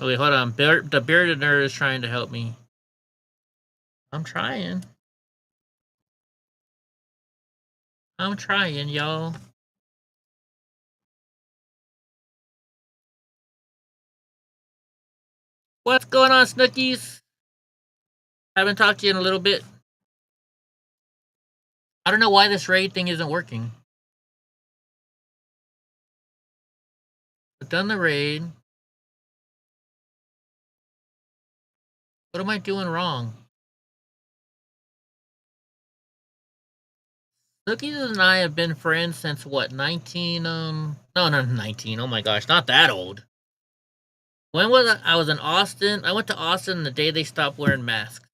Okay, hold on. The bearded nerd is trying to help me. I'm trying. I'm trying, y'all. What's going on, Snookies? Haven't talked to you in a little bit. I don't know why this raid thing isn't working. I've done the raid. What am I doing wrong? Snookies and I have been friends since what, 19, no, not 19, oh my gosh, not that old. When was I was in Austin. I went to Austin the day they stopped wearing masks.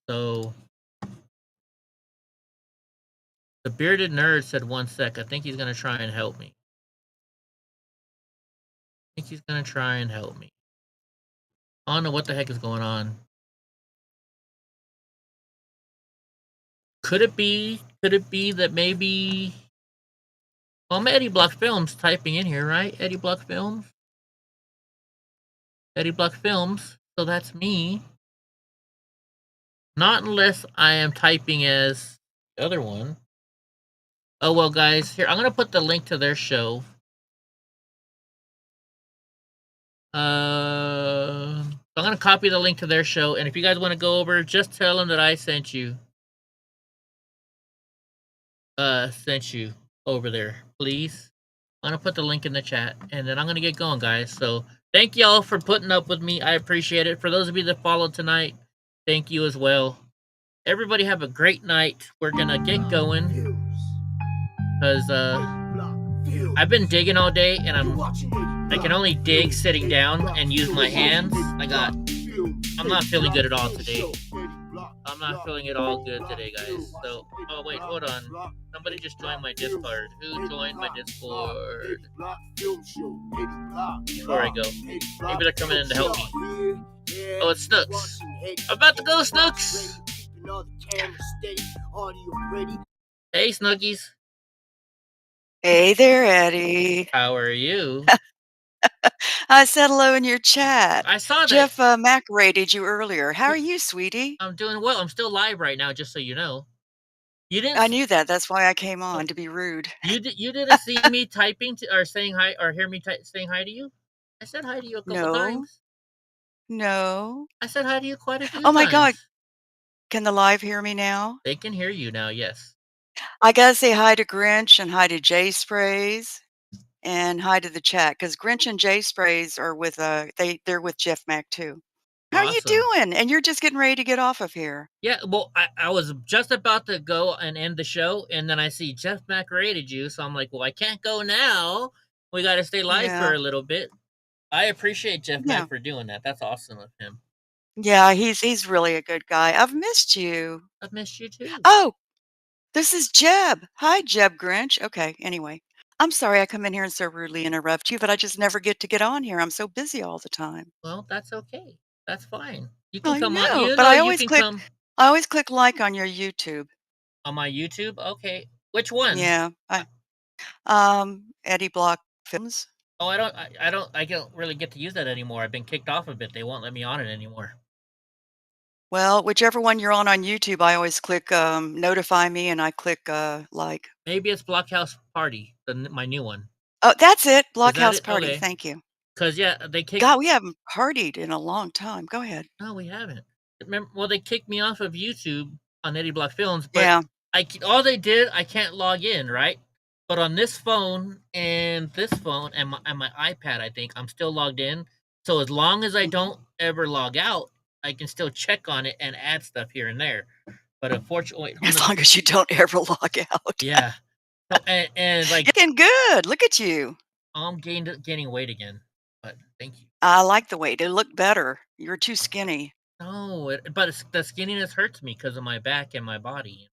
So, the bearded nerd said 1 sec. I think he's going to try and help me. I think he's going to try and help me. I don't know what the heck is going on. Could it be that maybe... Well, I'm Eddie Block Films typing in here, right? Eddie Block Films. Eddie Block Films. So that's me. Not unless I am typing as the other one. Oh, well, guys. Here, I'm going to put the link to their show. I'm going to copy the link to their show. And if you guys want to go over, just tell them that I sent you. Sent you over there, please. I'm going to put the link in the chat. And then I'm going to get going, guys. So, thank y'all for putting up with me. I appreciate it. For those of you that followed tonight, thank you as well. Everybody have a great night. We're going to get going. Because, I've been digging all day, and I can only dig sitting down and use my hands. I'm not feeling good at all today. I'm not feeling at all good today, guys. So, oh wait, hold on. Somebody just joined my Discord. Who joined my Discord? Before I go. Maybe they're coming in to help me. Oh, it's Snooks. I'm about to go, Snooks! Hey, Snookies. Hey there, Eddie. How are you? I said hello in your chat. I saw that. Jeff Mack rated you earlier. How are you, sweetie? I'm doing well. I'm still live right now, just so you know. You didn't. I knew that. That's why I came on, to be rude. You didn't see me typing or saying hi or hear me saying hi to you? I said hi to you a couple times. No. I said hi to you quite a few times. Oh my God. Can the live hear me now? They can hear you now, yes. I gotta say hi to Grinch and hi to J Sprays and hi to the chat because Grinch and J Sprays are with they're with Jeff Mack too. How are you doing? And you're just getting ready to get off of here. Yeah, well, I was just about to go and end the show, and then I see Jeff Mack rated you, so I'm like, well, I can't go now. We got to stay live for a little bit. I appreciate Jeff Mack for doing that. That's awesome of him. Yeah, he's really a good guy. I've missed you. I've missed you too. Oh, this is Jeb. Hi, Jeb Grinch. Okay, anyway. I'm sorry I come in here and so rudely interrupt you, but I just never get to get on here. I'm so busy all the time. Well, that's okay. That's fine. You can come on. You but I always click like on your YouTube. On my YouTube? Okay. Which one? Yeah. Eddie Block Films. Oh, I don't really get to use that anymore. I've been kicked off of it. They won't let me on it anymore. Well, whichever one you're on YouTube, I always click notify me and I click like. Maybe it's Blockhouse Party, my new one. Oh, that's it. Blockhouse Party. Okay. Thank you. Because, they kicked... God, we haven't partied in a long time. Go ahead. No, we haven't. Remember, well, they kicked me off of YouTube on Eddie Block Films, but all they did, I can't log in, right? But on this phone and my iPad, I think, I'm still logged in. So as long as I don't ever log out, I can still check on it and add stuff here and there. But unfortunately... As long as you don't ever log out. Yeah. And like... Looking good. Look at you. I'm gaining weight again. But thank you. I like the weight. It looked better. You were too skinny. No, but the skinniness hurts me because of my back and my body.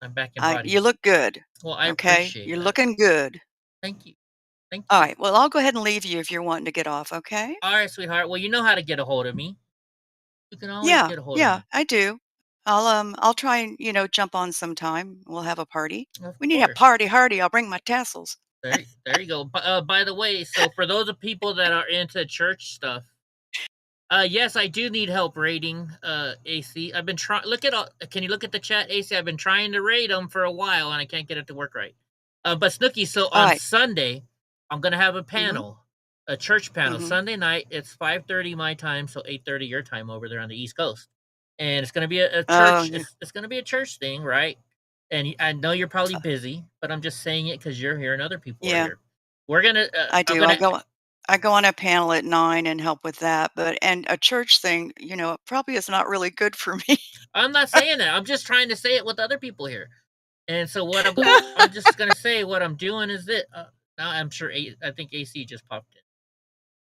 My back and body. You look good. Well, I Okay, appreciate you're that. looking good. Thank you. Thank All you. right. Well, I'll go ahead and leave you if you're wanting to get off. Okay. All right, sweetheart. Well, you know how to get a hold of me. You can always Yeah. get a hold of Yeah, me. I do. I'll try and jump on sometime. We'll have a party. Of We need a course. party hardy. I'll bring my tassels. There you go. By the way, so for those of people that are into church stuff, yes, I do need help rating AC. I've been trying. Look at all. Can you look at the chat, AC? I've been trying to rate them for a while, and I can't get it to work right. But Snooki, so All on right. Sunday, I'm gonna have a Mm-hmm. panel, a church panel. Mhm. Sunday night, it's 5:30 my time, so 8:30 your time over there on the East Coast, and it's gonna be a Oh, church. yeah. It's gonna be a church thing, right? And I know you're probably busy, but I'm just saying it because you're here and other people are Yeah, here. We're gonna. I I'm do. gonna. I go on a panel at 9 and help with that, and a church thing, it probably is not really good for me. I'm not saying that. I'm just trying to say it with other people here. And so what I'm just gonna say what I'm doing is that now I'm sure I think AC just popped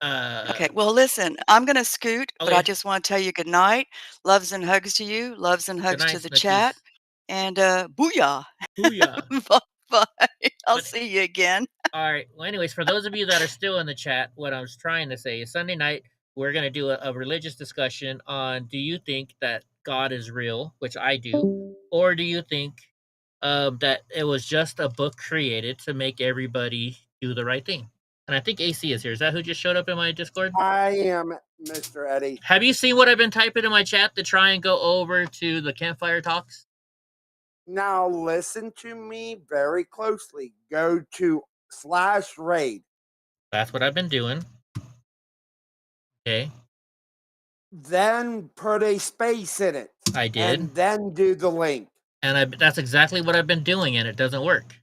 in. Okay. Well, listen, I'm gonna scoot, but I Okay. just want to tell you good night. Loves and hugs to you. Loves and Good hugs night, to the Snookies. chat. And booyah. Booyah. Bye. I'll But- see you again. All right. Well, anyways, for those of you that are still in the chat, what I was trying to say is Sunday night we're gonna do a religious discussion on: do you think that God is real, which I do, or do you think that it was just a book created to make everybody do the right thing? And I think AC is here. Is that who just showed up in my Discord? I am Mr. Eddie. Have you seen what I've been typing in my chat to try and go over to the campfire talks? Now listen to me very closely. Go to /raid. That's what I've been doing. Okay. Then put a space in it. I did. And then do the link. And that's exactly what I've been doing, and it doesn't work.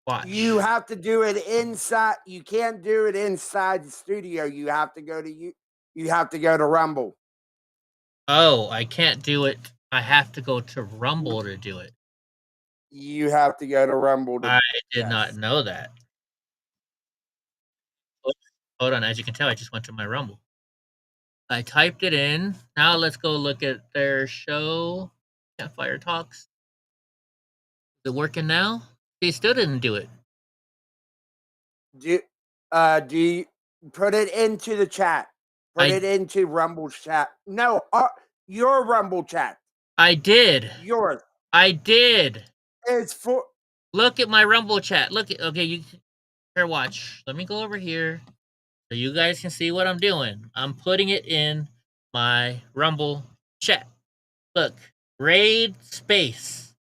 Watch. You have to do it inside. You can't do it inside the studio. You have to go to Rumble. Oh, I can't do it. I have to go to Rumble to do it. You have to go to Rumble. I did not know that. Hold on. As you can tell, I just went to my Rumble. I typed it in. Now let's go look at their show. Campfire Talks. Is it working now? They still didn't do it. Do you put it into the chat? Put it into Rumble's chat. No, your Rumble chat. I did. Yours. I did. It's for. Look at my Rumble chat. Look at. Okay, you here. Watch. Let me go over here so you guys can see what I'm doing. I'm putting it in my Rumble chat. Look, raid space,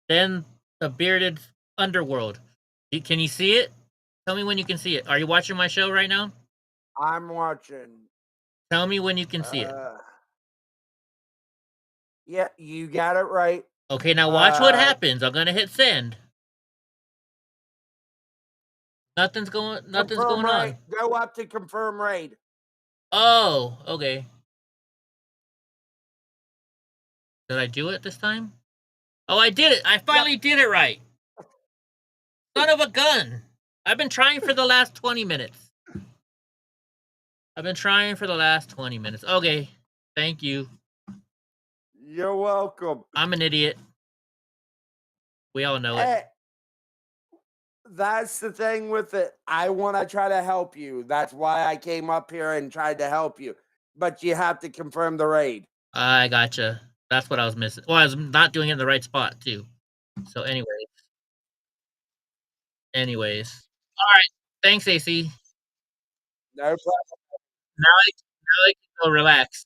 then the bearded underworld. Can you see it? Tell me when you can see it. Are you watching my show right now? I'm watching. Tell me when you can see it. Yeah, you got it right. Okay, now watch what happens. I'm gonna hit send. Nothing's going on. Go up to confirm raid. Oh, okay. Did I do it this time? Oh, I did it. I finally did it right. Son of a gun. I've been trying for the last 20 minutes. Okay. Thank you. You're welcome. I'm an idiot. We all know it. That's the thing with it. I want to try to help you. That's why I came up here and tried to help you. But you have to confirm the raid. I gotcha. That's what I was missing. Well, I was not doing it in the right spot, too. So, anyways. All right. Thanks, AC. No problem. Now I can go relax.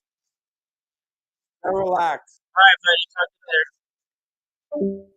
Relax. All right, buddy. Talk to you later.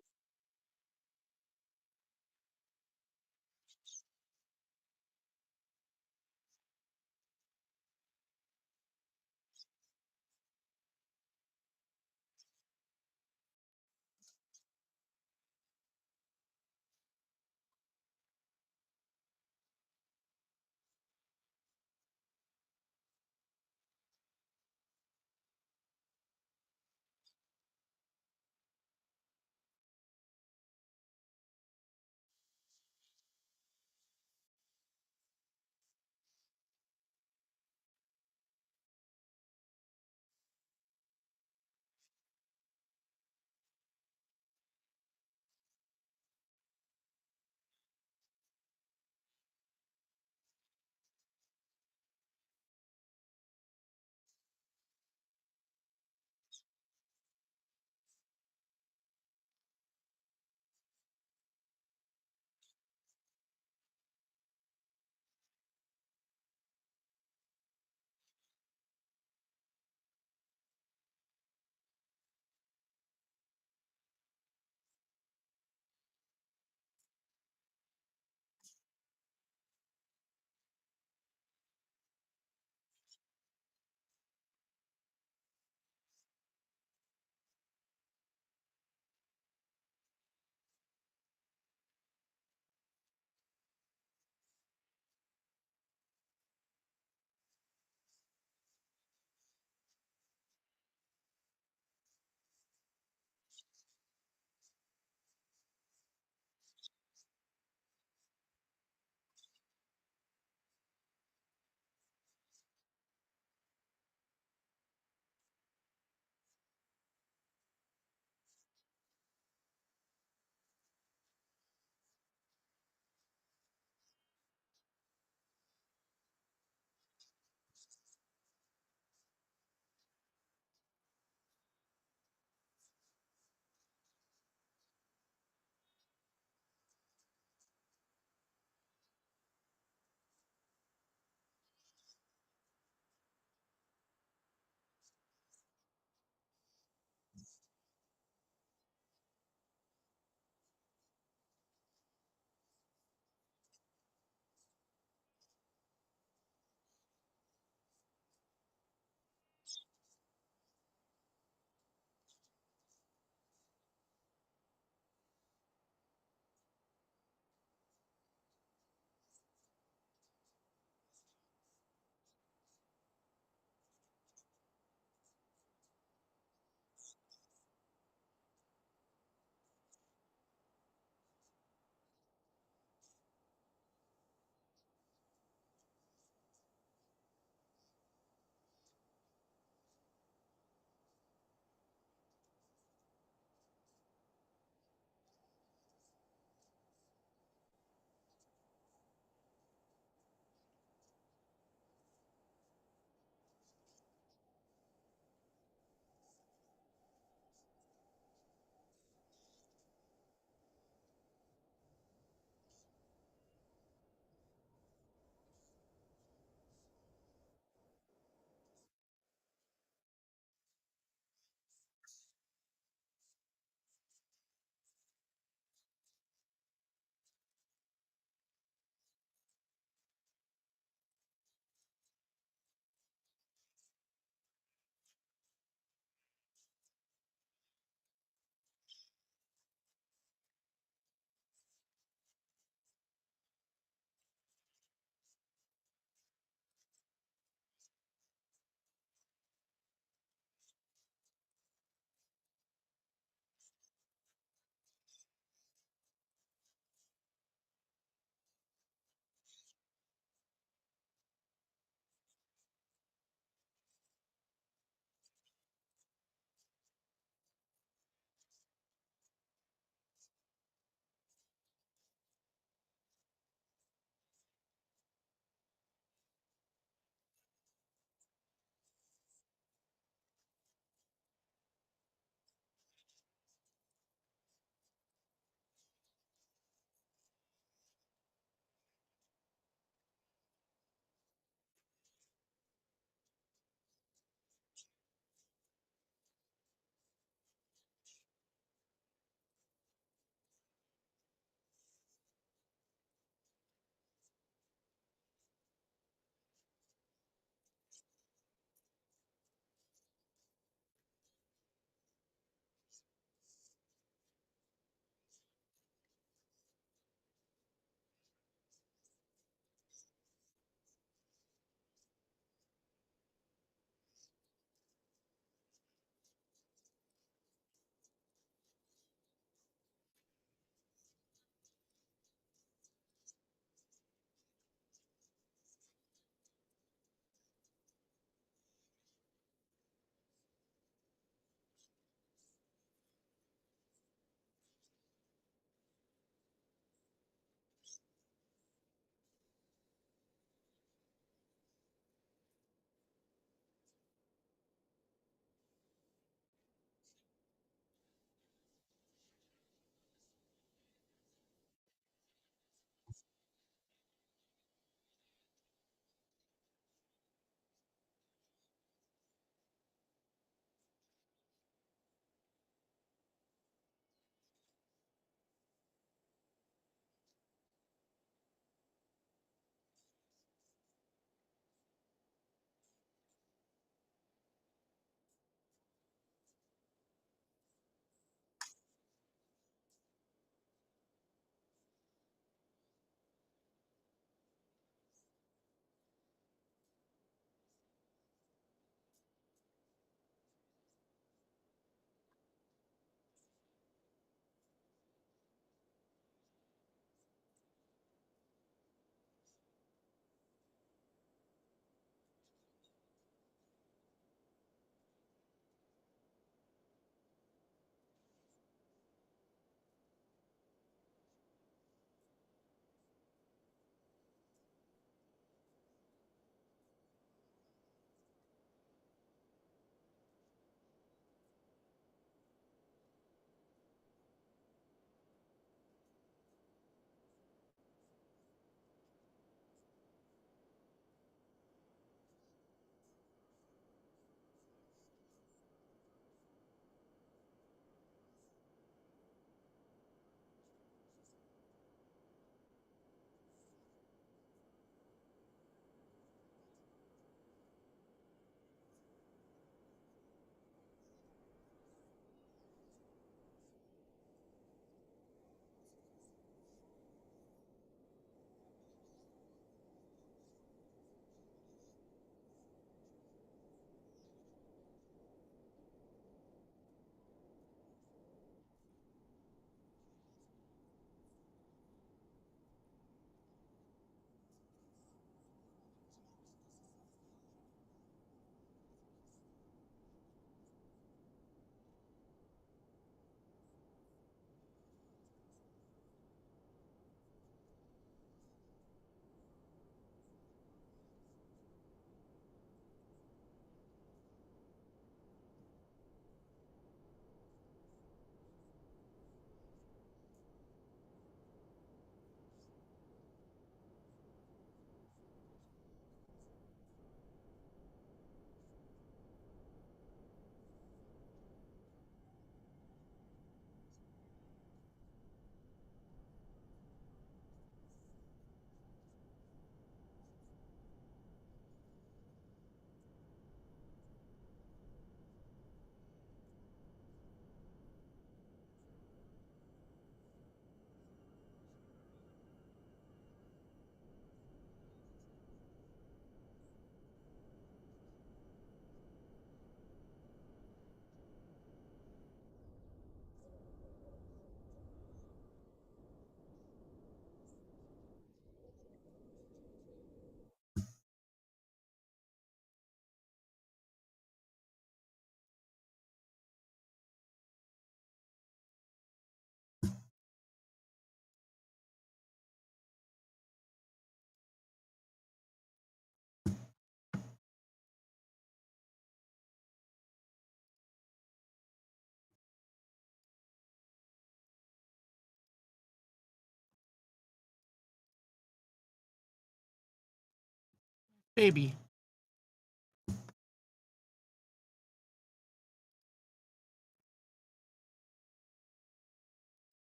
Baby.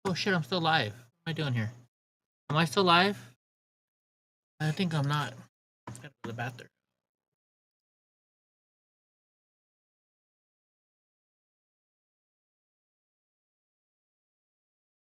Oh shit, I'm still live. What am I doing here? Am I still live? I think I'm not. Let's go to the bathroom.